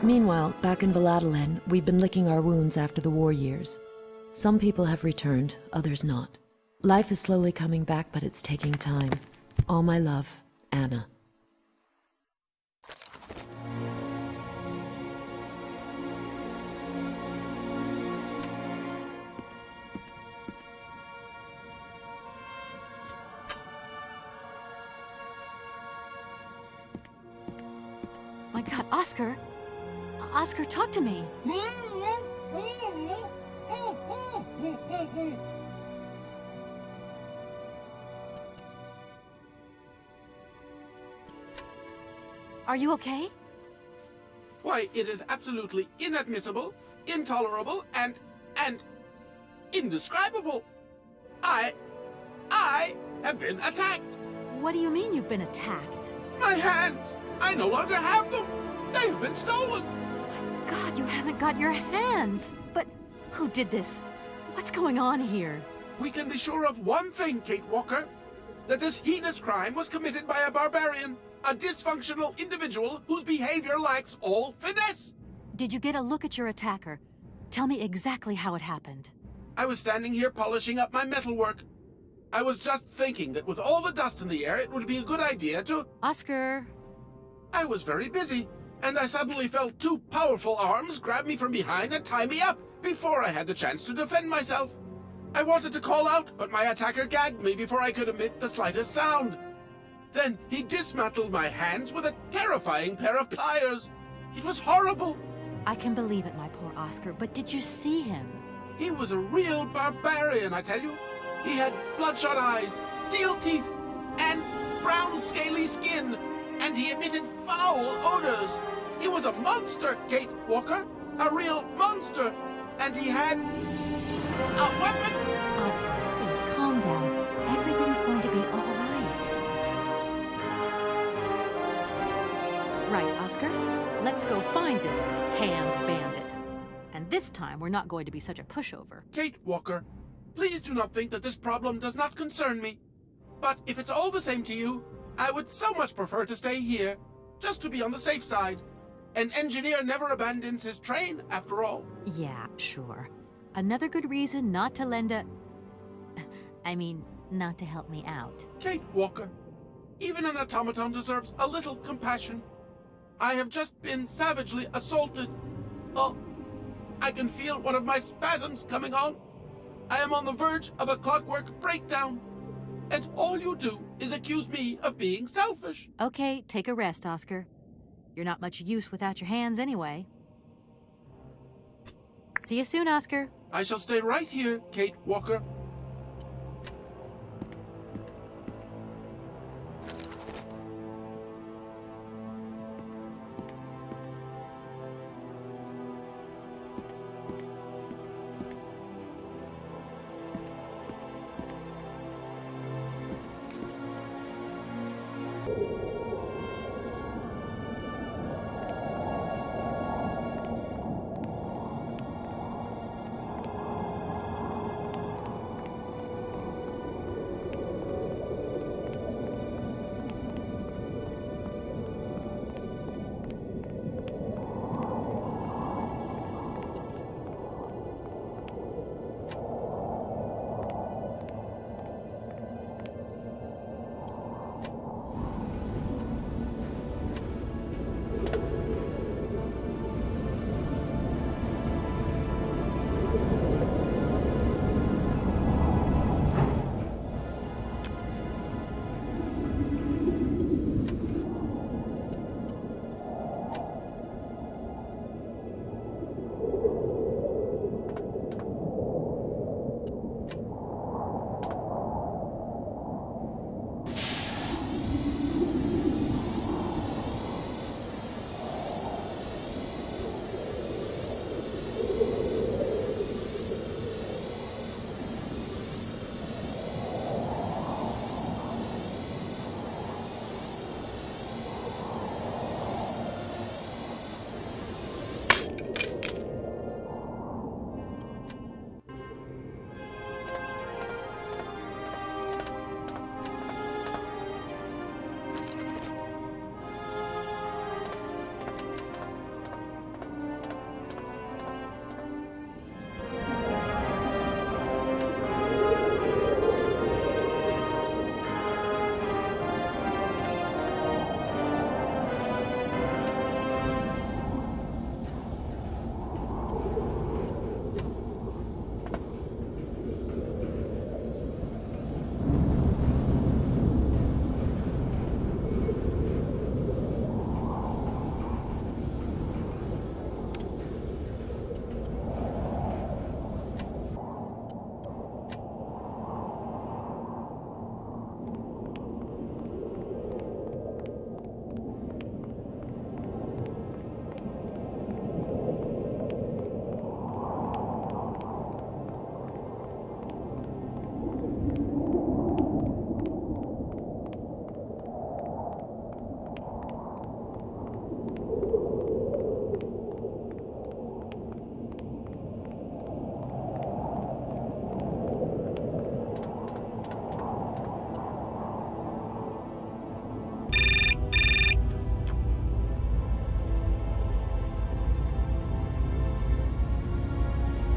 Meanwhile, back in Valadilene, we've been licking our wounds after the war years. Some people have returned, others not. Life is slowly coming back, but it's taking time. All my love, Anna. My God, Oscar! Oscar, talk to me! Are you okay? Why, it is absolutely inadmissible, intolerable, and indescribable. I have been attacked. What do you mean you've been attacked? My hands! I no longer have them! They have been stolen! My God, you haven't got your hands! But who did this? What's going on here? We can be sure of one thing, Kate Walker. That this heinous crime was committed by a barbarian. A dysfunctional individual whose behavior lacks all finesse. Did you get a look at your attacker? Tell me exactly how it happened. I was standing here polishing up my metalwork. I was just thinking that with all the dust in the air, it would be a good idea to... Oscar! I was very busy, and I suddenly felt two powerful arms grab me from behind and tie me up before I had the chance to defend myself. I wanted to call out, but my attacker gagged me before I could emit the slightest sound. Then he dismantled my hands with a terrifying pair of pliers. It was horrible. I can believe it, my poor Oscar, but did you see him? He was a real barbarian, I tell you. He had bloodshot eyes, steel teeth, and brown scaly skin, and he emitted foul odors. He was a monster, Kate Walker, a real monster, and he had a weapon. Oscar, please calm down. Everything's going to be all right. Right, Oscar. Let's go find this hand bandit. And this time, we're not going to be such a pushover. Kate Walker, please do not think that this problem does not concern me. But if it's all the same to you, I would so much prefer to stay here, just to be on the safe side. An engineer never abandons his train, after all. Yeah, sure. Another good reason not to lend a... I mean, not to help me out. Kate Walker, even an automaton deserves a little compassion. I have just been savagely assaulted. Oh, I can feel one of my spasms coming on. I am on the verge of a clockwork breakdown. And all you do is accuse me of being selfish. Okay, take a rest, Oscar. You're not much use without your hands anyway. See you soon, Oscar. I shall stay right here, Kate Walker.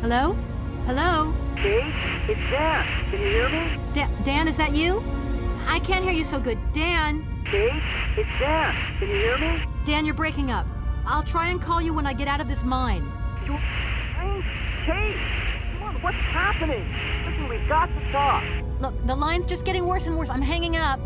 Hello? Hello? Kate? It's Dan. Can you hear me? Dan, is that you? I can't hear you so good. Dan! Kate? It's Dan. Can you hear me? Dan, you're breaking up. I'll try and call you when I get out of this mine. Kate! Come on, what's happening? Listen, we've got to talk. Look, the line's just getting worse and worse. I'm hanging up.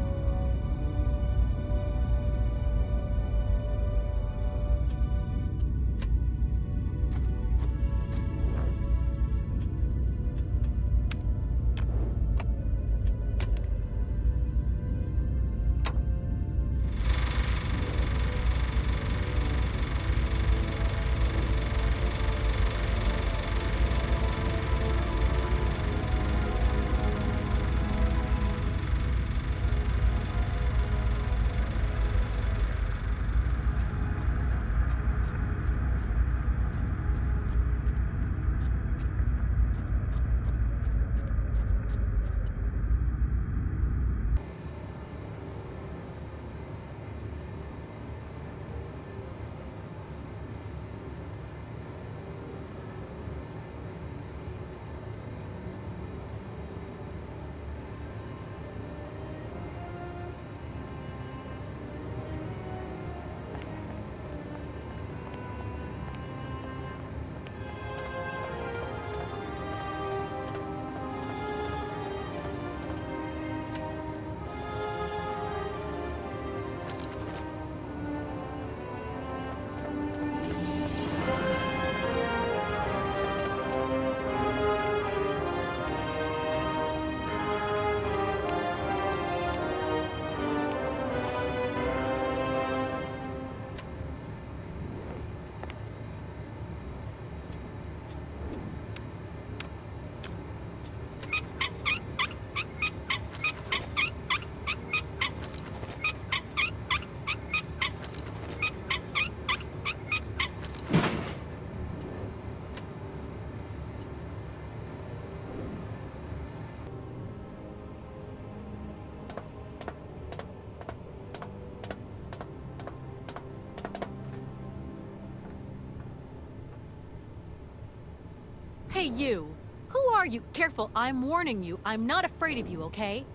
Hey, you! Who are you? Careful, I'm warning you. I'm not afraid of you, okay?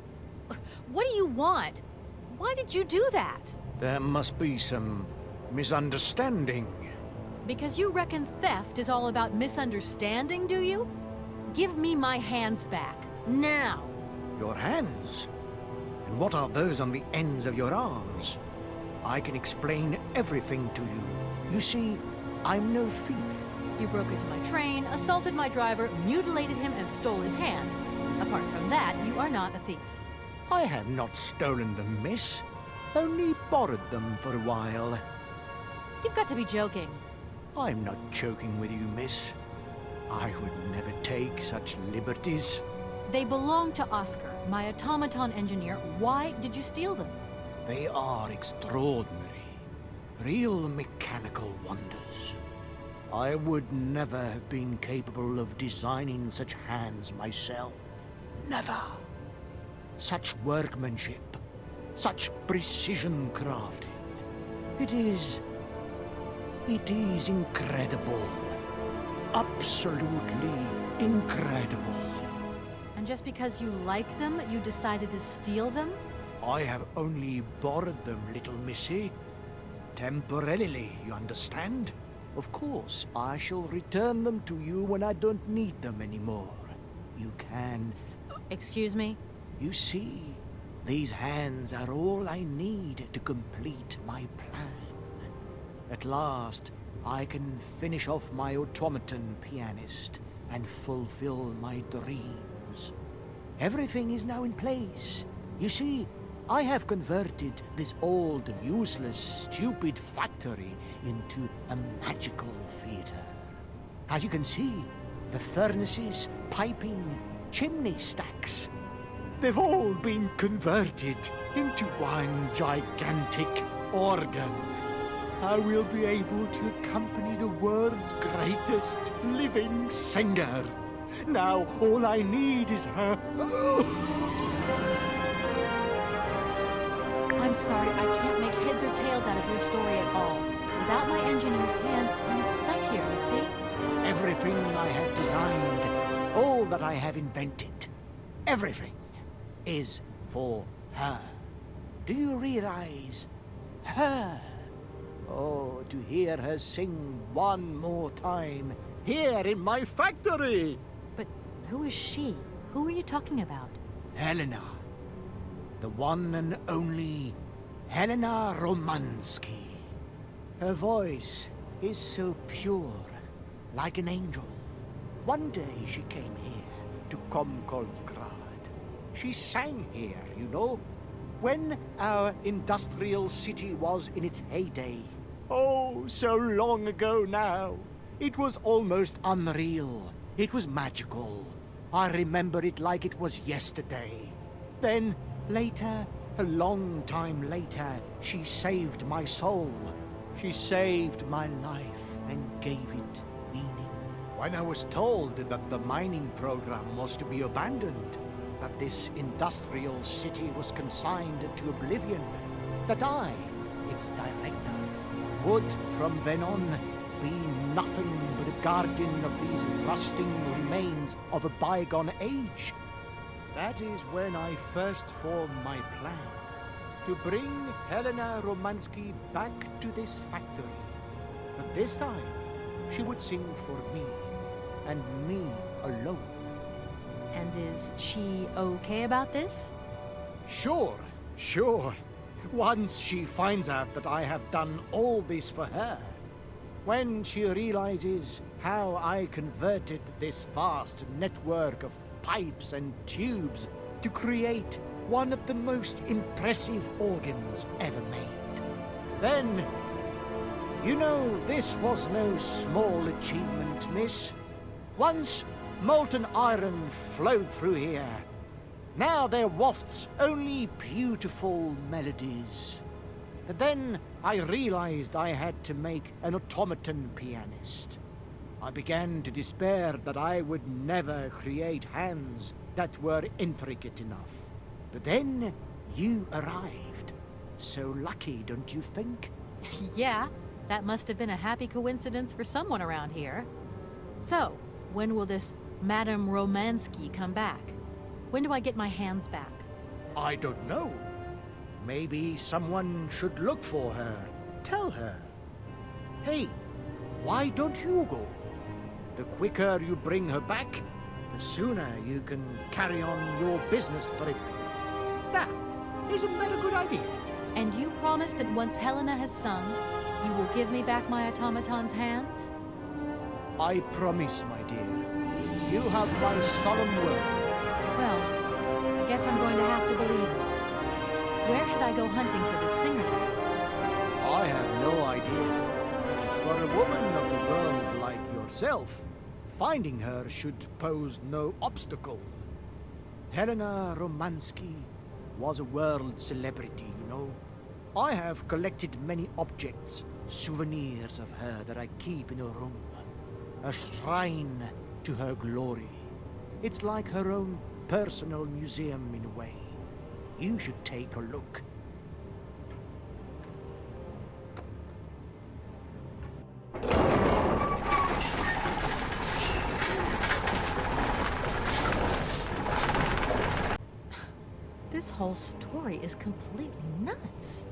What do you want? Why did you do that? There must be some misunderstanding. Because you reckon theft is all about misunderstanding, do you? Give me my hands back. Now! Your hands? And what are those on the ends of your arms? I can explain everything to you. You see, I'm no thief. You broke into my train, assaulted my driver, mutilated him, and stole his hands. Apart from that, you are not a thief. I have not stolen them, miss. Only borrowed them for a while. You've got to be joking. I'm not joking with you, miss. I would never take such liberties. They belong to Oscar, my automaton engineer. Why did you steal them? They are extraordinary. Real mechanical wonders. I would never have been capable of designing such hands myself. Never. Such workmanship. Such precision crafting. It is incredible. Absolutely incredible. And just because you like them, you decided to steal them? I have only borrowed them, little missy. Temporarily, you understand? Of course, I shall return them to you when I don't need them anymore. You can... Excuse me? You see, these hands are all I need to complete my plan. At last, I can finish off my automaton pianist and fulfill my dreams. Everything is now in place. You see, I have converted this old, useless, stupid factory into a magical theater. As you can see, the furnaces, piping, chimney stacks, they've all been converted into one gigantic organ. I will be able to accompany the world's greatest living singer. Now all I need is her... I'm sorry, I can't make heads or tails out of your story at all. Without my engineer's hands, I'm stuck here, you see? Everything I have designed, all that I have invented, everything, is for her. Do you realize? Her. Oh, to hear her sing one more time, here in my factory! But who is she? Who are you talking about? Helena. The one and only Helena Romansky. Her voice is so pure, like an angel. One day she came here to Komkolzgrad. She sang here, you know, when our industrial city was in its heyday. Oh, so long ago now. It was almost unreal. It was magical. I remember it like it was yesterday. Then, later, a long time later, she saved my soul. She saved my life and gave it meaning. When I was told that the mining program was to be abandoned, that this industrial city was consigned to oblivion, that I, its director, would from then on be nothing but a guardian of these rusting remains of a bygone age. That is when I first formed my plan, to bring Helena Romansky back to this factory. But this time, she would sing for me, and me alone. And is she okay about this? Sure, sure. Once she finds out that I have done all this for her, when she realizes how I converted this vast network of pipes and tubes to create one of the most impressive organs ever made, then, you know, this was no small achievement, miss. Once molten iron flowed through here. Now there wafts only beautiful melodies. And then I realized I had to make an automaton pianist. I began to despair that I would never create hands that were intricate enough. But then you arrived. So lucky, don't you think? Yeah, that must have been a happy coincidence for someone around here. So, when will this Madame Romansky come back? When do I get my hands back? I don't know. Maybe someone should look for her. Tell her. Hey, why don't you go? The quicker you bring her back, the sooner you can carry on your business trip. Now, isn't that a good idea? And you promise that once Helena has sung, you will give me back my automaton's hands? I promise, my dear. You have my solemn word. Well, I guess I'm going to have to believe you. Where should I go hunting for this singer then? I have no idea. But for a woman of the world like yourself, finding her should pose no obstacle. Helena Romansky was a world celebrity, you know. I have collected many objects, souvenirs of her that I keep in a room. A shrine to her glory. It's like her own personal museum in a way. You should take a look. This whole story is completely nuts.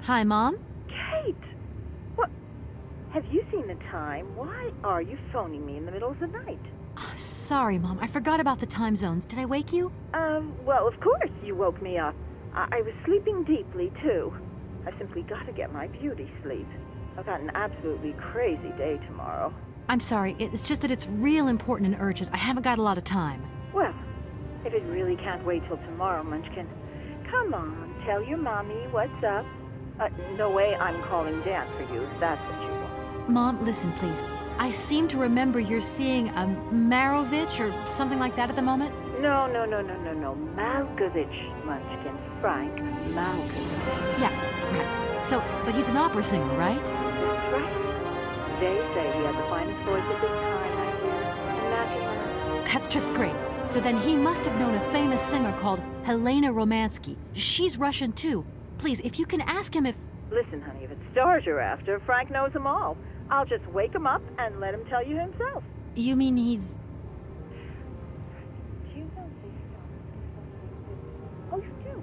Hi, Mom? Kate! What? Have you seen the time? Why are you phoning me in the middle of the night? Sorry, Mom. I forgot about the time zones. Did I wake you? Well, of course you woke me up. I was sleeping deeply, too. I've simply got to get my beauty sleep. I've got an absolutely crazy day tomorrow. I'm sorry. It's just that it's real important and urgent. I haven't got a lot of time. Well, if it really can't wait till tomorrow, Munchkin, come on, tell your mommy what's up. No way I'm calling Dan for you, if that's what you want. Mom, listen, please. I seem to remember you're seeing a Marovich or something like that at the moment? No. Malkovich, Munchkin. Frank Malkovich. Yeah, right. So, but he's an opera singer, right? That's right. They say he has the finest voice at this time, I hear. Imagine that. That's just great. So then he must have known a famous singer called Helena Romansky. She's Russian, too. Please, if you can ask him if... Listen, honey, if it's stars you're after, Frank knows them all. I'll just wake him up and let him tell you himself. You mean he's... Do you know this song? Oh, you do?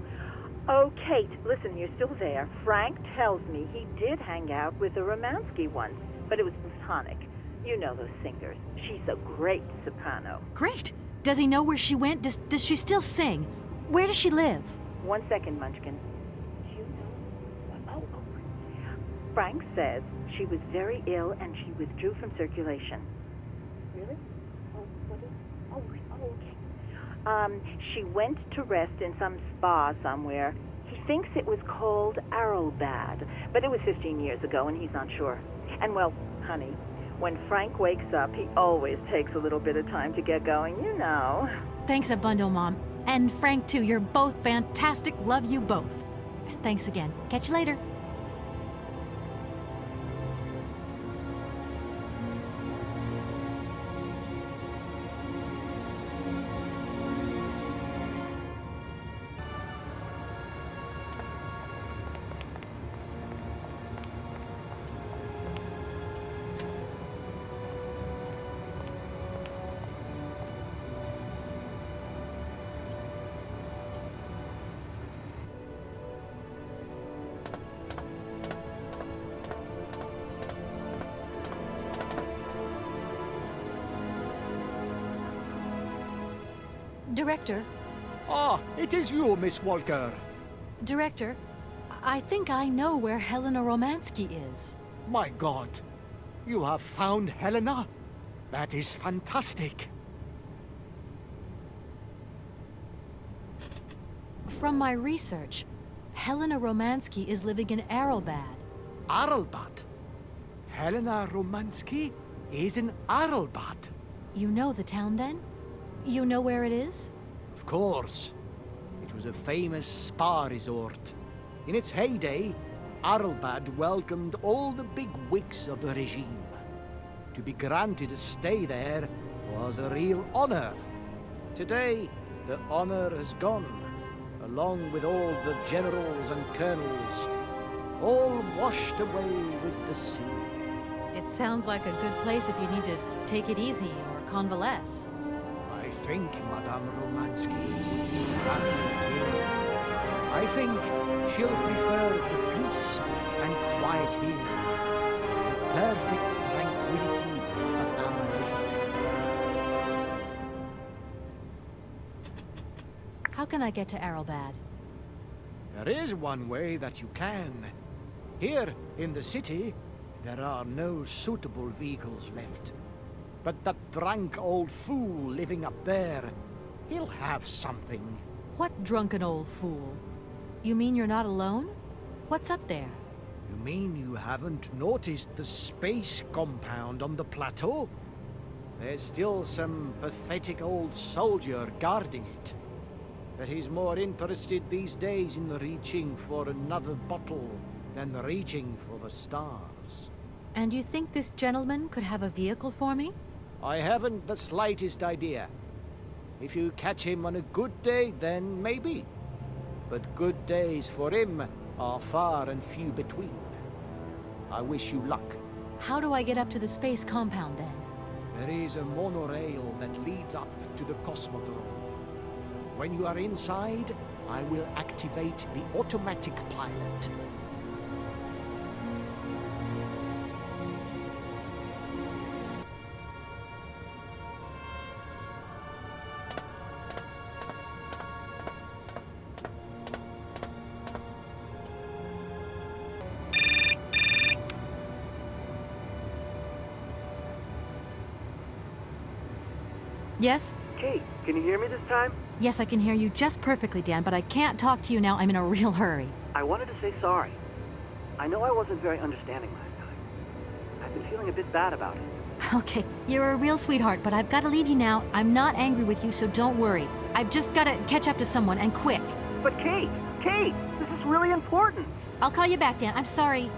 Oh, Kate, listen, you're still there. Frank tells me he did hang out with a Romansky once, but it was plutonic. You know those singers. She's a great soprano. Great! Does he know where she went? Does she still sing? Where does she live? 1 second, Munchkin. Frank says she was very ill and she withdrew from circulation. Really? Oh, what is... Oh, okay. She went to rest in some spa somewhere. He thinks it was called Aralbad, but it was 15 years ago and he's not sure. And well, honey, when Frank wakes up, he always takes a little bit of time to get going, you know. Thanks a bundle, Mom. And Frank, too. You're both fantastic. Love you both. Thanks again. Catch you later. Director? Ah, it is you, Miss Walker. Director, I think I know where Helena Romansky is. My God, you have found Helena? That is fantastic. From my research, Helena Romansky is living in Aralbad. Aralbad? Helena Romansky is in Aralbad. You know the town, then? You know where it is? Of course. It was a famous spa resort. In its heyday, Aralbad welcomed all the big wigs of the regime. To be granted a stay there was a real honor. Today, the honor has gone, along with all the generals and colonels, all washed away with the sea. It sounds like a good place if you need to take it easy or convalesce. I think Madame Romansky I think she'll prefer the peace and quiet here, the perfect tranquility of our little town. How can I get to Aralbad? There is one way that you can. Here in the city, there are no suitable vehicles left. But that drunk old fool living up there, he'll have something. What drunken old fool? You mean you're not alone? What's up there? You mean you haven't noticed the space compound on the plateau? There's still some pathetic old soldier guarding it. But he's more interested these days in reaching for another bottle than reaching for the stars. And you think this gentleman could have a vehicle for me? I haven't the slightest idea. If you catch him on a good day, then maybe. But good days for him are far and few between. I wish you luck. How do I get up to the space compound, then? There is a monorail that leads up to the Cosmodrome. When you are inside, I will activate the automatic pilot. Yes? Kate, can you hear me this time? Yes, I can hear you just perfectly, Dan, but I can't talk to you now. I'm in a real hurry. I wanted to say sorry. I know I wasn't very understanding last time. I've been feeling a bit bad about it. Okay, you're a real sweetheart, but I've got to leave you now. I'm not angry with you, so don't worry. I've just got to catch up to someone, and quick. But Kate, this is really important. I'll call you back, Dan. I'm sorry.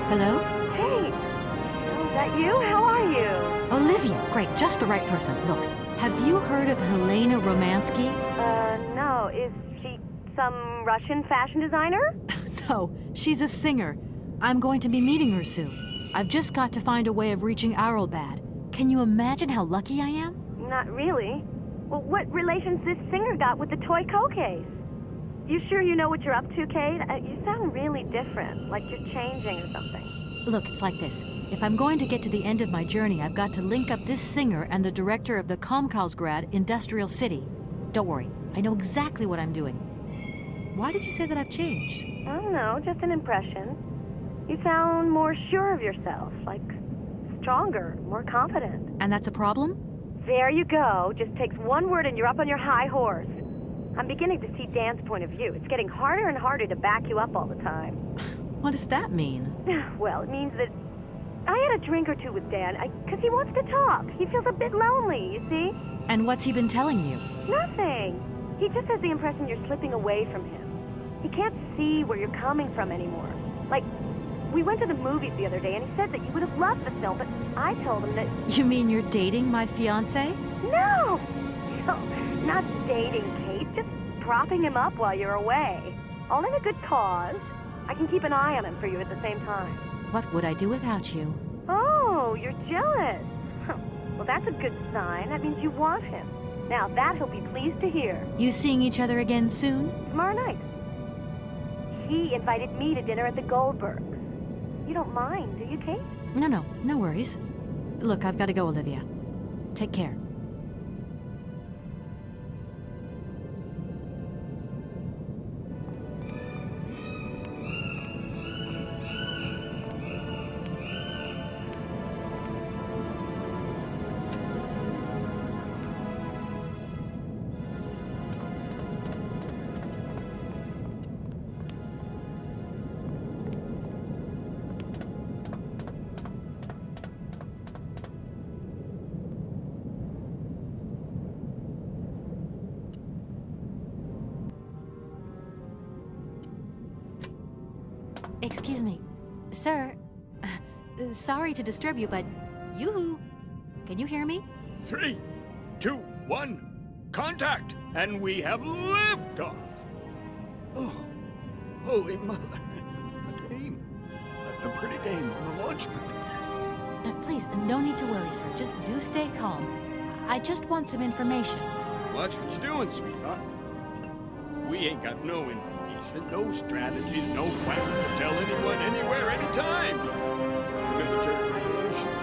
Hello? Hey! Is that you? How are you? Olivia, great, just the right person. Look, have you heard of Helena Romansky? No. Is she some Russian fashion designer? No, she's a singer. I'm going to be meeting her soon. I've just got to find a way of reaching Aralbad. Can you imagine how lucky I am? Not really. Well, what relation's this singer got with the toy case? You sure you know what you're up to, Kate? You sound really different, like you're changing or something. Look, it's like this. If I'm going to get to the end of my journey, I've got to link up this singer and the director of the Komkolzgrad Industrial City. Don't worry, I know exactly what I'm doing. Why did you say that I've changed? I don't know, just an impression. You sound more sure of yourself, like stronger, more confident. And that's a problem? There you go. Just takes one word and you're up on your high horse. I'm beginning to see Dan's point of view. It's getting harder and harder to back you up all the time. What does that mean? Well, it means that I had a drink or two with Dan, because he wants to talk. He feels a bit lonely, you see? And what's he been telling you? Nothing. He just has the impression you're slipping away from him. He can't see where you're coming from anymore. Like, we went to the movies the other day, and he said that you would have loved the film, but I told him that... You mean you're dating my fiancé? No! No, not dating, Kate. Just propping him up while you're away. All in a good cause. I can keep an eye on him for you at the same time. What would I do without you? Oh, you're jealous. Well, that's a good sign. That means you want him. Now, that he'll be pleased to hear. You seeing each other again soon? Tomorrow night. He invited me to dinner at the Goldbergs. You don't mind, do you, Kate? No worries. Look, I've got to go, Olivia. Take care. Excuse me. Sir, sorry to disturb you, but yoo-hoo. Can you hear me? 3, 2, 1, contact! And we have liftoff! Oh, holy mother. A dame. A pretty dame on the launch pad. Please, no need to worry, sir. Just do stay calm. I just want some information. Watch what you're doing, sweetheart. We ain't got no information, no strategies, no plans to tell anyone, anywhere, anytime. Military regulations.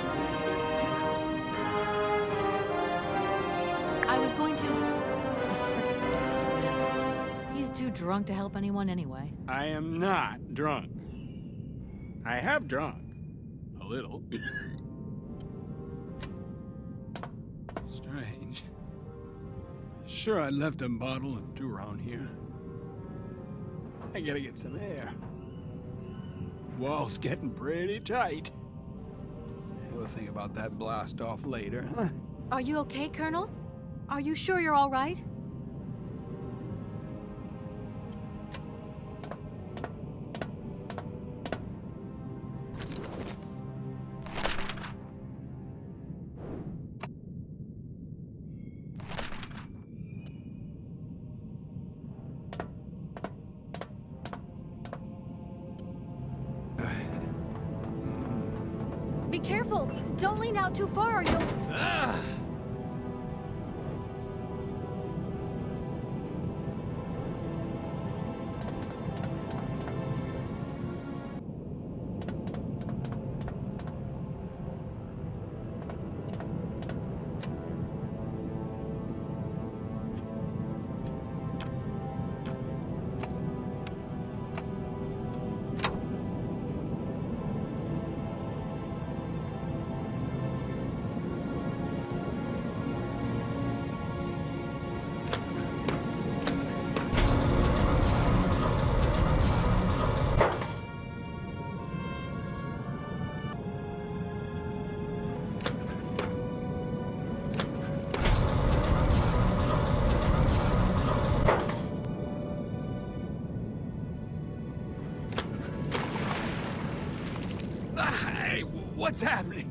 I was going to... Forget that, it doesn't matter. He's too drunk to help anyone anyway. I am not drunk. I have drunk. A little. Strange. Sure, I left a bottle or two around here. I gotta get some air. Wall's getting pretty tight. We'll think about that blast off later. Are you okay, Colonel? Are you sure you're all right? Be careful! Don't lean out too far or you'll... What's happening?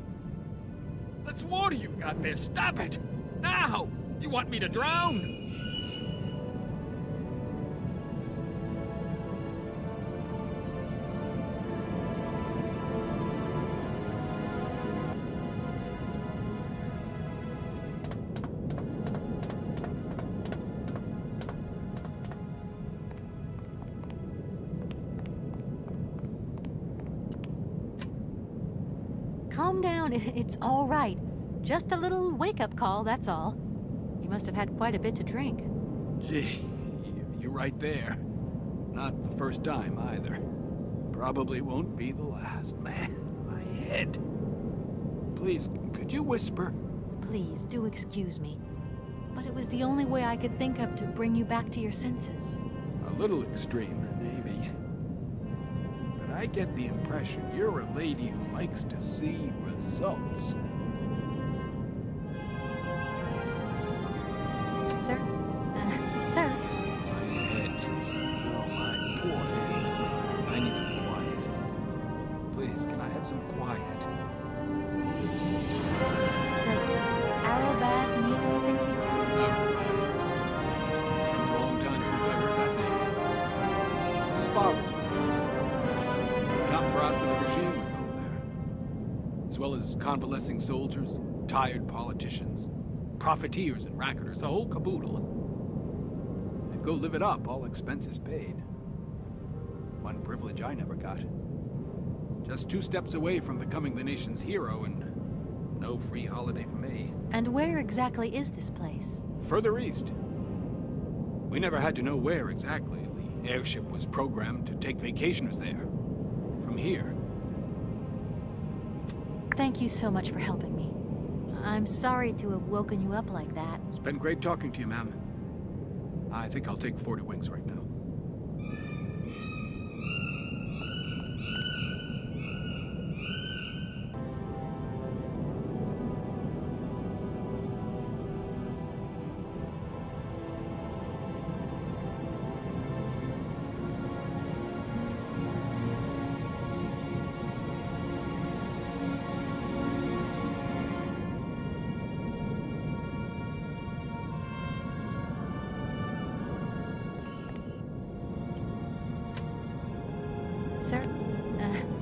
Let's water you got there. Stop it! Now! You want me to drown? Calm down, it's all right. Just a little wake-up call, that's all. You must have had quite a bit to drink. Gee, you're right there. Not the first time, either. Probably won't be the last. Man, my head. Please, could you whisper? Please, do excuse me. But it was the only way I could think of to bring you back to your senses. A little extreme, maybe. But I get the impression you're a lady who likes to see results. Sir? Sir? My head. Oh, my poor head. I need some quiet. Please, can I have some quiet? Does Aralbad mean anything to you? Aralbad. It's been a long time since I heard that name. The spa was the top brass of the regime would go there. As well as convalescing soldiers, tired politicians, profiteers and racketers, the whole caboodle. They'd go live it up, all expenses paid. One privilege I never got. Just 2 steps away from becoming the nation's hero, and no free holiday for me. And where exactly is this place? Further east. We never had to know where exactly. The airship was programmed to take vacationers there. From here. Thank you so much for helping me. I'm sorry to have woken you up like that. It's been great talking to you, ma'am. I think I'll take 40 wings right now.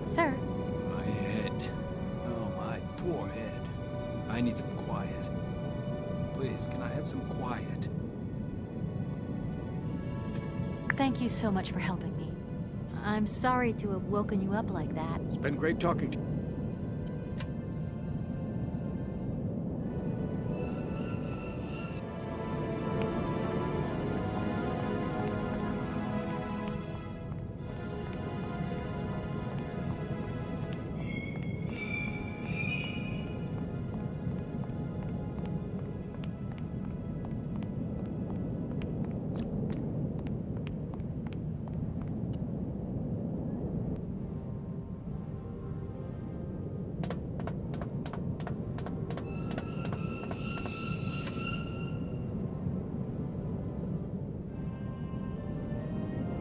Sir? My head. Oh, my poor head. I need some quiet. Please, can I have some quiet? Thank you so much for helping me. I'm sorry to have woken you up like that. It's been great talking to you.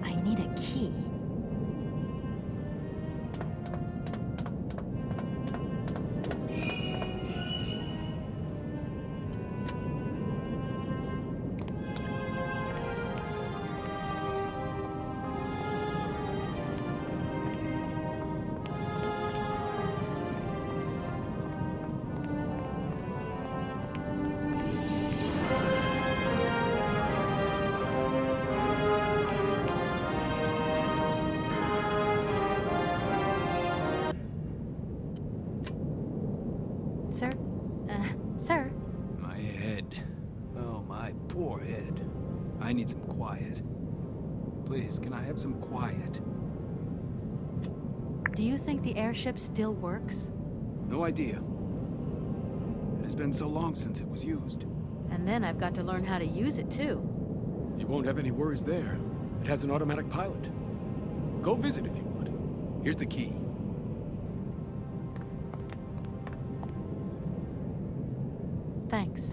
I need a key. Sir? My head. Oh, my poor head. I need some quiet. Please, can I have some quiet? Do you think the airship still works? No idea. It has been so long since it was used. And then I've got to learn how to use it, too. You won't have any worries there. It has an automatic pilot. Go visit if you want. Here's the key. Thanks.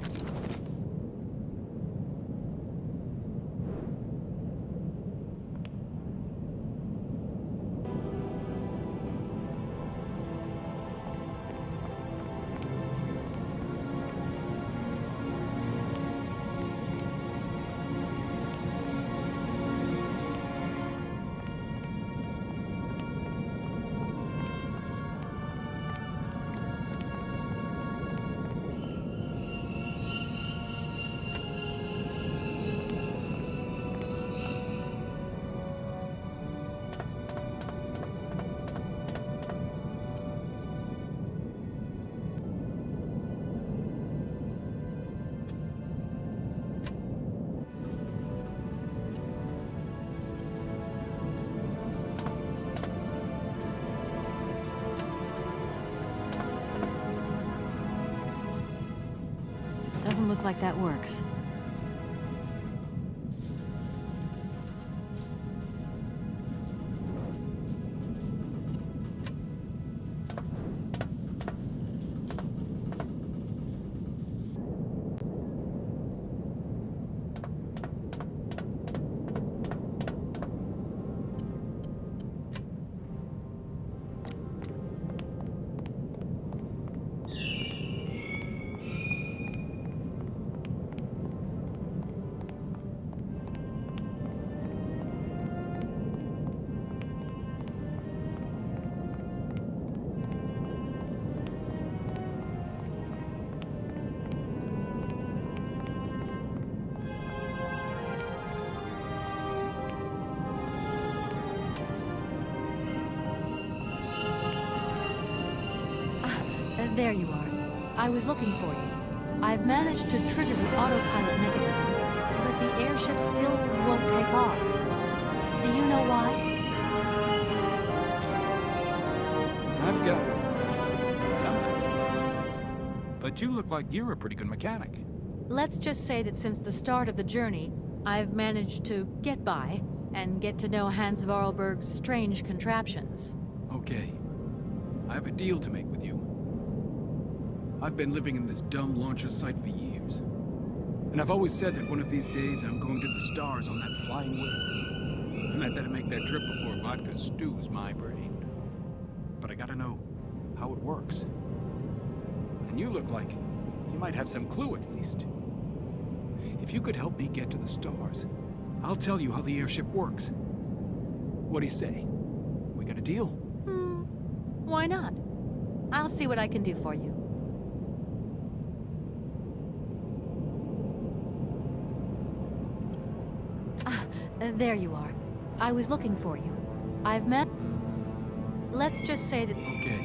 Doesn't look like that works. There you are. I was looking for you. I've managed to trigger the autopilot mechanism, but the airship still won't take off. Do you know why? I've got it. Somehow. But you look like you're a pretty good mechanic. Let's just say that since the start of the journey, I've managed to get by and get to know Hans Voralberg's strange contraptions. Okay. I have a deal to make with you. I've been living in this dumb launcher site for years. And I've always said that one of these days I'm going to the stars on that flying wheel. And I'd better make that trip before vodka stews my brain. But I gotta know how it works. And you look like you might have some clue at least. If you could help me get to the stars, I'll tell you how the airship works. What do you say? We got a deal? Why not? I'll see what I can do for you. There you are. I was looking for you. I've met... Let's just say that... Okay.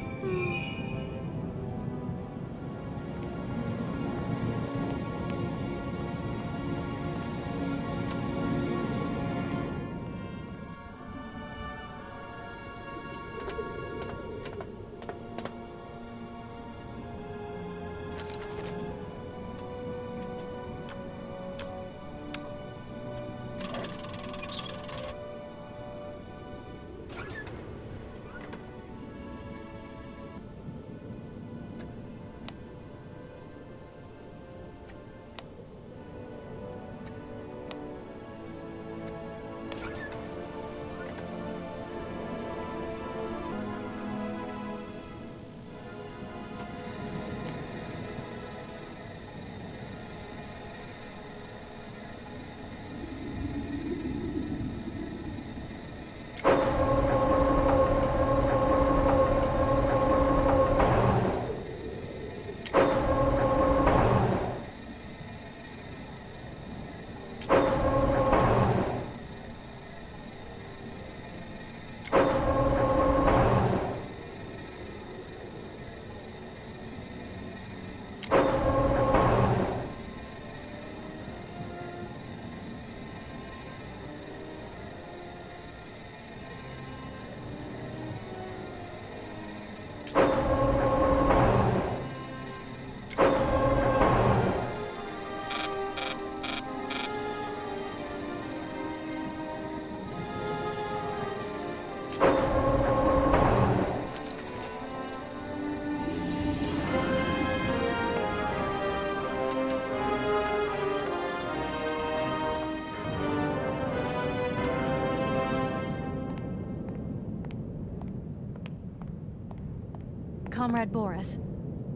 Comrade Boris,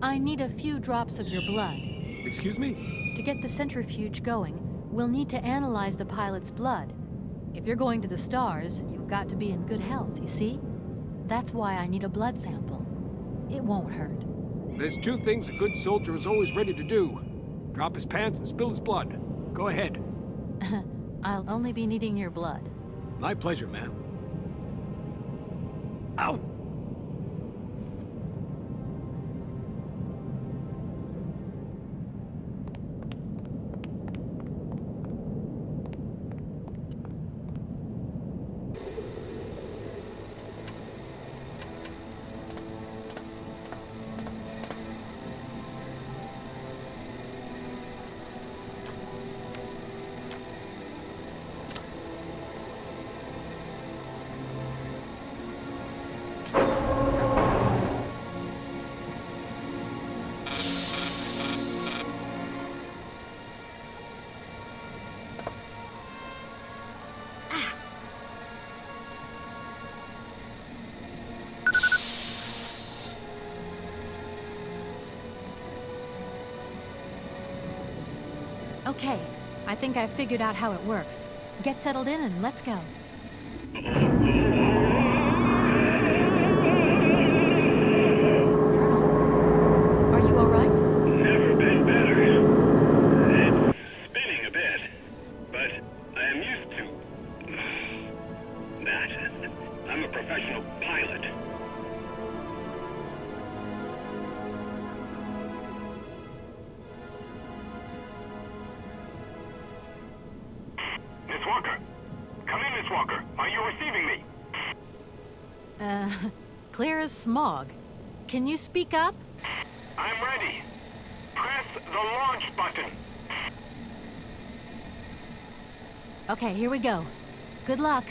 I need a few drops of your blood. Excuse me? To get the centrifuge going, we'll need to analyze the pilot's blood. If you're going to the stars, you've got to be in good health, you see? That's why I need a blood sample. It won't hurt. There's two things a good soldier is always ready to do. Drop his pants and spill his blood. Go ahead. I'll only be needing your blood. My pleasure, ma'am. Ow! Okay, I think I've figured out how it works. Get settled in and let's go. Colonel, are you all right? Never been better. It's spinning a bit, but I am used to that. I'm a professional pilot. Miss Walker! Come in, Miss Walker. Are you receiving me? Clear as smog. Can you speak up? I'm ready. Press the launch button. Okay, here we go. Good luck.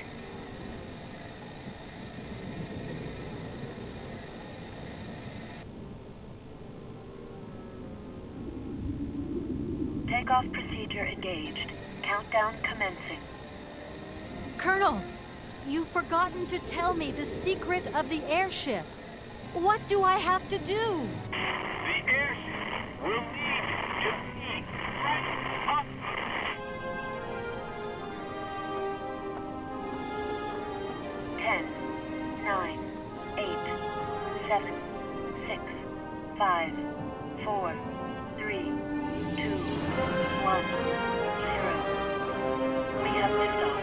Takeoff procedure engaged. Countdown commencing. Colonel, you've forgotten to tell me the secret of the airship. What do I have to do? The airship will need to be right up. Ten, 9, 8, 7, 6, 5, 4, 3, 2, 1, 0. We have liftoff.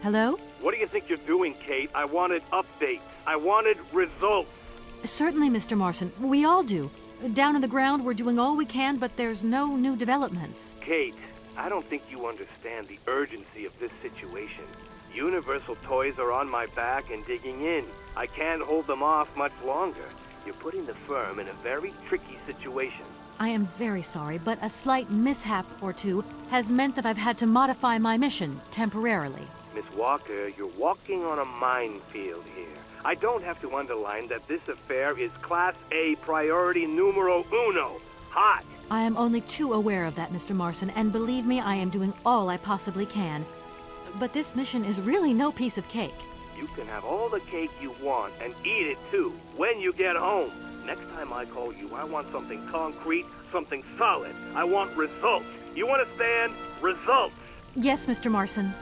Hello? What do you think you're doing, Kate? I wanted updates. I wanted results. Certainly, Mr. Marson. We all do. Down on the ground, we're doing all we can, but there's no new developments. Kate, I don't think you understand the urgency of this situation. Universal Toys are on my back and digging in. I can't hold them off much longer. You're putting the firm in a very tricky situation. I am very sorry, but a slight mishap or two has meant that I've had to modify my mission temporarily. Miss Walker, you're walking on a minefield here. I don't have to underline that this affair is Class A priority numero uno. Hot! I am only too aware of that, Mr. Marson, and believe me, I am doing all I possibly can. But this mission is really no piece of cake. You can have all the cake you want and eat it too, when you get home. Next time I call you, I want something concrete, something solid. I want results. You understand? Results! Yes, Mr. Marson.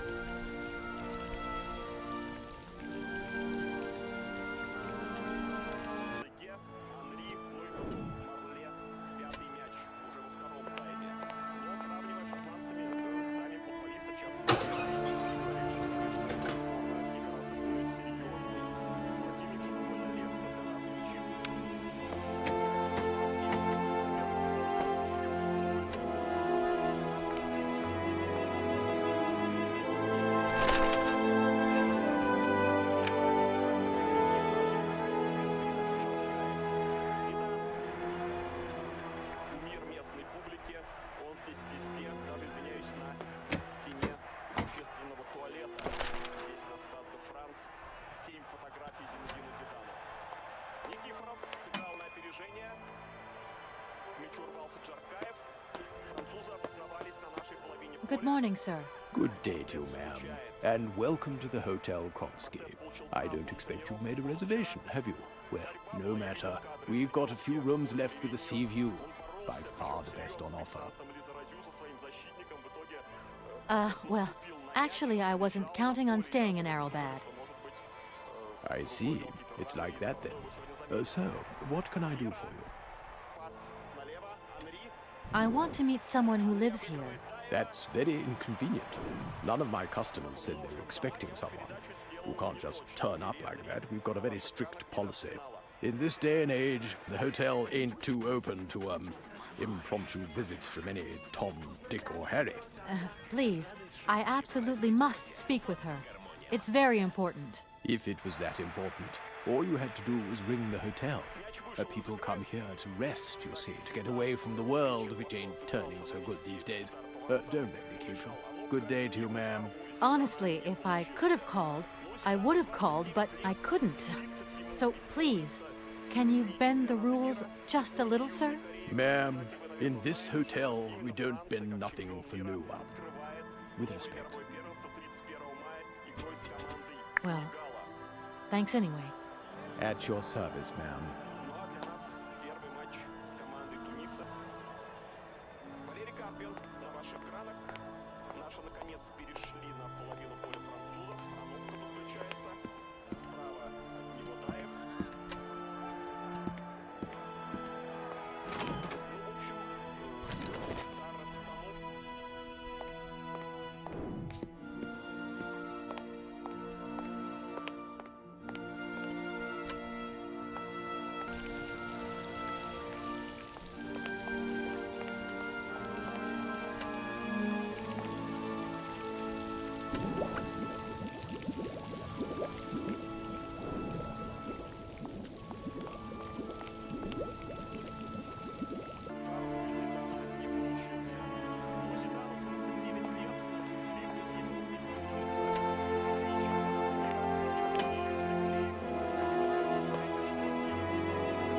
Good morning, sir. Good day to you, ma'am, and welcome to the Hotel Kronsky. I don't expect you've made a reservation, have you? Well, no matter. We've got a few rooms left with a sea view. By far the best on offer. Well, actually I wasn't counting on staying in Aralbad. I see. It's like that then. So, what can I do for you? I want to meet someone who lives here. That's very inconvenient. None of my customers said they were expecting someone. You can't just turn up like that. We've got a very strict policy. In this day and age, the hotel ain't too open to, impromptu visits from any Tom, Dick, or Harry. Please, I absolutely must speak with her. It's very important. If it was that important, all you had to do was ring the hotel. People come here to rest, you see, to get away from the world, which ain't turning so good these days. Don't let me keep you. Good day to you, ma'am. Honestly, if I could have called, I would have called, but I couldn't. So please, can you bend the rules just a little, sir? Ma'am, in this hotel, we don't bend nothing for no one. With respect. Well, thanks anyway. At your service, ma'am.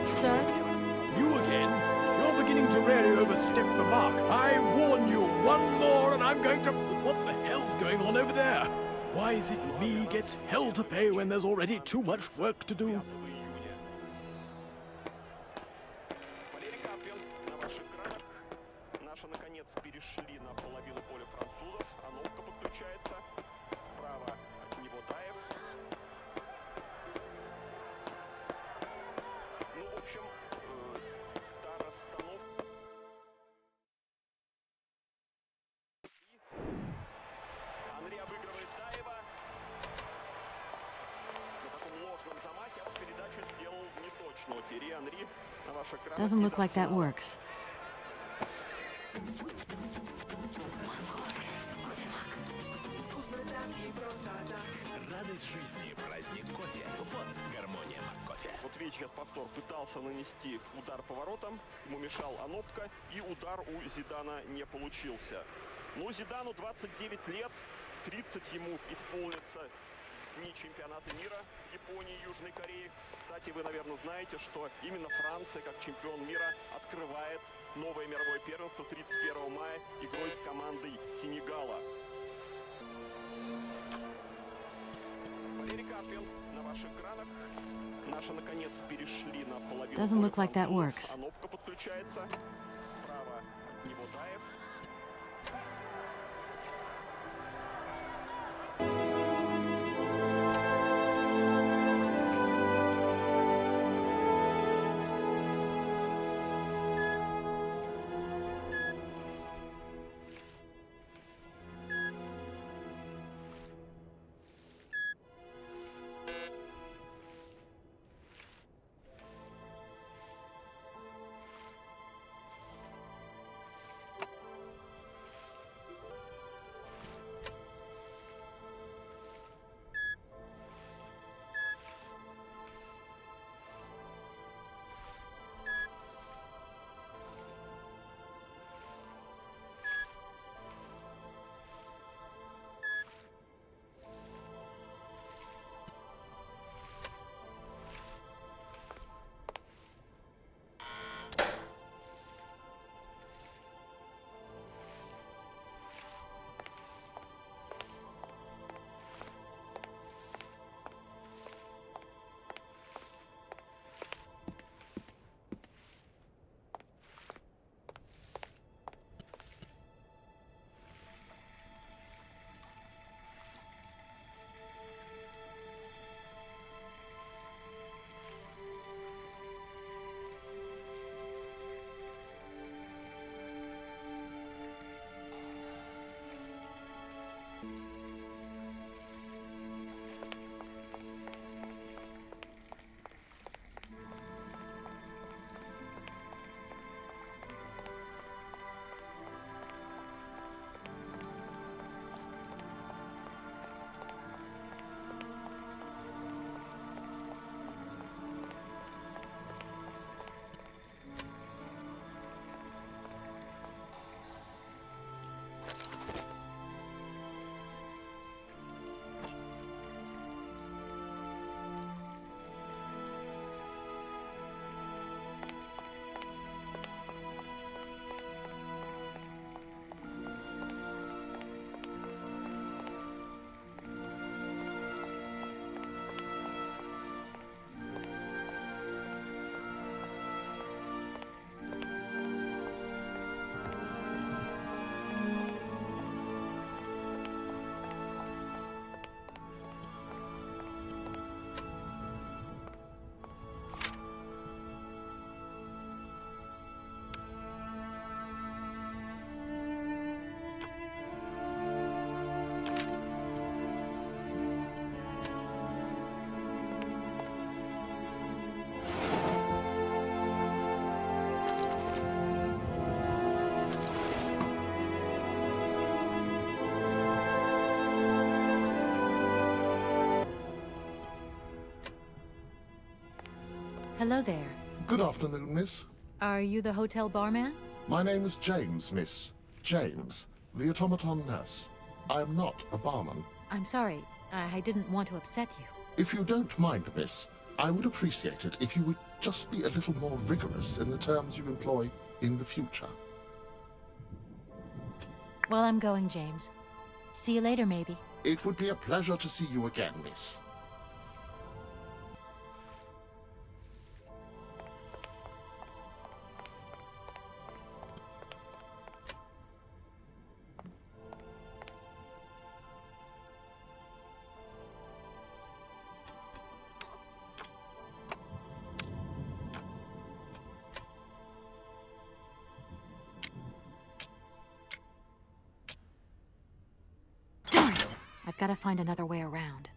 Sir? You again? You're beginning to really overstep the mark. I warn you, one more and I'm going to... What the hell's going on over there? Why is it me gets hell to pay when there's already too much work to do? Doesn't look like that works. Вот видите, сейчас повтор пытался нанести удар поворотом, ему мешал Анопка, и удар у Зидана не получился. Ну, Зидану 29 лет, 30 ему исполнится дни чемпионата мира Японии и Южной Кореи. Кстати, вы, наверное, знаете, что именно Франция, как чемпион мира, открывает новое мировое первенство 31 мая игрой с командой Сенегала. Валерий Карпин на ваших экранах. Наши, наконец, перешли на половину. Doesn't look like that works. Анопка подключается. Справа от него Даев. Hello there. Good afternoon, miss. Are you the hotel barman? My name is James, miss. James, the automaton nurse. I am not a barman. I'm sorry. I didn't want to upset you. If you don't mind, miss, I would appreciate it if you would just be a little more rigorous in the terms you employ in the future. Well, I'm going, James. See you later, maybe. It would be a pleasure to see you again, miss. I've got to find another way around.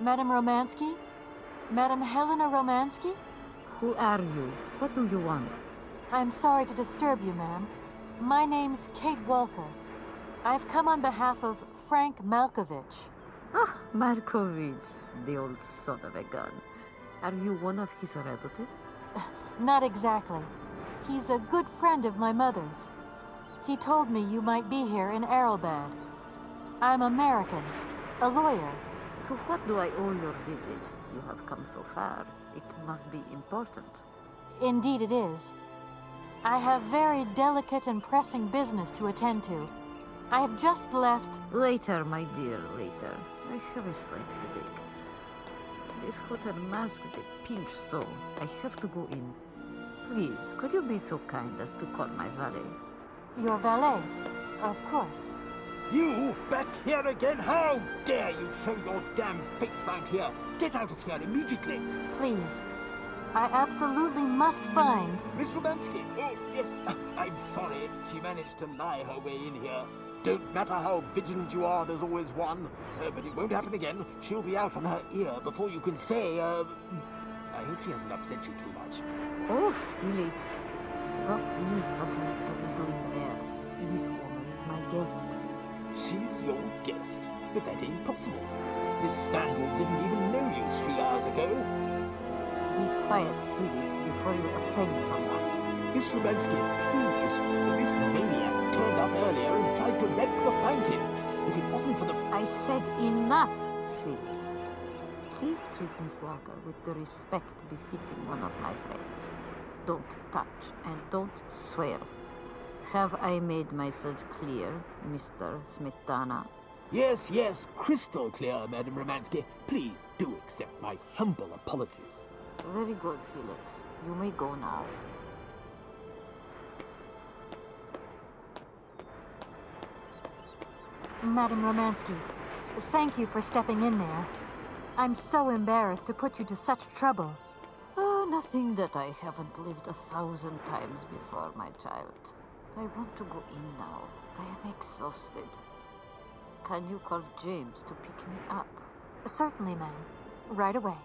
Madame Romansky? Madame Helena Romansky? Who are you? What do you want? I'm sorry to disturb you, ma'am. My name's Kate Walker. I've come on behalf of Frank Malkovich. Ah, Malkovich, the old son of a gun. Are you one of his relatives? Not exactly. He's a good friend of my mother's. He told me you might be here in Aralbad. I'm American, a lawyer. To what do I owe your visit? You have come so far. It must be important. Indeed it is. I have very delicate and pressing business to attend to. I have just left... Later, my dear, later. I have a slight headache. This hotel masked a pinch, so I have to go in. Please, could you be so kind as to call my valet? Your valet? Of course. You back here again? How dare you show your damn face round here? Get out of here immediately. Please. I absolutely must find... Miss Romansky. Oh, yes. I'm sorry. She managed to lie her way in here. Don't matter how vigilant you are, there's always one. But it won't happen again. She'll be out on her ear before you can say, I hope she hasn't upset you too much. Oh, Felix. Stop being such a grizzly bear. This woman is my guest. She's your guest? But that ain't possible. This scandal didn't even know you 3 hours ago. Be quiet, Felix, before you offend someone. Miss Romansky, please. This maniac turned up earlier and tried to wreck the fountain. If it wasn't for the... I said enough, Felix. Please treat Miss Walker with the respect befitting one of my friends. Don't touch and don't swear. Have I made myself clear, Mr. Smetana? Yes, yes, crystal clear, Madame Romansky. Please do accept my humble apologies. Very good, Felix. You may go now. Madame Romansky, thank you for stepping in there. I'm so embarrassed to put you to such trouble. Oh, nothing that I haven't lived 1,000 times before, my child. I want to go in now. I am exhausted. Can you call James to pick me up? Certainly, ma'am. Right away.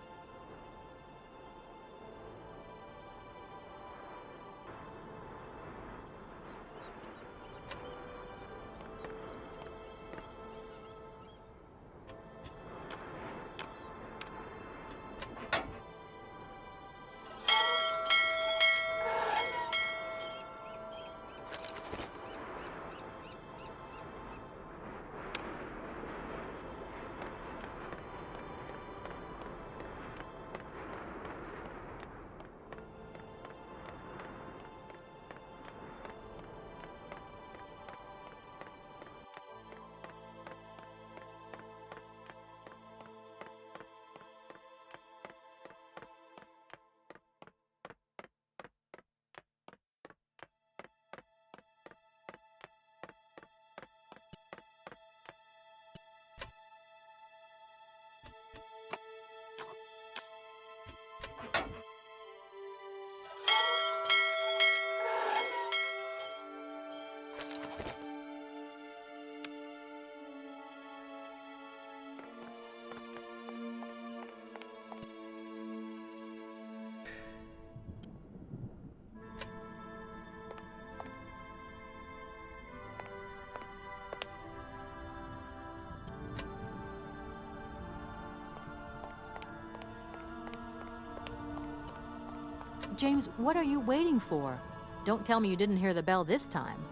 James, what are you waiting for? Don't tell me you didn't hear the bell this time.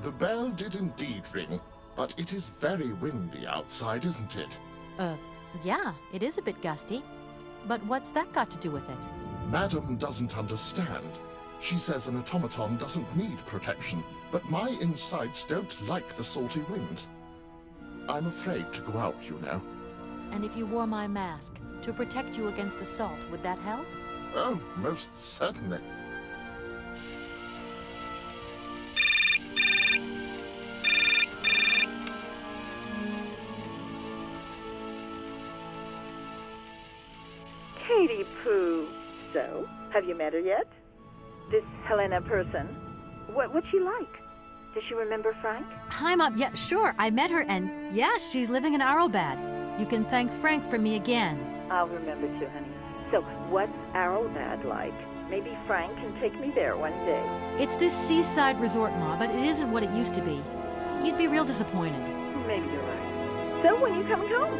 The bell did indeed ring, but it is very windy outside, isn't it? Yeah, it is a bit gusty. But what's that got to do with it? Madam doesn't understand. She says an automaton doesn't need protection, but my insides don't like the salty winds. I'm afraid to go out, you know. And if you wore my mask to protect you against the salt, would that help? Oh, most certainly. Katie Pooh. So, have you met her yet? This Helena person? What's she like? Does she remember Frank? Hi, Mom. Yeah, sure. I met her, and yeah, she's living in Aralbad. You can thank Frank for me again. I'll remember to, honey. So, what's Aralbad like? Maybe Frank can take me there one day. It's this seaside resort, Ma, but it isn't what it used to be. You'd be real disappointed. Maybe you're right. So, when are you coming home?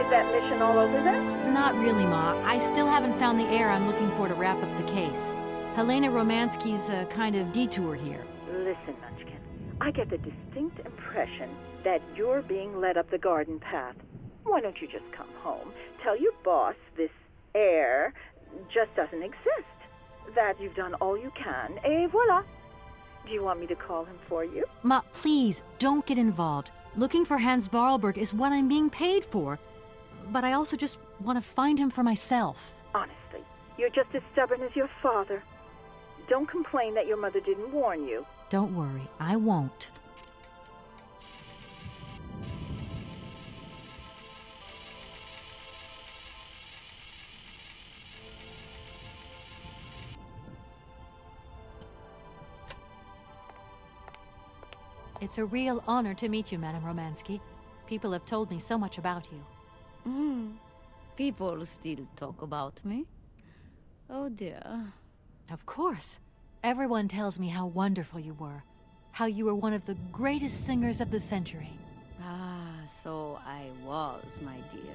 Is that mission all over then? Not really, Ma. I still haven't found the heir I'm looking for to wrap up the case. Helena Romansky's a kind of detour here. Listen, Munchkin. I get the distinct impression that you're being led up the garden path. Why don't you just come home, tell your boss this heir just doesn't exist, that you've done all you can, et voila. Do you want me to call him for you? Ma, please, don't get involved. Looking for Hans Voralberg is what I'm being paid for. But I also just want to find him for myself. Honestly, you're just as stubborn as your father. Don't complain that your mother didn't warn you. Don't worry, I won't. It's a real honor to meet you, Madame Romansky. People have told me so much about you. People still talk about me? Oh dear. Of course. Everyone tells me how wonderful you were. How you were one of the greatest singers of the century. Ah, so I was, my dear.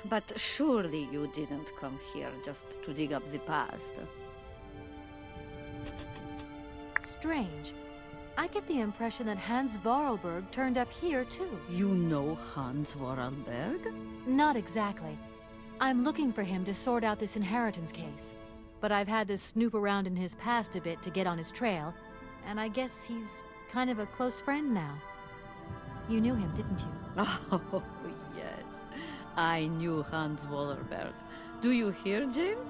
But surely you didn't come here just to dig up the past. Strange. I get the impression that Hans Voralberg turned up here, too. You know Hans Voralberg? Not exactly. I'm looking for him to sort out this inheritance case. But I've had to snoop around in his past a bit to get on his trail, and I guess he's kind of a close friend now. You knew him, didn't you? Oh, yes. I knew Hans Voralberg. Do you hear, James?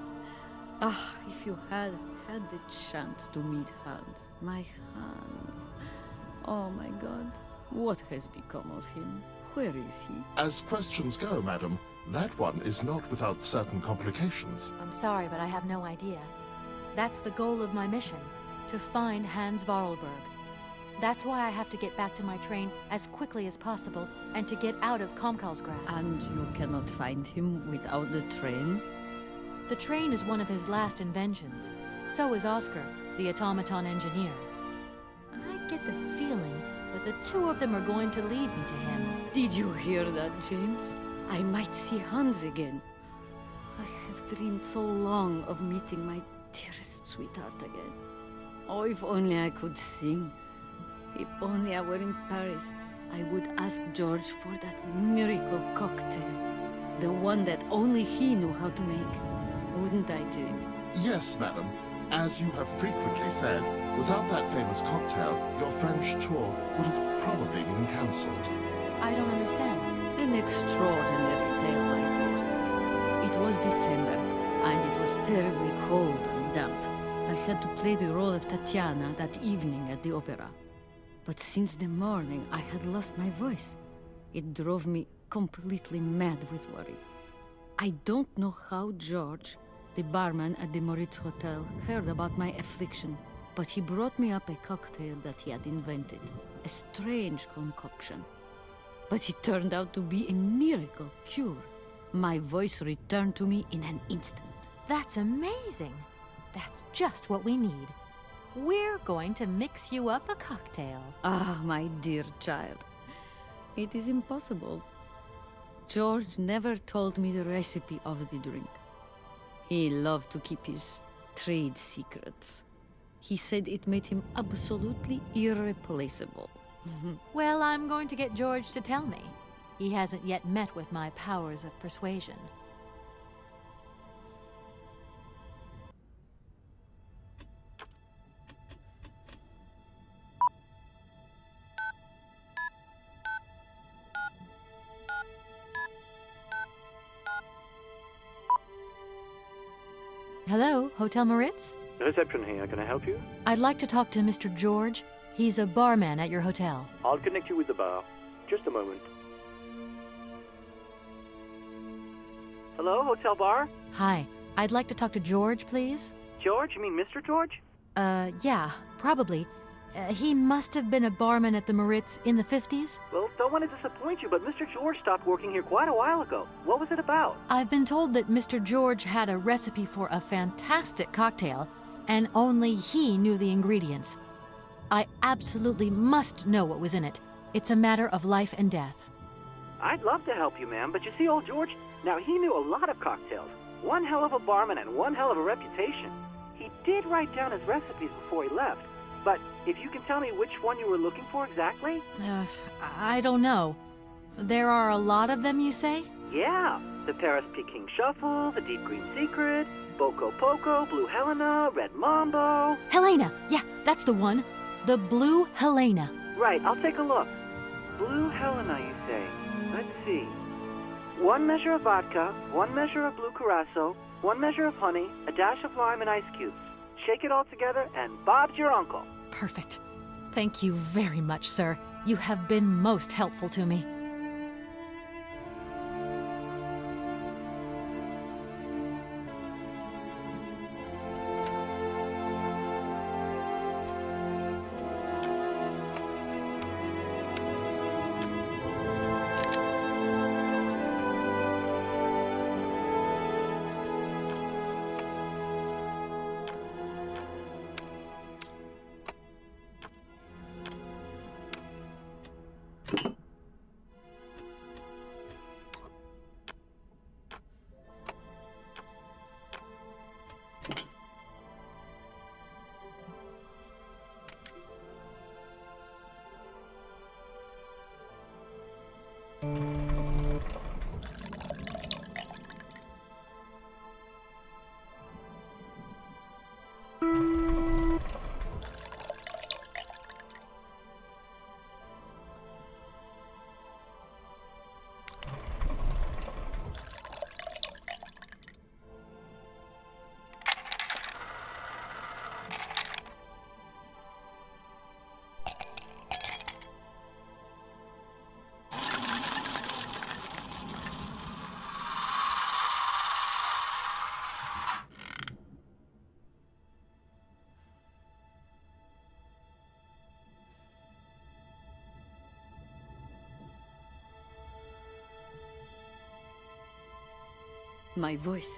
Ah, if you had the chance to meet Hans. My Hans. Oh my God. What has become of him? Where is he? As questions go, madam, that one is not without certain complications. I'm sorry, but I have no idea. That's the goal of my mission, to find Hans Voralberg. That's why I have to get back to my train as quickly as possible and to get out of Komkolzgrad. And you cannot find him without the train? The train is one of his last inventions. So is Oscar, the automaton engineer. I get the feeling that the two of them are going to lead me to him. Did you hear that, James? I might see Hans again. I have dreamed so long of meeting my dearest sweetheart again. Oh, if only I could sing. If only I were in Paris, I would ask George for that miracle cocktail. The one that only he knew how to make. Wouldn't I, James? Yes, madam. As you have frequently said, without that famous cocktail, your French tour would have probably been cancelled. I don't understand. An extraordinary tale, my dear. It was December, and it was terribly cold and damp. I had to play the role of Tatiana that evening at the opera. But since the morning, I had lost my voice. It drove me completely mad with worry. I don't know how George, the barman at the Moritz Hotel, heard about my affliction, but he brought me up a cocktail that he had invented. A strange concoction. But it turned out to be a miracle cure. My voice returned to me in an instant. That's amazing. That's just what we need. We're going to mix you up a cocktail. Ah, my dear child. It is impossible. George never told me the recipe of the drink. He loved to keep his trade secrets. He said it made him absolutely irreplaceable. Well, I'm going to get George to tell me. He hasn't yet met with my powers of persuasion. Hello, Hotel Moritz? Reception here, can I help you? I'd like to talk to Mr. George. He's a barman at your hotel. I'll connect you with the bar. Just a moment. Hello, Hotel Bar? Hi, I'd like to talk to George, please. George? You mean Mr. George? Yeah, probably. He must have been a barman at the Moritz in the 50s. Well, don't want to disappoint you, but Mr. George stopped working here quite a while ago. What was it about? I've been told that Mr. George had a recipe for a fantastic cocktail, and only he knew the ingredients. I absolutely must know what was in it. It's a matter of life and death. I'd love to help you, ma'am, but you see, old George, now he knew a lot of cocktails. One hell of a barman and one hell of a reputation. He did write down his recipes before he left, but if you can tell me which one you were looking for exactly? I don't know. There are a lot of them, you say? Yeah, the Paris Peking Shuffle, the Deep Green Secret, Boko Poco, Blue Helena, Red Mambo... Helena! Yeah, that's the one. The Blue Helena. Right, I'll take a look. Blue Helena, you say? Let's see. 1 measure of vodka, 1 measure of blue curacao, 1 measure of honey, a dash of lime and ice cubes. Shake it all together, and Bob's your uncle. Perfect. Thank you very much, sir. You have been most helpful to me. My voice.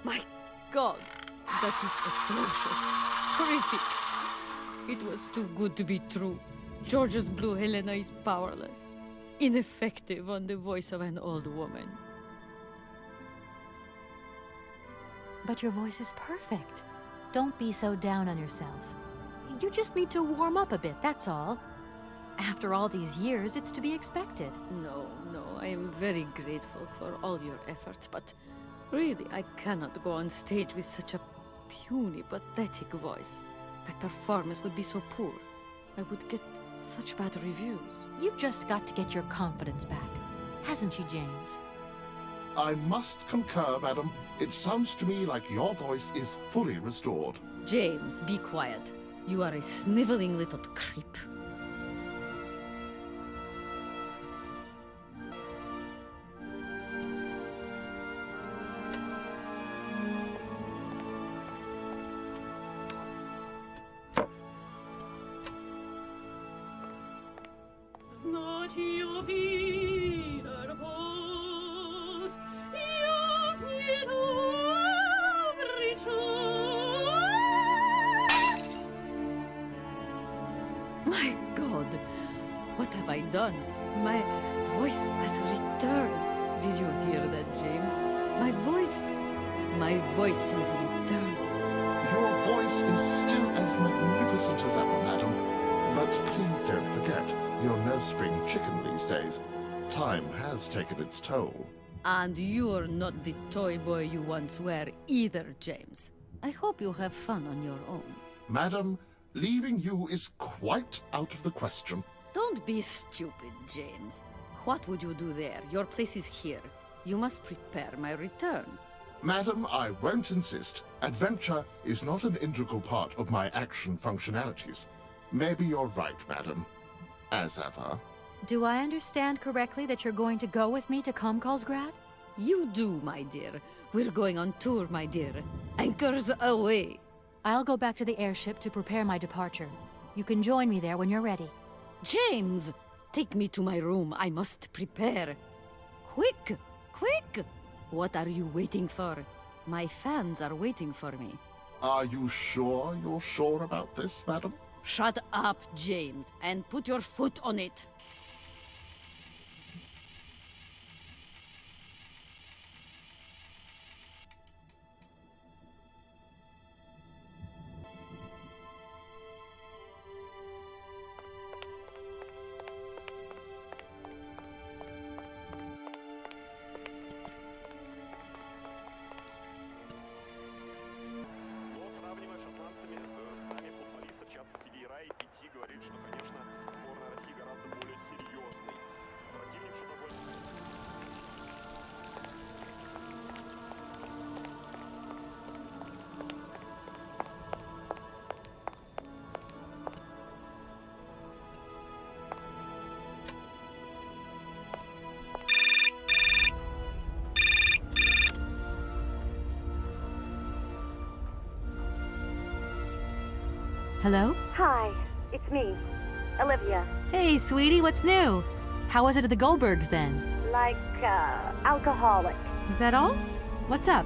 My God, that is atrocious. Horrific. It was too good to be true. George's Blue Helena is powerless, ineffective on the voice of an old woman. But your voice is perfect. Don't be so down on yourself. You just need to warm up a bit, that's all. After all these years, it's to be expected. No, I am very grateful for all your efforts, but really, I cannot go on stage with such a puny, pathetic voice. My performance would be so poor. I would get such bad reviews. You've just got to get your confidence back. Hasn't she, James? I must concur, madam. It sounds to me like your voice is fully restored. James, be quiet. You are a sniveling little creep. My God, what have I done? My voice has returned. Did you hear that, James? My voice has returned. Your voice is still as magnificent as ever, madam. But please don't forget, you're no spring chicken these days. Time has taken its toll. And you're not the toy boy you once were either, James. I hope you have fun on your own. Madam, leaving you is quite out of the question. Don't be stupid, James. What would you do there? Your place is here. You must prepare my return. Madam, I won't insist. Adventure is not an integral part of my action functionalities. Maybe you're right, madam. As ever. Do I understand correctly that you're going to go with me to Komkolzgrad? You do, my dear. We're going on tour, my dear. Anchors away. I'll go back to the airship to prepare my departure. You can join me there when you're ready. James! Take me to my room. I must prepare. Quick! Quick! What are you waiting for? My fans are waiting for me. Are you sure you're sure about this, madam? Shut up, James, and put your foot on it. Hello? Hi, it's me, Olivia. Hey, sweetie, what's new? How was it at the Goldbergs then? Like, alcoholic. Is that all? What's up?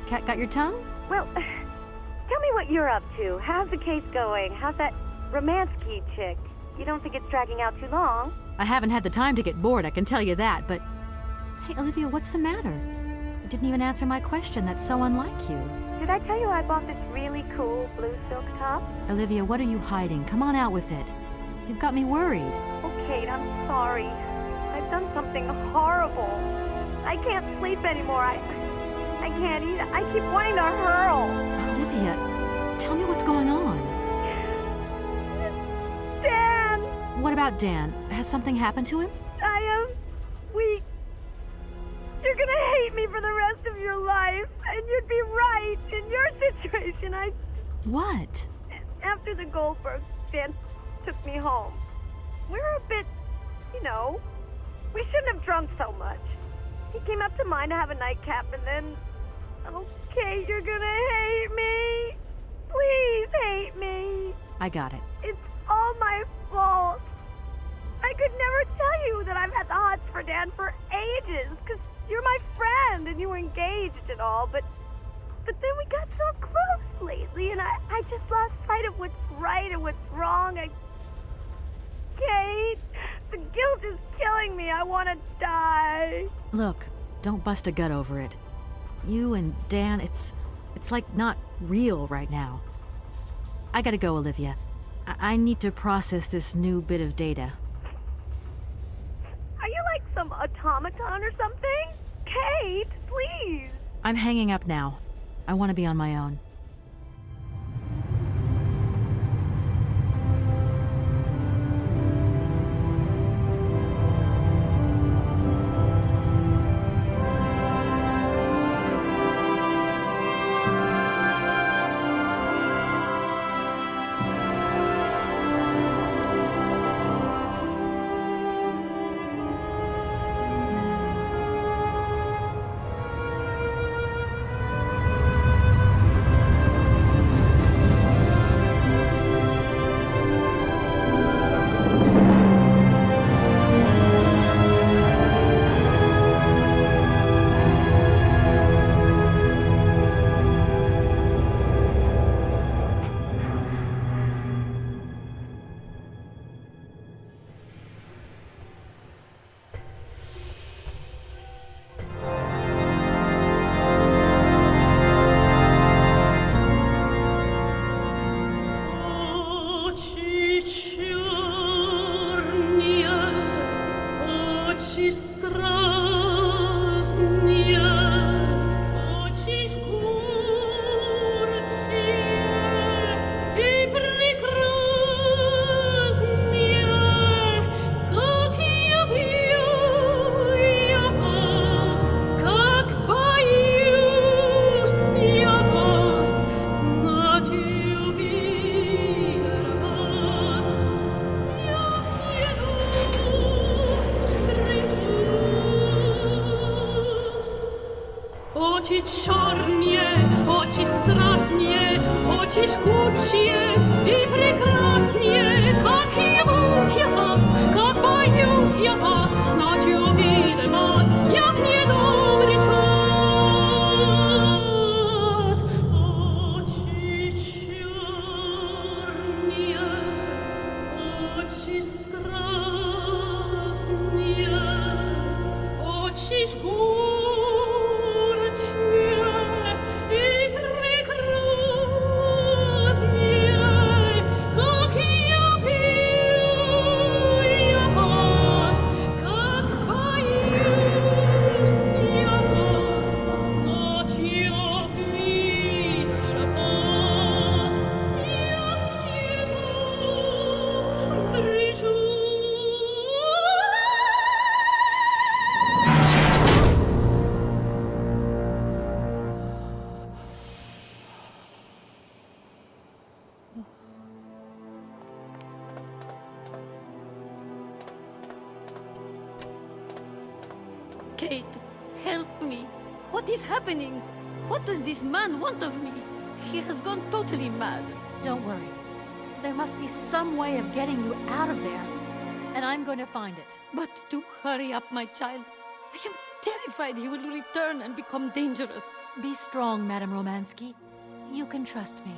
Cat got your tongue? Well, tell me what you're up to. How's the case going? How's that Romansky chick? You don't think it's dragging out too long? I haven't had the time to get bored, I can tell you that, but... Hey, Olivia, what's the matter? You didn't even answer my question. That's so unlike you. Did I tell you I bought this really cool blue silk top? Olivia, what are you hiding? Come on out with it. You've got me worried. Oh, Kate, I'm sorry. I've done something horrible. I can't sleep anymore. I can't eat. I keep wanting to hurl. Olivia, tell me what's going on. Dan! What about Dan? Has something happened to him? I am weak. You're gonna hate me for the rest of your life. And you'd be right. In your situation, What? After the Goldbergs, Dan took me home. We were a bit, we shouldn't have drunk so much. He came up to mine to have a nightcap, and then... Okay, you're gonna hate me. Please hate me. I got it. It's all my fault. I could never tell you that I've had the hots for Dan for ages, because you're my friend, and you were engaged and all, but then we got so close lately, and I just lost sight of what's right and what's wrong. Kate, the guilt is killing me. I want to die. Look, don't bust a gut over it. You and Dan, it's like not real right now. I gotta go, Olivia. I need to process this new bit of data. Are you like some automaton or something? Kate, please. I'm hanging up now. I want to be on my own. Kate, help me. What is happening? What does this man want of me? He has gone totally mad. Don't worry. There must be some way of getting you out of there. And I'm going to find it. But do hurry up, my child. I am terrified he will return and become dangerous. Be strong, Madame Romansky. You can trust me.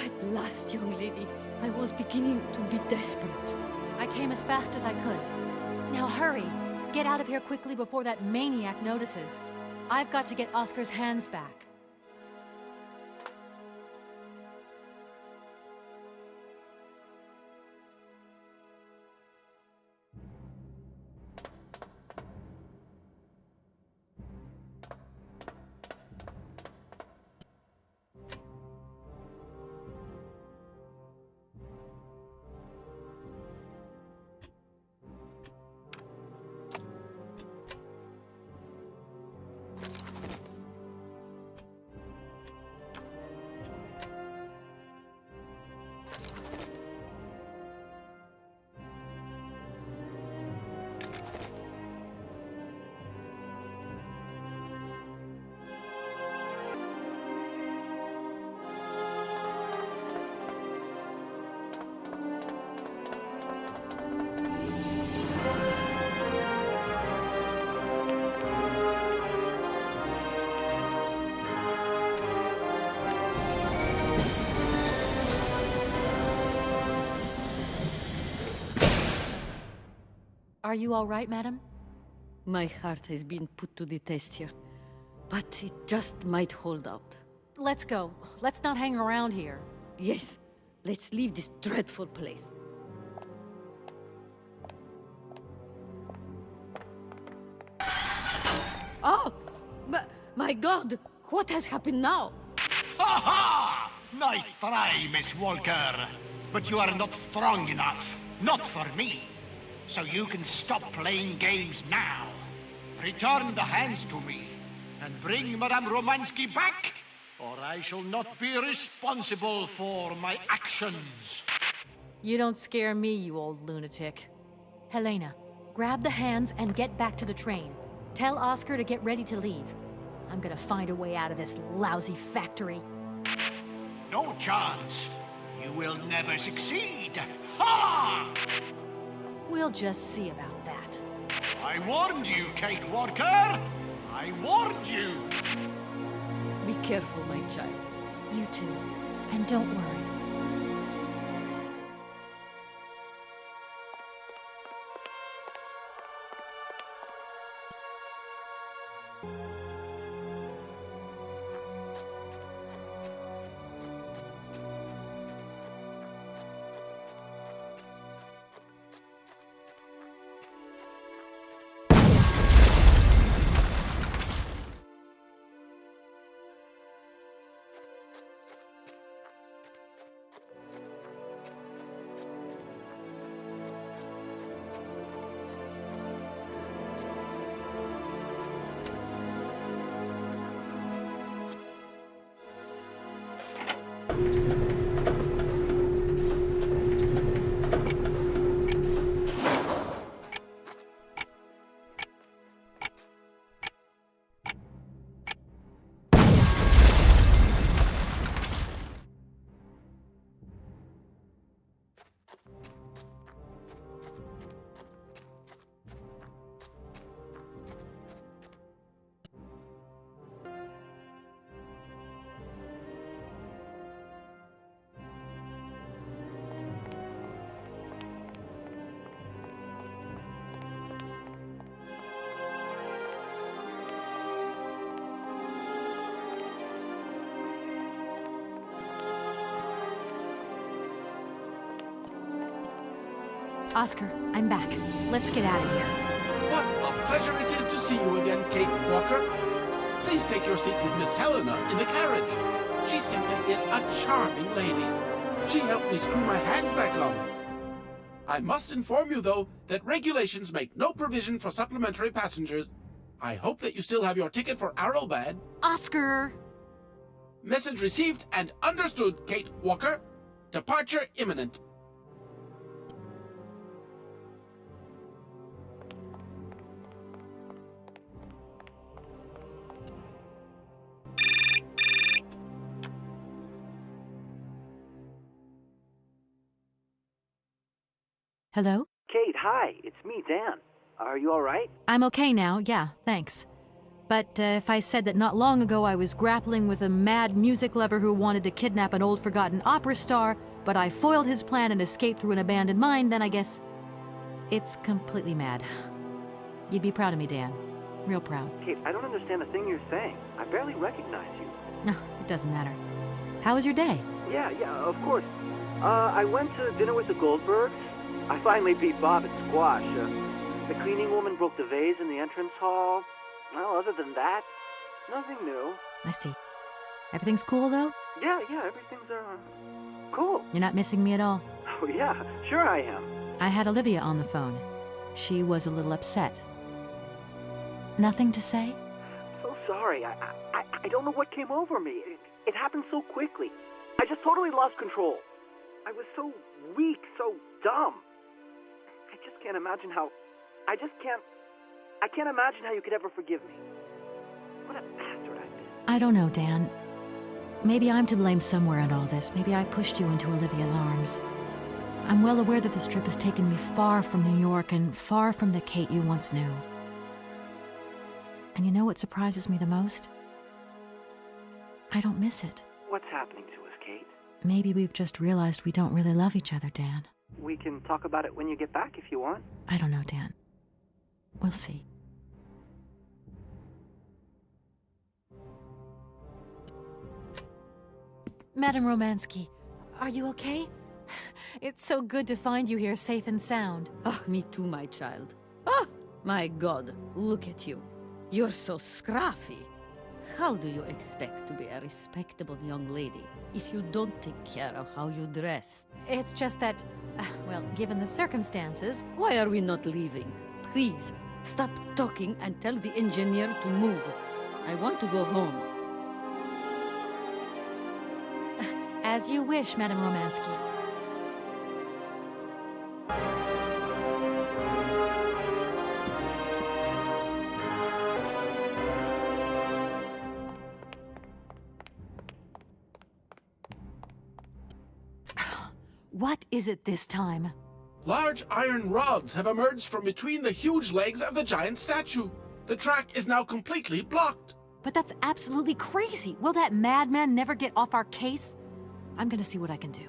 At last, young lady. I was beginning to be desperate. I came as fast as I could. Now hurry! Get out of here quickly before that maniac notices. I've got to get Oscar's hands back. Are you all right, madam? My heart has been put to the test here, but it just might hold out. Let's go. Let's not hang around here. Yes, let's leave this dreadful place. Oh! My God! What has happened now? Ha ha! Nice try, Miss Walker. But you are not strong enough. Not for me. So you can stop playing games now. Return the hands to me, and bring Madame Romansky back, or I shall not be responsible for my actions. You don't scare me, you old lunatic. Helena, grab the hands and get back to the train. Tell Oscar to get ready to leave. I'm gonna find a way out of this lousy factory. No chance. You will never succeed. Ha! We'll just see about that. I warned you, Kate Walker! I warned you! Be careful, my child. You too. And don't worry. Oscar, I'm back. Let's get out of here. What a pleasure it is to see you again, Kate Walker. Please take your seat with Miss Helena in the carriage. She simply is a charming lady. She helped me screw my hands back on. I must inform you, though, that regulations make no provision for supplementary passengers. I hope that you still have your ticket for Aralbad. Oscar! Message received and understood, Kate Walker. Departure imminent. Hello? Kate, hi. It's me, Dan. Are you all right? I'm okay now, yeah, thanks. But if I said that not long ago I was grappling with a mad music lover who wanted to kidnap an old forgotten opera star, but I foiled his plan and escaped through an abandoned mine, then I guess it's completely mad. You'd be proud of me, Dan. Real proud. Kate, I don't understand a thing you're saying. I barely recognize you. No, it doesn't matter. How was your day? Yeah, of course. I went to dinner with the Goldbergs. I finally beat Bob at squash. The cleaning woman broke the vase in the entrance hall. Well, other than that, nothing new. I see. Everything's cool, though? Yeah, everything's, cool. You're not missing me at all? Oh, yeah, sure I am. I had Olivia on the phone. She was a little upset. Nothing to say? So sorry. I don't know what came over me. It happened so quickly. I just totally lost control. I was so weak, so dumb. I just can't imagine how... I can't imagine how you could ever forgive me. What a bastard I've been. I don't know, Dan. Maybe I'm to blame somewhere in all this. Maybe I pushed you into Olivia's arms. I'm well aware that this trip has taken me far from New York and far from the Kate you once knew. And you know what surprises me the most? I don't miss it. What's happening to us, Kate? Maybe we've just realized we don't really love each other, Dan. We can talk about it when you get back if you want. I don't know, Dan. We'll see. Madame Romansky, are you okay? It's so good to find you here safe and sound. Oh, me too, my child. Oh, my God, look at you. You're so scruffy. How do you expect to be a respectable young lady if you don't take care of how you dress? It's just that, well, given the circumstances... Why are we not leaving? Please, stop talking and tell the engineer to move. I want to go home. As you wish, Madame Romansky. What is it this time? Large iron rods have emerged from between the huge legs of the giant statue. The track is now completely blocked. But that's absolutely crazy. Will that madman never get off our case? I'm gonna see what I can do.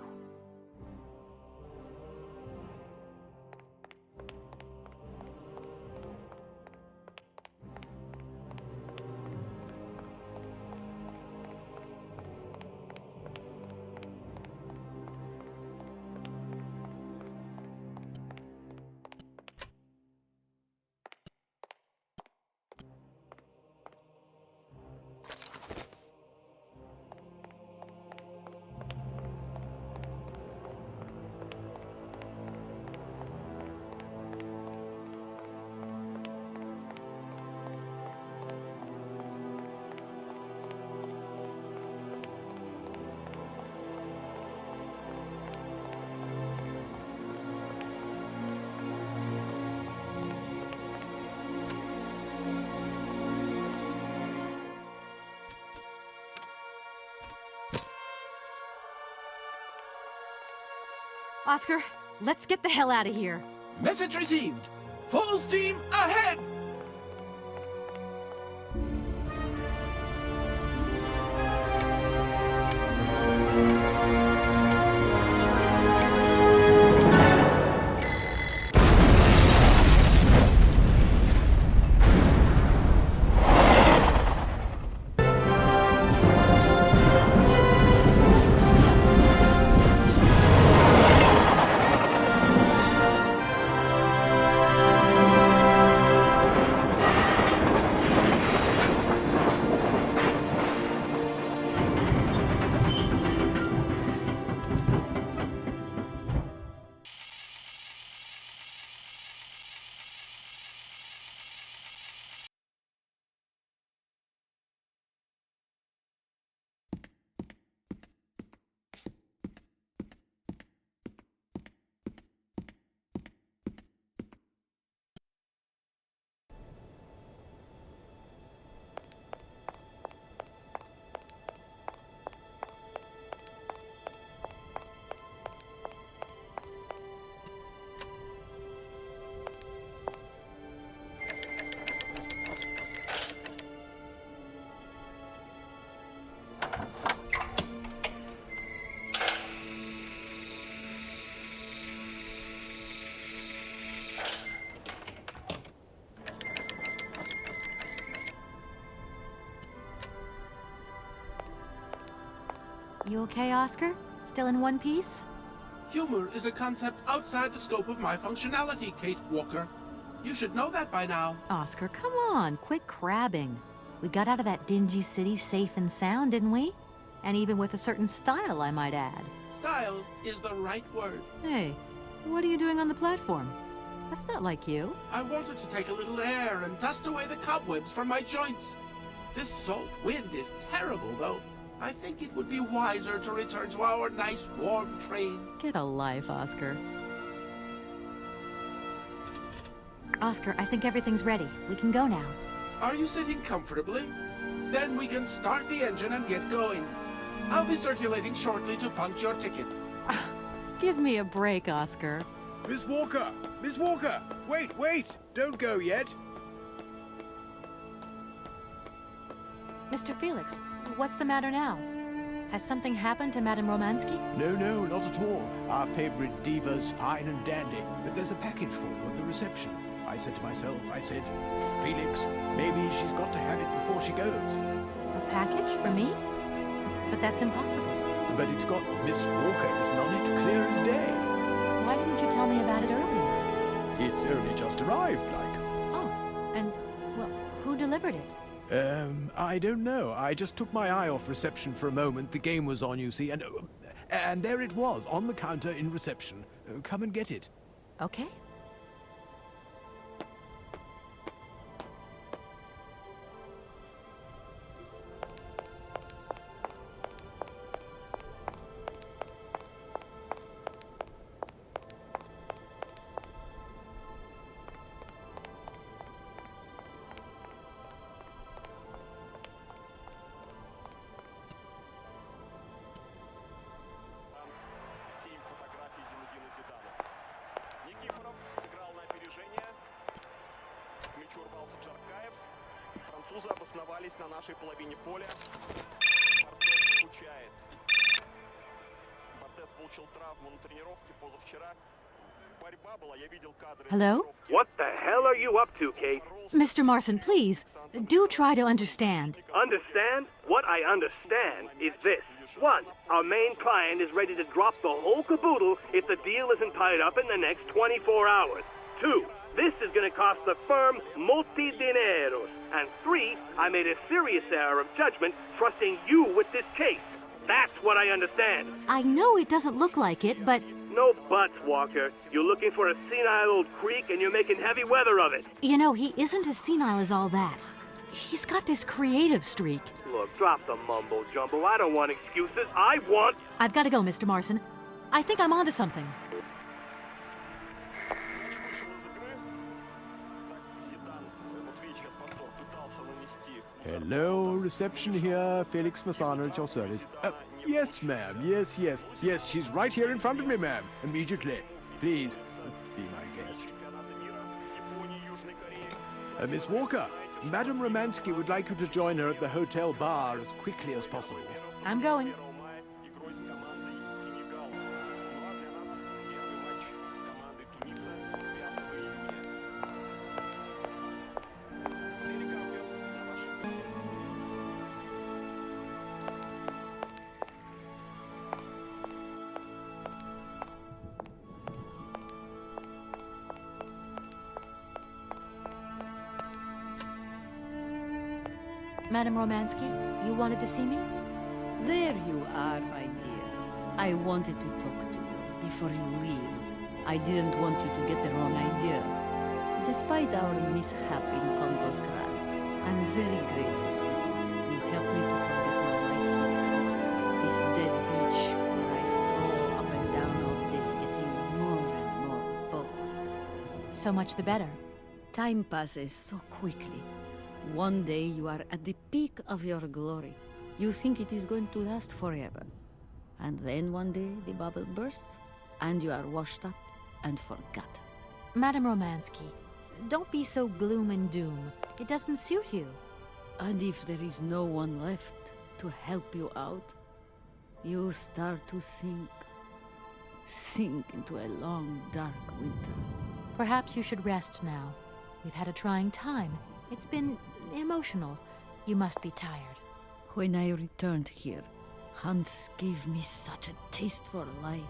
Oscar, let's get the hell out of here. Message received. Full steam ahead! You okay, Oscar? Still in one piece? Humor is a concept outside the scope of my functionality, Kate Walker. You should know that by now. Oscar, come on, quit crabbing. We got out of that dingy city safe and sound, didn't we? And even with a certain style, I might add. Style is the right word. Hey, what are you doing on the platform? That's not like you. I wanted to take a little air and dust away the cobwebs from my joints. This salt wind is terrible, though. I think it would be wiser to return to our nice, warm train. Get a life, Oscar. Oscar, I think everything's ready. We can go now. Are you sitting comfortably? Then we can start the engine and get going. I'll be circulating shortly to punch your ticket. Give me a break, Oscar. Miss Walker! Miss Walker! Wait! Don't go yet! Mr. Felix, what's the matter now? Has something happened to Madame Romansky? No, not at all. Our favorite diva's fine and dandy. But there's a package for you at the reception. I said to myself, Felix, maybe she's got to have it before she goes. A package for me? But that's impossible. But it's got Miss Walker written on it, clear as day. Why didn't you tell me about it earlier? It's only just arrived, like. Oh, and, well, who delivered it? I don't know. I just took my eye off reception for a moment. The game was on, you see, and there it was, on the counter in reception. Come and get it. Okay. На нашей половине поля. Бортес скучает. Бортес получил травму на тренировке позавчера. Борьба была, я видел кадры. Hello? What the hell are you up to, Kate? Mr. Marson, please, do try to understand. Understand? What I understand is this. 1. Our main client is ready to drop the whole caboodle if the deal isn't tied up in the next 24 hours. 2. This is going to cost the firm multi-dineros. And 3, I made a serious error of judgment trusting you with this case. That's what I understand. I know it doesn't look like it, but... No buts, Walker. You're looking for a senile old creek and you're making heavy weather of it. You know, he isn't as senile as all that. He's got this creative streak. Look, drop the mumbo-jumbo. I don't want excuses. I want... I've got to go, Mr. Marson. I think I'm onto something. Hello, reception here. Felix Massano at your service. Yes, ma'am. Yes, yes. Yes, she's right here in front of me, ma'am. Immediately. Please, be my guest. Miss Walker, Madame Romansky would like you to join her at the hotel bar as quickly as possible. I'm going. Madame Romansky, you wanted to see me? There you are, my dear. I wanted to talk to you before you leave. I didn't want you to get the wrong idea. Despite our mishap in Komkolzgrad, I'm very grateful to you. You helped me to forget my life here. This dead beach where I stroll up and down all day, getting more and more bored. So much the better. Time passes so quickly. One day you are at the peak of your glory. You think it is going to last forever. And then one day the bubble bursts, and you are washed up and forgot. Madame Romansky, don't be so gloom and doom. It doesn't suit you. And if there is no one left to help you out, you start to sink into a long, dark winter. Perhaps you should rest now. We've had a trying time. It's been emotional. You must be tired. When I returned here, Hans gave me such a taste for life.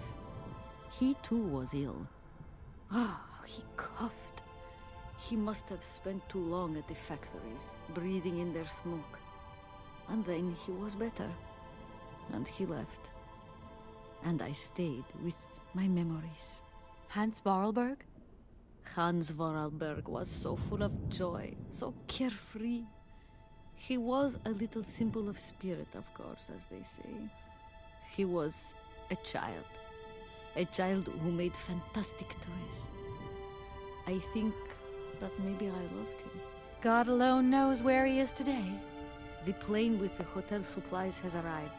He too was ill. He coughed. He must have spent too long at the factories, breathing in their smoke. And then he was better. And he left. And I stayed with my memories. Hans Voralberg? Hans Voralberg was so full of joy, so carefree. He was a little symbol of spirit, of course, as they say. He was a child who made fantastic toys. I think that maybe I loved him. God alone knows where he is today. The plane with the hotel supplies has arrived.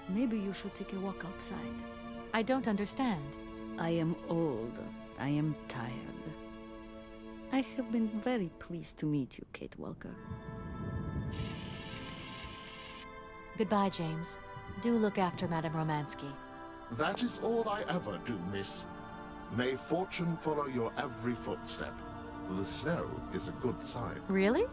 Maybe you should take a walk outside. I don't understand. I am old. I am tired. I have been very pleased to meet you, Kate Walker. Goodbye, James. Do look after Madame Romansky. That is all I ever do, miss. May fortune follow your every footstep. The snow is a good sign. Really?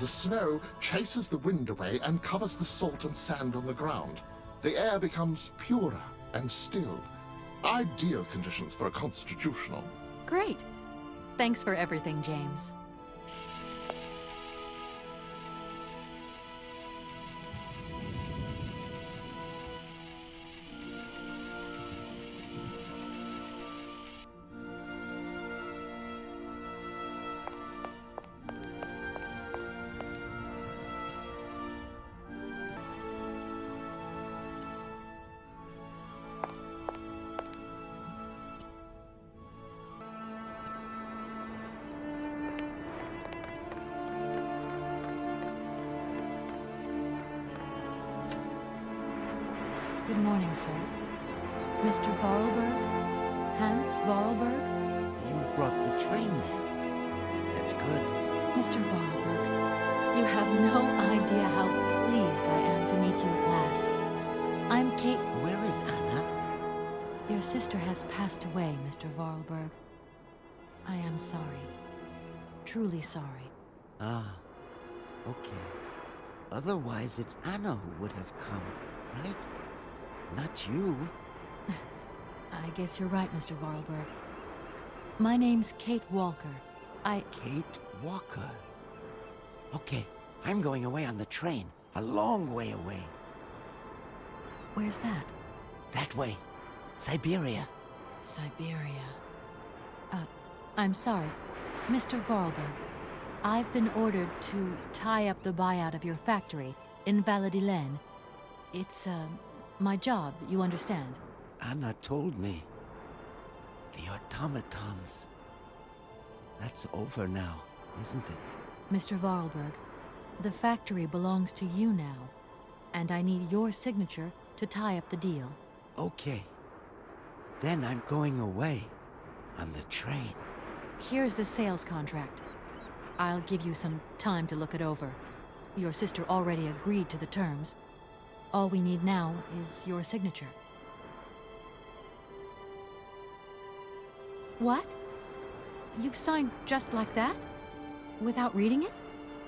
The snow chases the wind away and covers the salt and sand on the ground. The air becomes purer and still. Ideal conditions for a constitutional. Great. Thanks for everything, James. Good morning, sir. Mr. Voralberg? Hans Voralberg? You've brought the train then. That's good. Mr. Voralberg, you have no idea how pleased I am to meet you at last. I'm Kate... Where is Anna? Your sister has passed away, Mr. Voralberg. I am sorry. Truly sorry. Ah, okay. Otherwise, it's Anna who would have come, right? Not you. I guess you're right, Mr. Voralberg. My name's Kate Walker. Kate Walker? Okay, I'm going away on the train. A long way away. Where's that? That way. Syberia. Syberia. I'm sorry. Mr. Voralberg, I've been ordered to tie up the buyout of your factory in Valadilene. It's, my job, you understand. Anna told me. The automatons. That's over now, isn't it? Mr. Voralberg, the factory belongs to you now, and I need your signature to tie up the deal. Okay. Then I'm going away on the train. Here's the sales contract. I'll give you some time to look it over. Your sister already agreed to the terms. All we need now is your signature. What? You've signed just like that? Without reading it?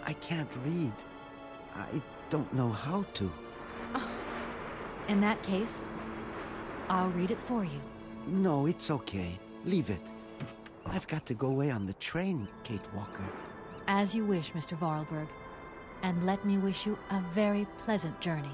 I can't read. I don't know how to. Oh. In that case, I'll read it for you. No, it's okay. Leave it. I've got to go away on the train, Kate Walker. As you wish, Mr. Voralberg. And let me wish you a very pleasant journey.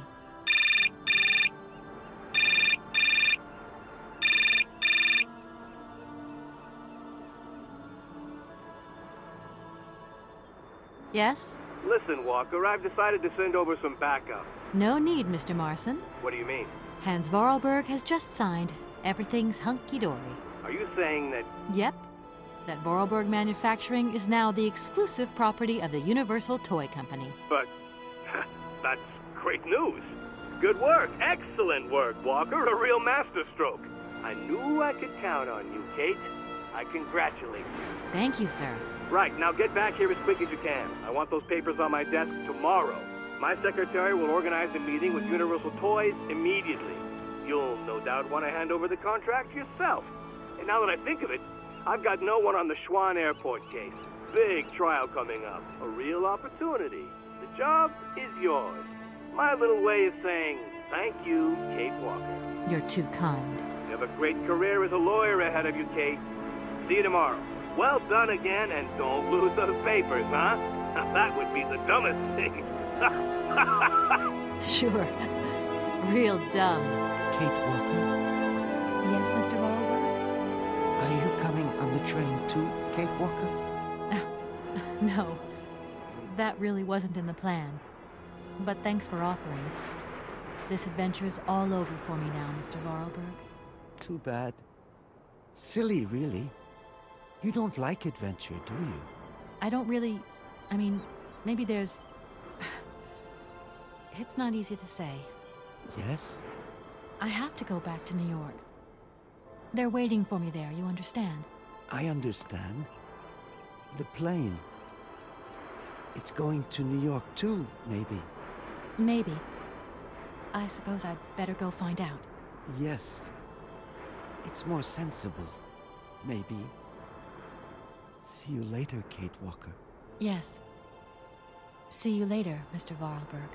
Yes? Listen, Walker, I've decided to send over some backup. No need, Mr. Marson. What do you mean? Hans Voralberg has just signed. Everything's hunky-dory. Are you saying that... Yep. That Voralberg Manufacturing is now the exclusive property of the Universal Toy Company. But... that's great news. Good work. Excellent work, Walker. A real masterstroke. I knew I could count on you, Kate. I congratulate you. Thank you, sir. Right, now get back here as quick as you can. I want those papers on my desk tomorrow. My secretary will organize a meeting with Universal Toys immediately. You'll no doubt want to hand over the contract yourself. And now that I think of it, I've got no one on the Schwann Airport case. Big trial coming up. A real opportunity. The job is yours. My little way of saying thank you, Kate Walker. You're too kind. You have a great career as a lawyer ahead of you, Kate. See you tomorrow. Well done again, and don't lose those papers, huh? That would be the dumbest thing. Sure. Real dumb. Kate Walker? Yes, Mr. Voralberg? Are you coming on the train too, Kate Walker? No. That really wasn't in the plan. But thanks for offering. This adventure's all over for me now, Mr. Voralberg. Too bad. Silly, really. You don't like adventure, do you? I don't really... I mean, maybe there's... It's not easy to say. Yes? I have to go back to New York. They're waiting for me there, you understand? I understand. The plane. It's going to New York too, maybe. Maybe. I suppose I'd better go find out. Yes. It's more sensible. Maybe. See you later, Kate Walker. Yes. See you later, Mr. Voralberg.